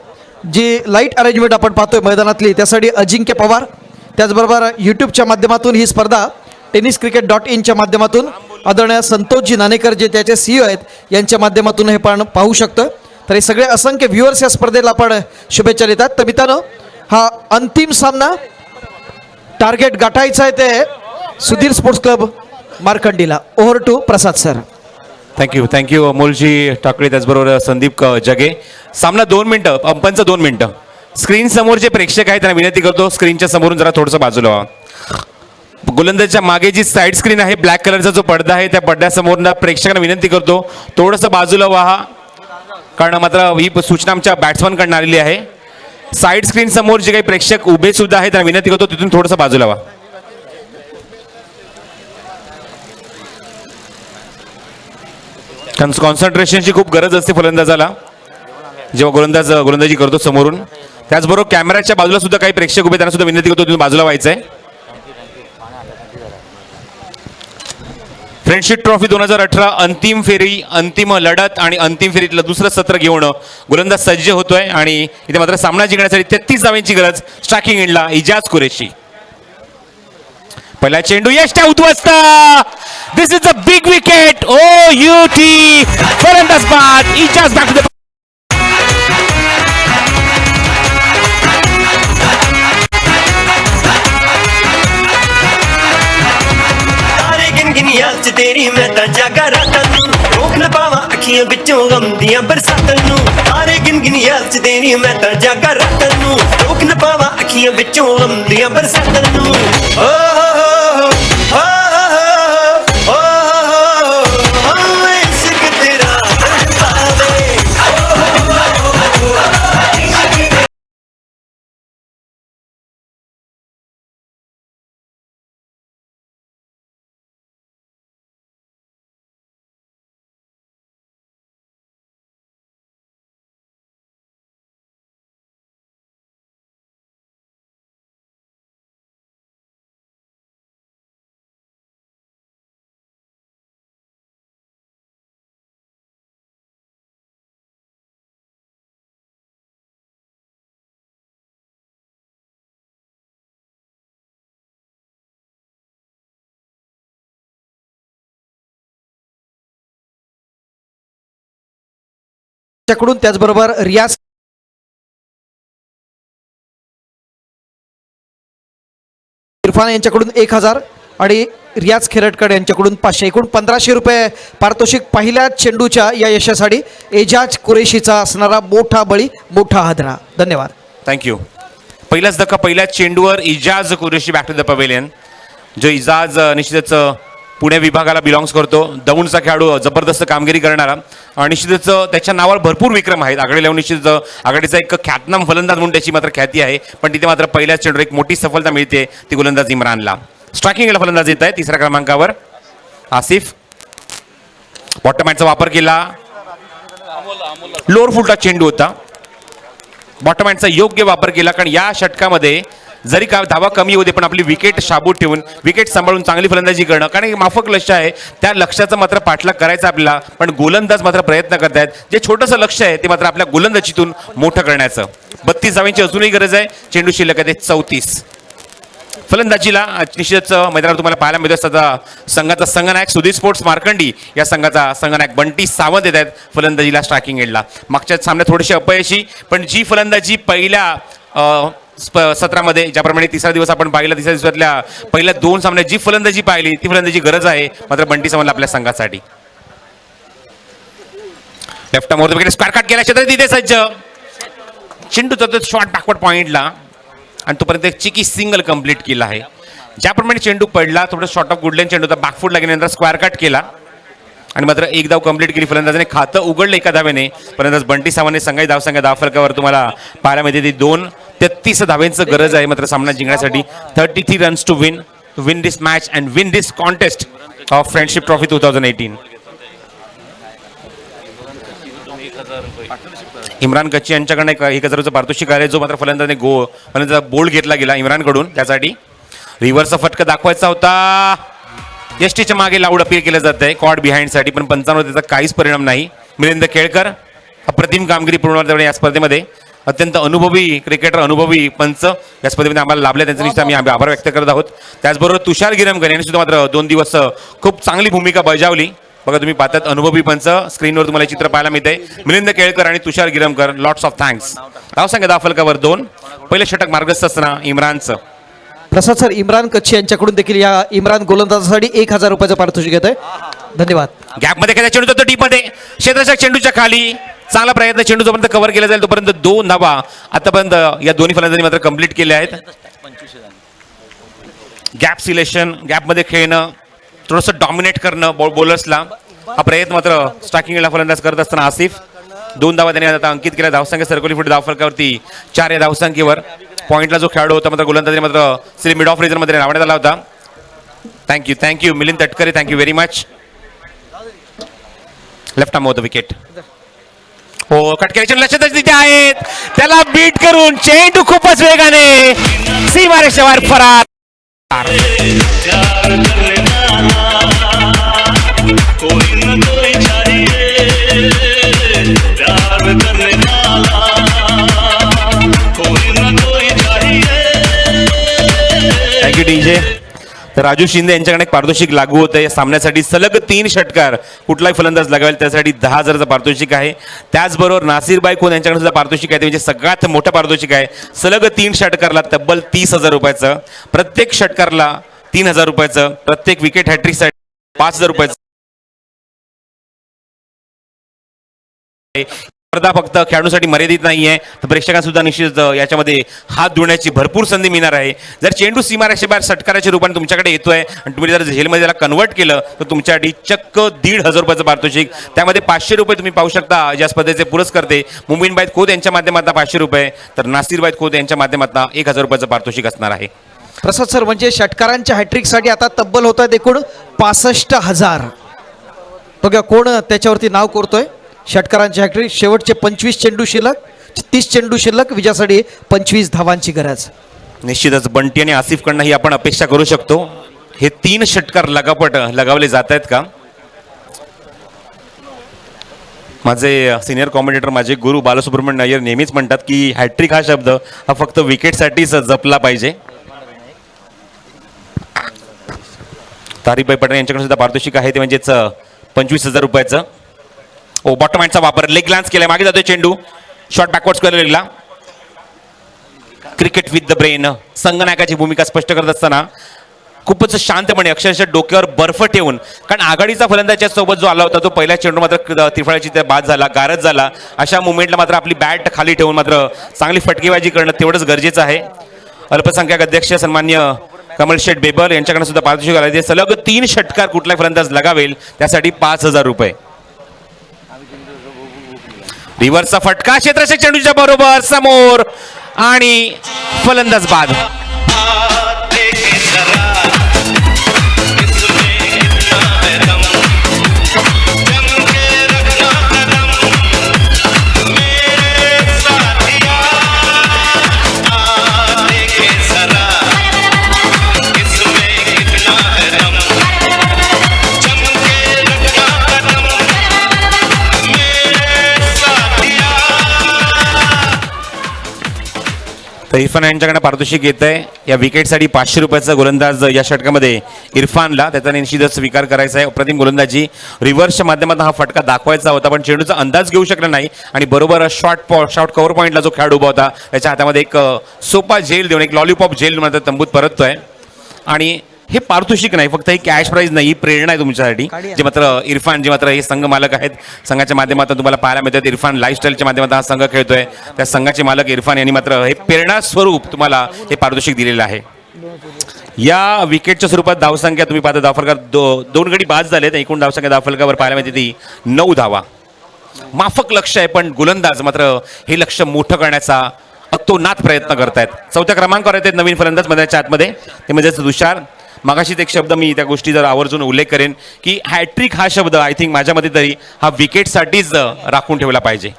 Speaker 1: जी लाईट अरेंजमेंट आपण पाहतोय मैदानातली त्यासाठी अजिंक्य पवार, त्याचबरोबर यूट्यूबच्या माध्यमातून ही स्पर्धा tenniscricket.in माध्यमातून आदरणीय संतोषजी नाणेकर जे त्याचे CEO आहेत यांच्या माध्यमातून हे पण पाहू शकतो. तर हे सगळे असंख्य व्ह्युअर्स या स्पर्धेला आपण शुभेच्छा देतात. तर मित्रांनो, हा अंतिम सामना टार्गेट गाठायचा आहे ते सुधीर स्पोर्ट्स क्लब मार्कंडीला. Over to Prasad sir.
Speaker 2: Thank you Amolji Takale, त्याचबरोबर संदीप जगे. सामना 2 मिनिटं, अंपांचं 2 मिनिटं. स्क्रीन समोर जे प्रेक्षक आहेत त्यांना विनंती करतो, स्क्रीनच्या समोरून जरा थोडंसं बाजूला व्हा. गोलंदाजच्या मागे जी साईड स्क्रीन आहे, ब्लॅक कलरचा जो पडदा आहे, त्या पडद्यासमोर प्रेक्षकांना विनंती करतो थोडंसं बाजूला व्हा, कारण मात्र ही सूचना आमच्या बॅट्समनकडून आलेली आहे. साईड स्क्रीन समोर जे काही प्रेक्षक उभे सुद्धा आहेत त्यांना विनंती करतो तिथून थोडंसं बाजूला व्हा. कॉन्सन्ट्रेशनची खूप गरज असते फलंदाजाला जेव्हा गोलंदाजी करतो समोरून. त्याचबरोबर कॅमेऱ्याच्या बाजूला सुद्धा काही प्रेक्षक उभे त्यांना सुद्धा विनंती करतो तुम्ही बाजूला व्हायचंय. फ्रेंडशिप ट्रॉफी 2018 अंतिम फेरी, अंतिम लढत आणि अंतिम फेरीतलं दुसरं सत्र घेऊन गोलंदाज सज्ज होतोय आणि इथे मात्र सामना जिंकण्यासाठी 33 धावांची गरज. स्ट्रायकिंग एंडला इजाज कुरेशी. पहिला चेंडू यष्ट उद्ध्वस्त. This is a big wicket. O U T फलंदाज बाद. इजाज बॅक टू द
Speaker 10: गिनियाल च तेरी मैं तां जागा रातां नूं रोक न पावां अखियां विचों गम दियां बरसातां नूं. तारे गिनगिनियाल च तेरी मैं तां जागा रातां नूं रोक न पावां अखियां विचों गम दियां बरसातां नूं. ओ हो हो इश्क तेरा तड़पावे.
Speaker 1: कडून त्याचबरोबर रियाज इरफान यांच्याकडून 1000 आणि रियाज खेरटकर यांच्याकडून 500 एकूण 1500 रुपये पारितोषिक. पहिल्या चेंडूच्या या यशासाठी एजाज कुरेशीचा असणारा मोठा बळी, मोठा हादरा. धन्यवाद.
Speaker 2: थँक्यू. पहिलाच धक्का पहिल्याच चेंडूवर Ijaz Qureshi back to the pavilion. जो इजाज निश्चितच पुणे विभागाला बिलॉंग्स करतो. दौंडचा खेळाडू, जबरदस्त कामगिरी करणारा आणि निश्चितच त्याच्या नावावर भरपूर विक्रम आहेत. आघाडी लावून निश्चित आघाडीचा एक ख्यातनाम फलंदाज म्हणून त्याची मात्र ख्याती आहे. पण तिथे मात्र पहिल्याच चेंडूवर एक मोठी सफलता मिळते, ती गोलंदाज इम्रानला. स्ट्रायकिंगला फलंदाज येत आहे 3ऱ्या क्रमांकावर आसिफ. बॉटम हँडचा वापर केला. लोअर फुलटा चेंडू होता. बॉटम हँडचा योग्य वापर केला, कारण या षटकामध्ये जरी का धावा कमी होते पण आपली विकेट शाबूत ठेवून विकेट सांभाळून चांगली फलंदाजी करणं, कारण एक माफक लक्ष्य आहे, त्या लक्ष्याचा मात्र पाठलाग करायचा आपल्याला. पण गोलंदाज मात्र प्रयत्न करतायत, जे छोटंसं लक्ष्य आहे ते मात्र आपल्या गोलंदाजीतून मोठं करण्याचं. 32 धावांची अजूनही गरज आहे. चेंडू शिल्लक आहे 34. फलंदाजीला निश्चितच मैदानावर तुम्हाला पाहायला मिळतो सध्या संघाचा संघनायक सुधीर स्पोर्ट्स मार्कंडी, या संघाचा संघनायक बंटी सावंत येत आहेत फलंदाजीला स्ट्रायकिंग एंडला. मागच्या सामन्यात थोडीशी अपयशी, पण जी फलंदाजी पहिल्या सत्रामध्ये ज्याप्रमाणे तिसरा दिवस आपण पाहिला, तिसऱ्या दिवसातल्या पहिल्या 2 सामन्यात जी फलंदाजी पाहिली ती फलंदाजी गरज आहे मात्र बंटी सावंतला आपल्या संघासाठी. लेफ्ट आर्मवर विकेट स्क्वेअर कट केला, क्षेत्र तिथे सज्ज. चेंडू जातो शॉर्ट बॅकवर्ड पॉइंटला आणि तोपर्यंत एक चिकी सिंगल कंप्लीट केला आहे. ज्याप्रमाणे चेंडू पडला थोडं शॉर्ट ऑफ गुडलेन चेंडू होता, बॅकफूट लागल्यानंतर स्क्वेअर कट केला आणि मात्र एक धाव कंप्लीट केली. फलंदाजाने खातं उघडलं एका धावेने. फलंदाज बंटी सावंतने संघाची धावसंख्या धावफलकावर तुम्हाला पाहायला मिळते ती 2-33 धावेंचं गरज आहे मात्र सामना जिंकण्यासाठी. 33 runs to win this match and win this contest of friendship trophy 2018. Imran Kachchi यांच्याकडे 1000 रुपये पारितोषिक आहे, जो मात्र फलंदाजाचा बोल्ड घेतला गेला इम्रानकडून. त्यासाठी रिव्हर्सचा फटका दाखवायचा होता. यष्टीच्या मागे लाऊड अपील केलं जात आहे कॉड बिहाइंडसाठी, पण 55 त्याचा काहीच परिणाम नाही. मिलिंद केळकर अप्रतिम कामगिरी पूर्ण या स्पर्धेमध्ये. अत्यंत अनुभवी क्रिकेटर, अनुभवी पंच या स्पर्धेमध्ये आम्हाला लाभले, त्यांचं निश्चित आम्ही आभार व्यक्त करत आहोत. त्याचबरोबर तुषार गिरमकर यांनी सुद्धा मात्र 2 दिवस खूप चांगली भूमिका बजावली. बघा तुम्ही पाहतात अनुभवी पंच स्क्रीनवर तुम्हाला चित्र पाहायला मिळते. मिलिंद केळकर आणि तुषार गिरमकर, लॉट्स ऑफ थँक्स. धावसंख्या धावफलकावर 2. पहिलं षटक मार्गस्थ असताना इम्रानचं.
Speaker 1: प्रसाद सर, इम्रान कच्ची यांच्याकडून देखील या इम्रान गोलंदाजासाठी 1000 रुपयाचं पारितोषिक येत आहे. धन्यवाद.
Speaker 2: गॅपमध्ये खेळता चेंडू जातो डीपमध्ये, क्षेत्राच्या चेंडूच्या खाली. चांगला प्रयत्न, चेंडू जोपर्यंत कव्हर केला जाईल तोपर्यंत 2 धावा आतापर्यंत या दोन्ही फलंदाजांनी मात्र कंप्लीट केल्या आहेत. गॅप सिलेक्शन, गॅपमध्ये खेळणं, थोडंसं डॉमिनेट करणं बॉलर्सला, हा प्रयत्न मात्र स्ट्रायकिंगला फलंदाज करत असताना आसिफ. 2 धावा त्यांनी आता अंकित केल्या. धावसंख्या सर्कली फुट धावफलकावरती 4 या धावसंख्येवर. पॉईंटला जो खेळाडू होता मात्र गोलंदाजाने मात्र मिड ऑफ रिझनमध्ये लावण्यात आला होता. Thank you Milind Tatkare, thank you very much. Left arm of the wicket. हो कटकेरीच्या लक्षातच तिथे आहेत, त्याला बीट करून चेंडू खूपच वेगाने सीमारेषेवर फरार. Thank you DJ. तर राजू शिंदे यांच्याकडे एक पारितोषिक लागू होतं या सामन्यासाठी. सलग 3 षटकार कुठलाही फलंदाज लगावेल त्यासाठी 10,000चं पारितोषिक आहे. त्याचबरोबर नासिरबाई खोत यांच्याकडे सुद्धा पारितोषिक आहे, ते म्हणजे सगळ्यात मोठं पारितोषिक आहे. सलग 3 षटकारला तब्बल 30,000 रुपयाचं, प्रत्येक षटकारला 3,000 रुपयाचं, प्रत्येक विकेट हॅट्रिकसाठी 5,000 रुपयाचं. स्पर्धा फक्त खेळाडूंसाठी मर्यादित नाहीये, तर प्रेक्षकांना सुद्धा निश्चित याच्यामध्ये हात धुण्याची भरपूर संधी मिळणार आहे. जर चेंडू सीमारेषेबाहेर षटकाराच्या रूपाने तुमच्याकडे येतोय आणि तुम्ही जर झेलमध्ये त्याला कन्वर्ट केलं तर तुमच्यासाठी चक्क 1,500 रुपयाचं पारितोषिक. त्यामध्ये 500 रुपये तुम्ही पाहू शकता या स्पर्धेचे पुरस्कर्ते मुंबईबाई खोत यांच्या माध्यमातून 500 रुपये, तर नासिरबाई खोत यांच्या माध्यमातून 1,000 रुपयाचं पारितोषिक असणार आहे.
Speaker 1: प्रसाद सर, म्हणजे षटकारांच्या हॅट्रिकसाठी आता तब्बल होत आहेत एकूण 65,000. बघा कोण त्याच्यावरती नाव कोरतोय. षटकारांची हॅट्रिक, शेवटचे 25 चेंडू शिल्लक, 30 चेंडू शिल्लक, विजयासाठी 25 धावांची गरज.
Speaker 2: निश्चितच बंटी आणि आसिफकडनं ही आपण अपेक्षा करू शकतो. हे 3 षटकार लगापट लगावले जात आहेत का? माझे सिनियर कॉमेंटेटर, माझे गुरु बालसुब्रमण्य अय्यर नेहमीच म्हणतात की हॅट्रिक हा शब्द हा फक्त विकेटसाठीच जपला पाहिजे. तारिकबाई पटेल यांच्याकडे सुद्धा पारितोषिक आहे, ते म्हणजेच 25,000 रुपयाचं. ओ बॉटम हँडचा वापर, लेग ग्लान्स केलाय, मागे जातोय चेंडू, शॉर्ट बॅकवर्ड स्क्वेअर लेगला. क्रिकेट विथ द ब्रेन, संगनायकाची भूमिका स्पष्ट करत असताना खूपच शांतपणे अक्षरशः डोक्यावर बर्फ ठेवून, कारण आघाडीचा फलंदाजच्या सोबत जो आला होता तो पहिल्या चेंडू मात्र त्रिफळाची त्या बाद झाला, गारज झाला. अशा मुवमेंटला मात्र आपली बॅट खाली ठेवून मात्र चांगली फटकेबाजी करणं तेवढंच गरजेचं आहे. अल्पसंख्याक अध्यक्ष सन्मान्य कमल शेठ बेबल यांच्याकडे सुद्धा पारितोषिक आले. सलग 3 षटकार कुठलाही फलंदाज लगावेल त्यासाठी 5,000 रुपये. रिव्हर्सचा फटका क्षेत्ररक्षक चेंडूच्या बरोबर समोर आणि फलंदाज बाद. तर इरफान यांच्याकडे पारितोषिक येत आहे. या विकेटसाठी 500 रुपयाचा गोलंदाज या षटकामध्ये इरफानला त्याचा निश्चितच स्वीकार करायचा आहे. अप्रतिम गोलंदाजी, रिव्हर्सच्या माध्यमातून हा फटका दाखवायचा होता पण चेंडूचा अंदाज घेऊ शकला नाही आणि बरोबर शॉर्ट कव्हर पॉईंटला जो खेळाडू उभा होता त्याच्या हातामध्ये एक सोपा जेल देऊन, एक लॉलीपॉप जेल मात्र तंबूत परततोय. आणि हे पारितोषिक नाही, फक्त ही कॅश प्राईज नाही, ही प्रेरणा आहे तुमच्यासाठी. जे मात्र इरफान, जे मात्र हे संघ मालक आहेत, संघाच्या माध्यमातून तुम्हाला पाहायला मिळतात. इरफान लाईफस्टाईलच्या माध्यमातून हा संघ खेळतोय. त्या संघाचे मालक इरफान यांनी मात्र हे प्रेरणा स्वरूप तुम्हाला हे पारितोषिक दिलेलं आहे. या विकेटच्या स्वरूपात धावसंख्या तुम्ही पाहता, धावफलकात 2 गडी बाद झाले. तर एकूण धावसंख्या धावफलकावर पाहायला मिळते ती 9 धावा. माफक लक्ष आहे पण गोलंदाज मात्र हे लक्ष मोठं करण्याचा अतोनात प्रयत्न करतायत. 4थ्या क्रमांकावर आहेत नवीन फलंदाज मैदानाच्या आतमध्ये, ते म्हणजे तुषार. मगाशीच एक शब्द मी त्या गोष्टी जर आवर्जून उल्लेख करेन की हॅट्रिक हा शब्द आय थिंक माझ्या मते तरी हा विकेटसाठीच राखून ठेवला पाहिजे.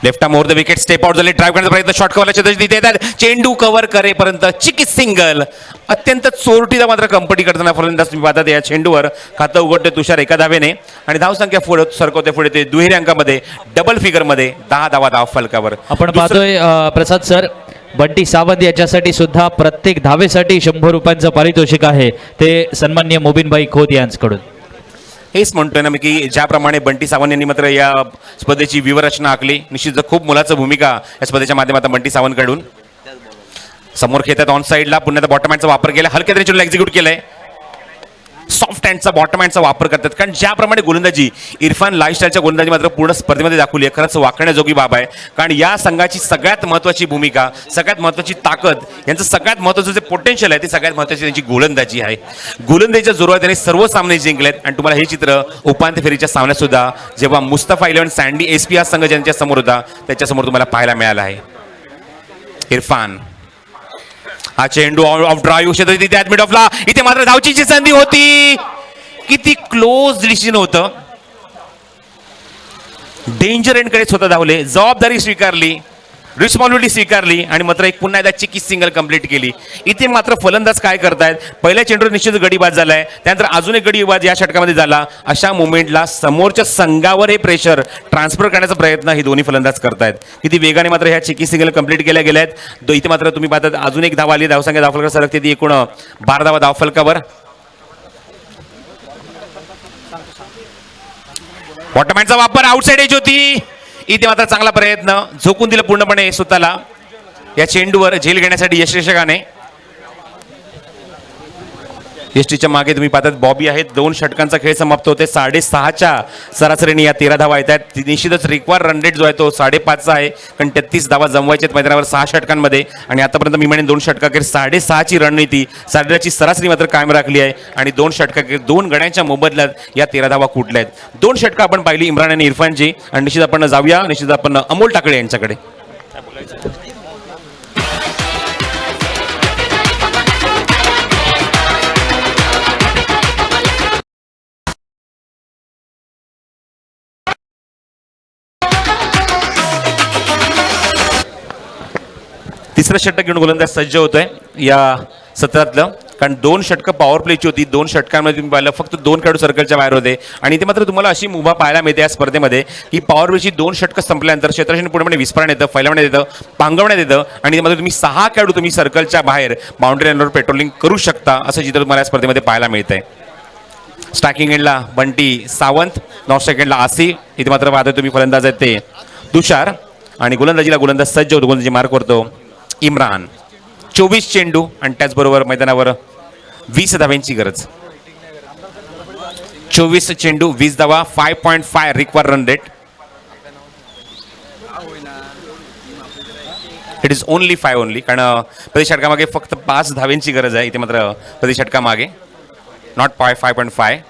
Speaker 2: Left arm over the wicket, step out झाले, ड्राईव्ह करण्याचा प्रयत्न, शॉर्ट कव्हरला देत येतात, चेंडू कव्हर करेपर्यंत चिकीत सिंगल. अत्यंत चोरटीचा मात्र कंपनी करताना फलंदाज तुम्ही पाहतात. या चेंडूवर खातं उघडते तुषार एका धावेने आणि धावसंख्या पुढे सरकवते, पुढे ते दुहेरी अंकामध्ये डबल फिगरमध्ये 10 धावा धाव फलकावर.
Speaker 3: आपण पाहतोय प्रसाद सर, बंटी सावंत याच्यासाठी सुद्धा प्रत्येक धावेसाठी 100 रुपयांचं पारितोषिक आहे, ते सन्माननीय मोबिनबाई खोत यांच्याकडून.
Speaker 2: हेच म्हणतोय ना मी की ज्याप्रमाणे बंटी सावंत यांनी मात्र या स्पर्धेची व्यूहरचना आखली, निश्चित खूप मोलाचं भूमिका या स्पर्धेच्या माध्यमातून बंटी सावंतकडून. समोर खेळतात ऑन साईडला, पुन्हा बॉटम हँडचा वापर केला, हलक्या तरी चेंडूला एक्झिक्यूट केलाय. सॉफ्ट हँडचा बॉटम हँडचा वापर करतात, कारण ज्याप्रमाणे गोलंदाजी इरफान लाईफस्टाईलच्या गोलंदाजी मात्र पूर्ण स्पर्धेमध्ये दाखवली आहे. खरंच वाकण्याजोगी बाब आहे, कारण या संघाची सगळ्यात महत्त्वाची भूमिका, सगळ्यात महत्त्वाची ताकद, यांचं सगळ्यात महत्त्वाचं जे पोटेन्शियल आहे ते सगळ्यात महत्त्वाची त्यांची गोलंदाजी आहे. गोलंदाजीच्या जोरावर त्यांनी सर्व सामने जिंकलेत आणि तुम्हाला हे चित्र उपांत्य फेरीच्या सामन्यात सुद्धा जेव्हा मुस्तफा 11 सँडी SP हा संघ ज्यांच्या समोर होता त्याच्यासमोर तुम्हाला पाहायला मिळाला आहे. इरफान हा चेंडू ऑफ ड्राईव्ह क्षेत्र तिथे मिड ऑफला, इथे मात्र धावचीची संधी होती किती क्लोज डिसिजन होतं. डेंजर एंडकडे स्वतः धावले, जबाबदारी स्वीकारली, रिस्पॉन्सिबिलिटी स्वीकारली आणि मात्र एक पुन्हा एकदा चिकी सिंगल कंप्लीट केली. इथे मात्र फलंदाज काय करतायत, पहिल्या चेंडूवर निश्चित गडी बाद झालाय, त्यानंतर अजून एक गडी बाद या षटकामध्ये झाला. अशा मुवमेंटला समोरच्या संघावर हे प्रेशर ट्रान्सफर करण्याचा प्रयत्न हे दोन्ही फलंदाज करतायत. किती वेगाने मात्र ह्या चिकी सिंगल कंप्लीट केल्या गेल्या आहेत. इथे मात्र तुम्ही पाहतात अजून एक धाव आली, धावसंख्या धावफलका सरकते ती एकूण 12 धावा धावफलकावर. वॉटरमॅनचा वापर आउटसाइड एज होती, इथे मात्र चांगला प्रयत्न, झोकून दिलं पूर्णपणे स्वतःला या चेंडूवर झेल घेण्यासाठी यशरेषकाने. यष्टीच्या मागे तुम्ही पाहतात बॉबी आहेत. 2 षटकांचा खेळ समाप्त होते. 6.5च्या सरासरीने या 13 धावा येत आहेत. निश्चितच रिक्वायर रन रेट जो आहे तो 5.5चा आहे, कारण 33 धावा जमवायचे आहेत मैदानावर 6 षटकांमध्ये. आणि आतापर्यंत मी म्हणेन 2 षटकाखेर 6.5ची रणनीती, 6.5ची सरासरी मात्र कायम राखली आहे. आणि 2 षटकाखेर 2 गड्यांच्या मोबदल्यात या 13 धावा कुठल्या आहेत. 2 षटकं आपण पाहिली इम्रान आणि इरफानची. आणि निश्चित आपण जाऊया निश्चित आपण अमोल टाकळे यांच्याकडे. तिसरं षटक घेऊन गोलंदाज सज्ज होतोय या सत्रातलं, कारण 2 षटकं पॉवर प्लेची होती. 2 षटकांमध्ये तुम्ही पाहिलं फक्त 2 खेळाडू सर्कलच्या बाहेर होते. आणि ते मात्र तुम्हाला अशी मुभा पाहायला मिळते या स्पर्धेमध्ये की पॉवर प्लेची 2 षटकं संपल्यानंतर क्षेत्ररक्षण पूर्णपणे विस्फोरण येतं, फैलावण्यात येतं, पांगवण्यात येतं. आणि त्यामध्ये तुम्ही 6 खेळाडू तुम्ही सर्कलच्या बाहेर बाउंड्री लाईनवर पेट्रोलिंग करू शकता, असं चित्र तुम्हाला या स्पर्धेमध्ये पाहायला मिळतंय. स्ट्रायकिंग एंडला बंटी सावंत, नॉन स्ट्रायकिंग एंडला आसिफ. इथे मात्र पाहतोय तुम्ही फलंदाज आहेत ते तुषार. आणि गोलंदाजीला गोलंदाज सज्ज होतो, गोलंदाजी मार्क करतो इम्रान. 24 चेंडू आणि त्याचबरोबर मैदानावर 20 धाव्यांची गरज. 24 चेंडू 20 धावा, 5.5 require run rate. It is only 5 only, कारण प्रति षटकामागे फक्त 5 धाव्यांची गरज आहे. इथे मात्र प्रति षटकामागे नॉट 5.5.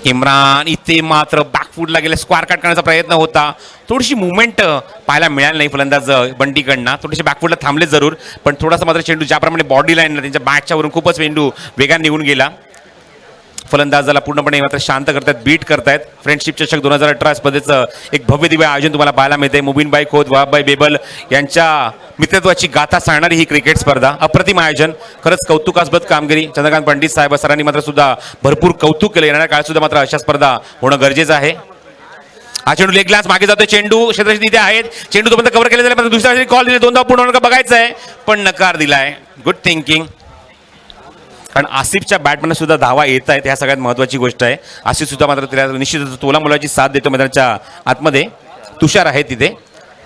Speaker 2: इम्रान इथे मात्र बॅकफूटला गेले, स्क्वायर कट करण्याचा प्रयत्न होता. थोडीशी मुवमेंट पाहायला मिळाली नाही फलंदाज बंटीकडनं. थोडेसे बॅकफूटला थांबले जरूर, पण थोडासा मात्र चेंडू ज्याप्रमाणे बॉडी लाईनला त्यांच्या बॅटच्या वरून खूपच चेंडू वेगाने निघून गेला. फलंदाजाला पूर्णपणे मात्र शांत करतायत, बीट करतायत. फ्रेंडशिप चषक 2018 स्पर्धेचं एक भव्य दिव्य आयोजन तुम्हाला पाहायला मिळते. मुबीनबाई खोत, वहाबबाई बेबल यांच्या मित्रत्वाची गाथा सांगणारी ही क्रिकेट स्पर्धा. अप्रतिम आयोजन, खरंच कौतुकास्पद कामगिरी. चंद्रकांत पंडित साहेब सरांनी मात्र सुद्धा भरपूर कौतुक केलं. येणाऱ्या काळात सुद्धा मात्र अशा स्पर्धा होणं गरजेचं आहे. हा चेंडू लेग ग्लास मागे जातोय, चेंडू क्षेत्ररक्षण तिथे आहेत, चेंडू तोपर्यंत कव्हर केले जाते. दुसऱ्या कॉल दिले, 2 धावा पूर्ण होणं का बघायचं आहे, पण नकार दिलाय. गुड थिंकिंग, कारण आसिफच्या बॅटमॅन सुद्धा धावा येत आहेत, ह्या सगळ्यात महत्त्वाची गोष्ट आहे. आसिफ सुद्धा मात्र तिला निश्चितच तोला मुलाची साथ देतो मैदानाच्या आतमध्ये. तुषार आहे तिथे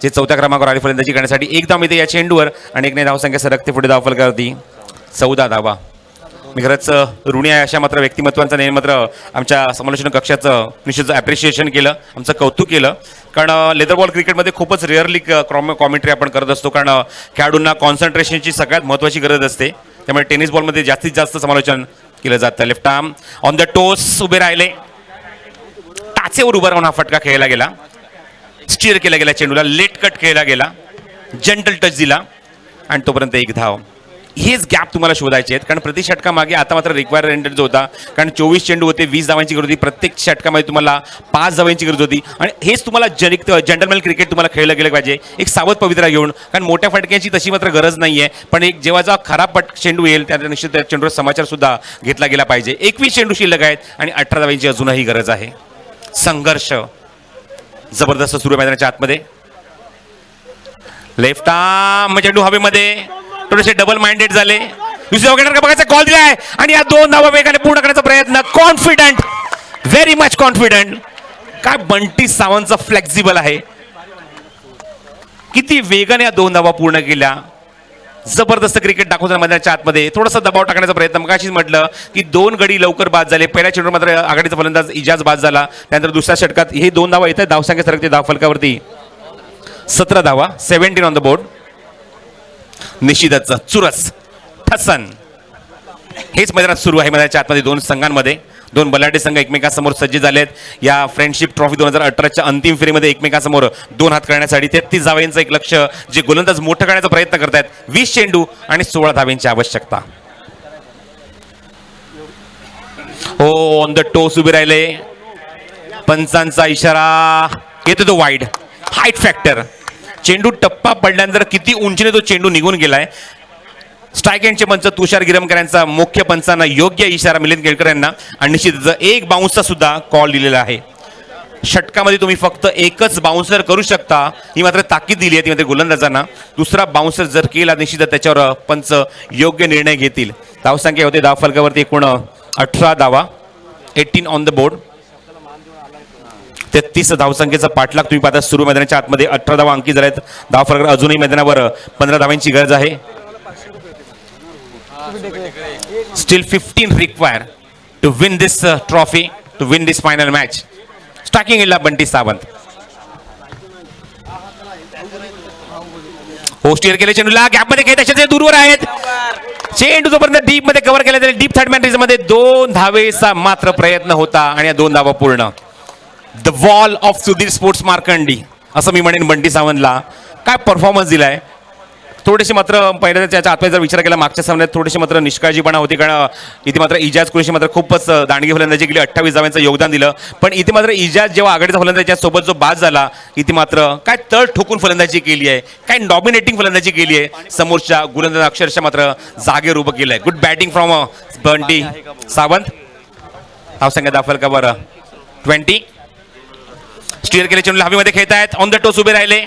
Speaker 2: जे 4थ्या क्रमांकावर आली फलंदाजी करण्यासाठी. 1 धाव मिळते या चेंडूवर आणि 1 धावसंख्या सरकते पुढे धावफलकावरती 14 धावा. मी खरंच ऋणी आहे अशा मात्र व्यक्तिमत्वांचं नेहमी मात्र आमच्या समालोचन कक्षाचं निश्चित ॲप्रिशिएशन केलं, आमचं कौतुक केलं. कारण लेदर बॉल क्रिकेटमध्ये खूपच रेअरली कॉमेंट्री आपण करत असतो, कारण खेळाडूंना कॉन्सन्ट्रेशनची सगळ्यात महत्त्वाची गरज असते. त्यामुळे टेनिस बॉलमध्ये जास्तीत जास्त समालोचन केलं जातं. Left arm on the toes उभे राहिले, टाचेवर उभं राहून हा फटका खेळला गेला. स्टीअर केला गेला चेंडूला, लेट कट खेळला गेला, जंटल टच दिला आणि तोपर्यंत 1 धाव. हेच गॅप तुम्हाला शोधायचे आहेत, कारण प्रति षटकामागे आता मात्र रिक्वायर रन जो होता, कारण 24 चेंडू होते, 20 धावांची गरज होती. प्रत्येक षटकामध्ये तुम्हाला 5 धावांची गरज होती. आणि हेच तुम्हाला जंटलमॅन क्रिकेट तुम्हाला खेळलं गेलं पाहिजे, एक सावध पवित्रा घेऊन. कारण मोठ्या फटक्यांची तशी मात्र गरज नाही आहे, पण एक जेव्हा खराब चेंडू येईल त्या निश्चित त्या चेंडूवर समाचार सुद्धा घेतला गेला पाहिजे. 21 चेंडू शिल्लक आहेत आणि 18 धावांची अजूनही गरज आहे. संघर्ष जबरदस्त सुरू आहे मैदानाच्या आतमध्ये. लेफ्ट आर्म चेंडू हवेमध्ये, थोडेसे डबल माइंडेड झाले. दुसऱ्या विकेटवर बघायचा कॉल दिलाय आणि या 2 धावा वेगाने पूर्ण करण्याचा प्रयत्न. Confident, very much confident. काय बंटी सावंतचा फ्लेक्झिबल आहे, किती वेगाने या 2 धावा पूर्ण केल्या. जबरदस्त क्रिकेट दाखवताना मैदानाच्या आतमध्ये थोडासा दबाव टाकण्याचा प्रयत्न. मग अशीच म्हटलं की 2 गडी लवकर बाद झाले. पहिल्या चेंडूवर मात्र आघाडीचा फलंदाज इजाज बाद झाला. त्यानंतर दुसऱ्या षटकात हे 2 धावा येतात. धावसंख्या सरकते धावफलकावरती 17 धावा, 17 ऑन द बोर्ड. निश्चितच चुरस ठसन हेच मैदानात सुरू आहे. मैदानाच्या आतमध्ये 2 संघांमध्ये 2 बलाढ्य संघ एकमेकांसमोर सज्ज झाले आहेत. या फ्रेंडशिप ट्रॉफी 2018च्या अंतिम फेरीमध्ये एकमेकांसमोर 2 हात करण्यासाठी 33 धावांचं एक लक्ष जे गोलंदाज मोठं करण्याचा प्रयत्न करतायत. 20 चेंडू आणि 16 धावांची आवश्यकता. हो ऑन द टोस उभे राहिले. पंचांचा इशारा येतो तो वाईड. Height factor. चेंडू टप्पा पडल्यानंतर किती उंचीने तो चेंडू निघून गेलाय. स्ट्राईक एंडचे पंच तुषार गिरमकर यांचा मुख्य पंचांना योग्य इशारा मिलिंद केळकर यांना आणि निश्चितच एक बाउन्सचा सुद्धा कॉल दिलेला आहे. षटकामध्ये तुम्ही फक्त एकच बाउन्सर करू शकता ही मात्र ताकीद दिली आहे ती मात्र गोलंदाजांना. दुसरा बाउन्सर जर केला निश्चितच त्याच्यावर पंच योग्य निर्णय घेतील. धावसंख्या होते धावफलकावरती एकूण 18 धावा. 18 ऑन द बोर्ड. 33 धावसंख्येचा पाठलाग तुम्ही पाहता सुरू मैदानाच्या आतमध्ये 18 धावा अंकित झाल्या आहेत. धावफलकावर अजूनही मैदानावर 15 धावांची गरज आहे. Still 15 require to win this trophy, to win this final match. Starting एंडला बंटी सावंत. होस्टियर केले चेंडूला गॅपमध्ये खेळत असे दूरवर आहेत. चेंडू जोपर्यंत डीप मध्ये कव्हर केला तरी डीप थर्ड मॅन मध्ये 2 धावेचा मात्र प्रयत्न होता आणि या 2 धावा पूर्ण. The wall of Sudhir sports Markandi असं मी म्हणेन बंटी सावंतला. काय परफॉर्मन्स दिलाय. थोडेसे मात्र पहिल्या त्याच्या आतमध्ये जर विचार केला मागच्या सामन्यात थोडेसे मात्र निष्काळजीपणा होती, कारण इथे मात्र इजाज कुरेशी मात्र खूपच दांडगी फलंदाजी केली. 28 धावांचं योगदान दिलं. पण इथे मात्र इजाज जेव्हा आघाडीचा फलंदाज त्याच्यासोबत जो बाद झाला इथे मात्र काय तळ ठोकून फलंदाजी केली आहे, काय डॉमिनेटिंग फलंदाजी केली आहे. समोरच्या गोलंदाज अक्षरशः मात्र जागेवर उभं केलंय. Good batting from Bunty Sawant. धावसंख्या दाखल 20. स्टीअर केले चेंडू हवेमध्ये खेळतायत. ऑन द टोस उभे राहिले.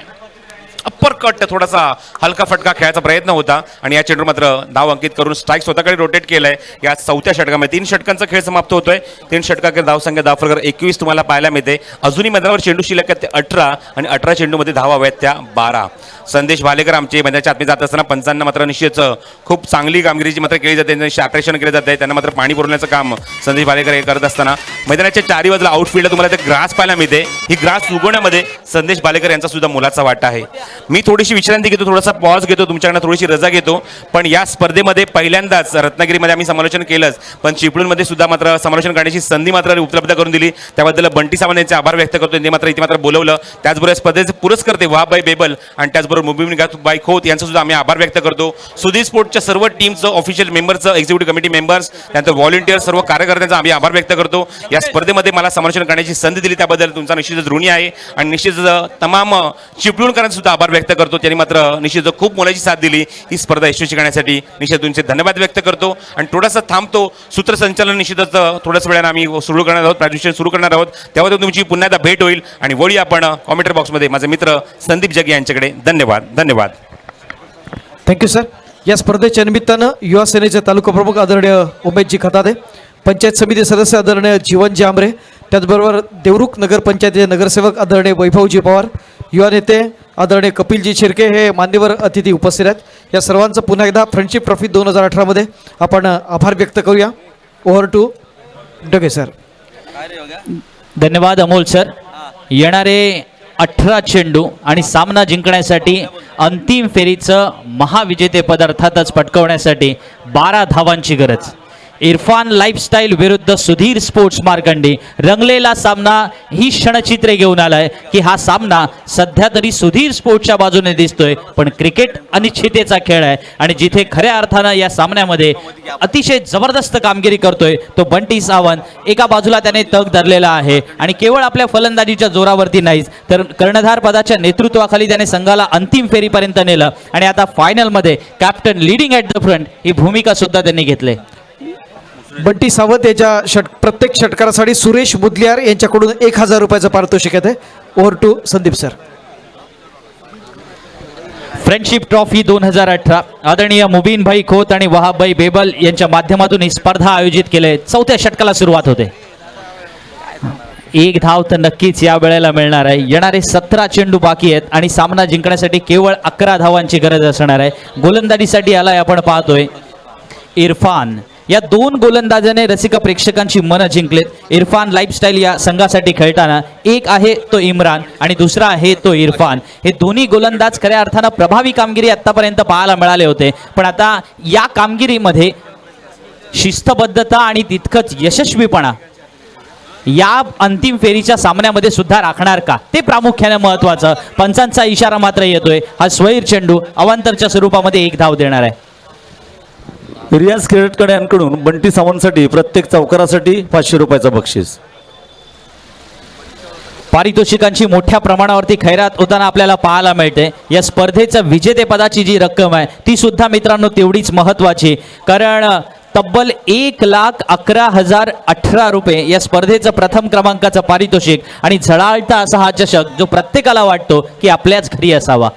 Speaker 2: अप्पर कट थोडासा हलका फटका खेळायचा प्रयत्न होता आणि या चेंडू मात्र धाव अंकित करून स्ट्राईक स्वतःकडे रोटेट केलंय. या 4थ्या षटकामध्ये 3 षटकांचा खेळ समाप्त होतोय. 3 षटकाकडे धावसंख्या धावफलकावर 21 तुम्हाला पाहायला मिळते. अजूनही मैदानावर चेंडू शिल्लक आहेत ते 18 आणि 18 चेंडूमध्ये धावा हव्यात त्या 12. संदेश भालेकर आमचे मैदानाच्या आतमध्ये जात असताना पंचांना मात्र निश्चितच खूप चांगली कामगिरीची मात्र केली जाते. त्यांचे आकर्षण केले जाते. त्यांना मात्र पाणी पुरवण्याचं काम संदेश भालेकर हे करत असताना मैदानाच्या 4ही बाजूला आउटफील्डला तुम्हाला ते ग्रास पाहायला मिळते. ही ग्रास उगवण्यामध्ये संदेश भालेकर यांचा सुद्धा मोलाचा वाटा आहे. मी थोडीशी विश्रांती घेतो, थोडासा पॉज घेतो, तुमच्याकडनं थोडीशी रजा घेतो. पण या स्पर्धेमध्ये पहिल्यांदाच रत्नागिरीमध्ये आम्ही समालोचन केलंच, पण चिपळूणमध्ये सुद्धा मात्र समालोचन करण्याची संधी मात्र उपलब्ध करून दिली. त्याबद्दल बंटी सावंत यांचे आभार व्यक्त करतो. त्यांनी मात्र इथे मात्र बोलवलं. त्याचबरोबर स्पर्धेचे पुरस्कर्ते वहाबाई बेबल आणि त्याचबरोबर मुबीबाई खोत यांचा सुद्धा आम्ही आभार व्यक्त करतो. सुधीर स्पोर्ट्सच्या सर्व टीमचं ऑफिशियल मेंबरचं, एक्झिक्युटिव्ह कमिटी मेंबर्स, त्यानंतर व्हॉलंटियर सर्व कार्यकर्त्यांचा आम्ही आभार व्यक्त करतो. या स्पर्धेमध्ये मला समालोचन करण्याची संधी दिली त्याबद्दल तुमचा निश्चितच ऋणी आहे आणि निश्चितच तमाम चिपळूणकरांचा सुद्धा आभार व्यक्त करतो. त्यांनी मात्र निश्चितच खूप मोलाची साथ दिली ही स्पर्धा यशस्वी करण्यासाठी. निश्चित तुमचे धन्यवाद व्यक्त करतो आणि थोडासा थांबतो. सूत्रसंचालन निश्चितच थोड्याच वेळाने आम्ही सुरू करणार आहोत, प्रादेशिक सुरू करणार आहोत. तेव्हा तुमची पुन्हा एकदा भेट होईल आणि वळी आपण कॉमेंटर बॉक्समध्ये माझे मित्र संदीप जगे यांच्याकडे. धन्यवाद.
Speaker 1: Thank you sir. या स्पर्धेच्या निमित्तानं युवा सेनेचे तालुका प्रमुख आदरणीय उमेशजी खतादे, पंचायत समिती सदस्य आदरणीय जीवनजी आंबरे, त्याचबरोबर देवरुख नगरपंचायतीचे नगरसेवक आदरणीय वैभवजी पवार, युवा नेते आदरणीय कपिलजी शिर्के हे मान्यवर अतिथी उपस्थित आहेत. या सर्वांचं पुन्हा एकदा फ्रेंडशिप ट्रॉफी 2018 मध्ये आपण आभार व्यक्त करूया. Over to Dage sir.
Speaker 3: धन्यवाद अमोल सर. येणारे 18 चेंडू आणि सामना जिंकण्यासाठी अंतिम फेरीचं महाविजेतेपद अर्थातच पटकवण्यासाठी 12 धावांची गरज. इरफान लाईफस्टाईल विरुद्ध सुधीर स्पोर्ट्स मार्कंडी रंगलेला सामना ही क्षणचित्रे घेऊन आलाय की हा सामना सध्या तरी सुधीर स्पोर्ट्सच्या बाजूने दिसतोय, पण क्रिकेट अनिश्चिततेचा खेळ आहे आणि जिथे खऱ्या अर्थानं या सामन्यामध्ये अतिशय जबरदस्त कामगिरी करतोय तो बंटी सावंत. एका बाजूला त्याने तग धरलेला आहे आणि केवळ आपल्या फलंदाजीच्या जोरावरती नाहीच तर कर्णधार पदाच्या नेतृत्वाखाली त्याने संघाला अंतिम फेरीपर्यंत नेलं आणि आता फायनलमध्ये captain leading at the front ही भूमिका सुद्धा त्यांनी घेतली.
Speaker 1: बंटी सावंत याच्या प्रत्येक षटकारासाठी सुरेश मुदलियार यांच्याकडून 1000 रुपयाचं पारितोषिक आहे. Over to Sandeep sir.
Speaker 3: Friendship trophy 2018 आदरणीय मुबीनभाई खोत आणि वहाबाई बेबल यांच्या माध्यमातून ही स्पर्धा आयोजित केली. 4थ्या षटकाला सुरुवात होते. 1 धाव तर नक्कीच या वेळेला मिळणार आहे. येणारे 17 चेंडू बाकी आहेत आणि सामना जिंकण्यासाठी केवळ 11 धावांची गरज असणार आहे. गोलंदाजीसाठी आलाय आपण पाहतोय इरफान. या 2 गोलंदाजाने रसिक प्रेक्षकांची मनं जिंकलेत. इरफान लाईफस्टाईल या संघासाठी खेळताना एक आहे तो इम्रान आणि दुसरा आहे तो इरफान. हे दोन्ही गोलंदाज खऱ्या अर्थानं प्रभावी कामगिरी आतापर्यंत पाहायला मिळाले होते, पण आता या कामगिरीमध्ये शिस्तबद्धता आणि तितकंच यशस्वीपणा या अंतिम फेरीच्या सामन्यामध्ये सुद्धा राखणार का ते प्रामुख्याने महत्त्वाचं. पंचांचा इशारा मात्र येतोय. हा स्वैर चेंडू अवांतरच्या स्वरूपामध्ये 1 धाव देणार आहे.
Speaker 11: रियाज क्रिकेट यांकडून बंटी सावंतसाठी प्रत्येक चौकारासाठी 500 रुपयाचं बक्षीस.
Speaker 3: पारितोषिकांची मोठ्या प्रमाणावरती खैरात होताना आपल्याला पाहायला मिळते. या स्पर्धेचं विजेतेपदाची जी रक्कम आहे ती सुद्धा मित्रांनो तेवढीच महत्त्वाची, कारण तब्बल 1,11,018 रुपये या स्पर्धेचं प्रथम क्रमांकाचं पारितोषिक आणि झळाळता असा हा चषक जो प्रत्येकाला वाटतो की आपल्याच घरी असावा.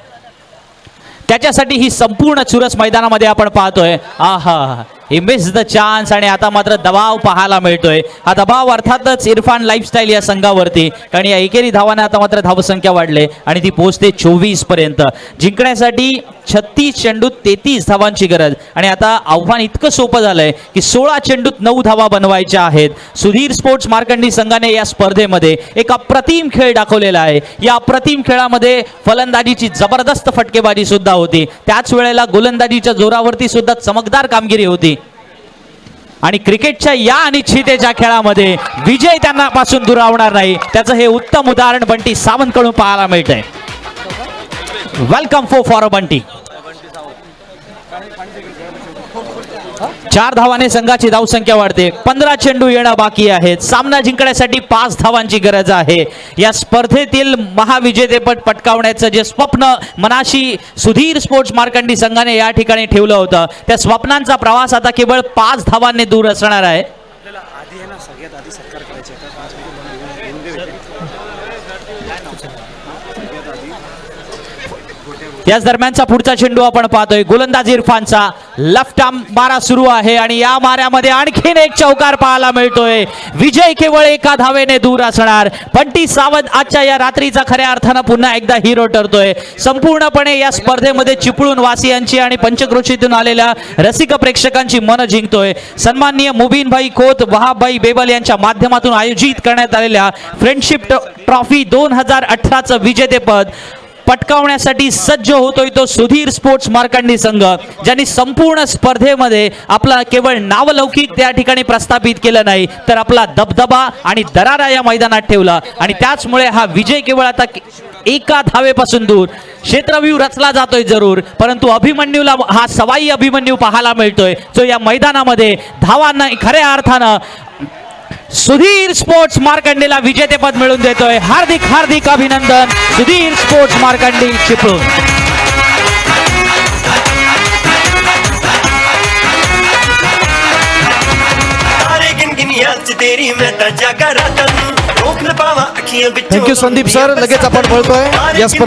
Speaker 3: त्याच्यासाठी ही संपूर्ण चुरस मैदानामध्ये आपण पाहतोय. आहा, ही मिस द चान्स आणि आता मात्र दबाव पाहायला मिळतोय. हा दबाव अर्थातच इरफान लाईफस्टाईल या संघावरती, कारण या एकेरी धावाने आता मात्र धावसंख्या वाढले आणि ती पोहोचते 24 पर्यंत. जिंकण्यासाठी 36 चेंडूत 33 धावांची गरज आणि आता आव्हान इतकं सोपं झालंय की 16 चेंडूत 9 धावा बनवायच्या आहेत. सुधीर स्पोर्ट्स मार्कंडी संघाने या स्पर्धेमध्ये एक अप्रतिम खेळ दाखवलेला आहे. या अप्रतिम खेळामध्ये फलंदाजीची जबरदस्त फटकेबाजी सुद्धा होती, त्याच वेळेला गोलंदाजीच्या जोरावरती सुद्धा चमकदार कामगिरी होती आणि क्रिकेटच्या या अनिश्चितेच्या खेळामध्ये विजय त्यांना पासून दुरावणार नाही, त्याचं हे उत्तम उदाहरण बंटी सावंतकडून पाहायला मिळतंय. Welcome for Bunty. 4 धावाने संघाची धावसंख्या वाढते. 15 चेंडू येणं बाकी आहेत. सामना जिंकण्यासाठी 5 धावांची गरज आहे. या स्पर्धेतील महाविजेतेपद पटकावण्याचं जे स्वप्न मनाशी सुधीर स्पोर्ट्स मार्कंडी संघाने या ठिकाणी ठेवलं होतं, त्या स्वप्नांचा प्रवास आता केवळ 5 धावांनी दूर असणार आहे. याच दरम्यानचा पुढचा चेंडू आपण पाहतोय. गोलंदाज इरफानचा लेफ्ट आर्म मारा सुरू आहे आणि या माऱ्यामध्ये आणखीन एक चौकार पाहायला मिळतोय. विजय केवळ 1 धावेने दूर असणार. बंटी सावंत आजच्या या रात्रीचा खऱ्या अर्थानं पुन्हा एकदा हिरो ठरतोय. संपूर्णपणे या स्पर्धेमध्ये चिपळूण वासियांची आणि पंचक्रोशीतून आलेल्या रसिक प्रेक्षकांची मन जिंकतोय. सन्माननीय मुबीन भाई खोत, वहाब भाई बेबल यांच्या माध्यमातून आयोजित करण्यात आलेल्या फ्रेंडशिप ट्रॉफी 2018चं विजेतेपद पटकावण्यासाठी सज्ज होतोय तो सुधीर स्पोर्ट्स मार्कंडी संघ, ज्यांनी संपूर्ण स्पर्धेमध्ये आपला केवळ नावलौकिक त्या ठिकाणी प्रस्थापित केलं नाही, तर आपला दबदबा आणि दरारा या मैदानात ठेवला आणि त्याचमुळे हा विजय केवळ आता 1 धावेपासून दूर. क्षेत्रव्यूह रचला जातोय जरूर, परंतु अभिमन्यूला हा सवाई अभिमन्यू पाहायला मिळतोय, जो या मैदानामध्ये धावांना खऱ्या अर्थानं सुधीर स्पोर्ट्स मार्कंडीला विजेतेपद मिळवून देतोय. हार्दिक हार्दिक अभिनंदन Sudhir sports Markandi Chiplun.
Speaker 1: Thank you Sandeep sir. लगेच आपण बोलतोय या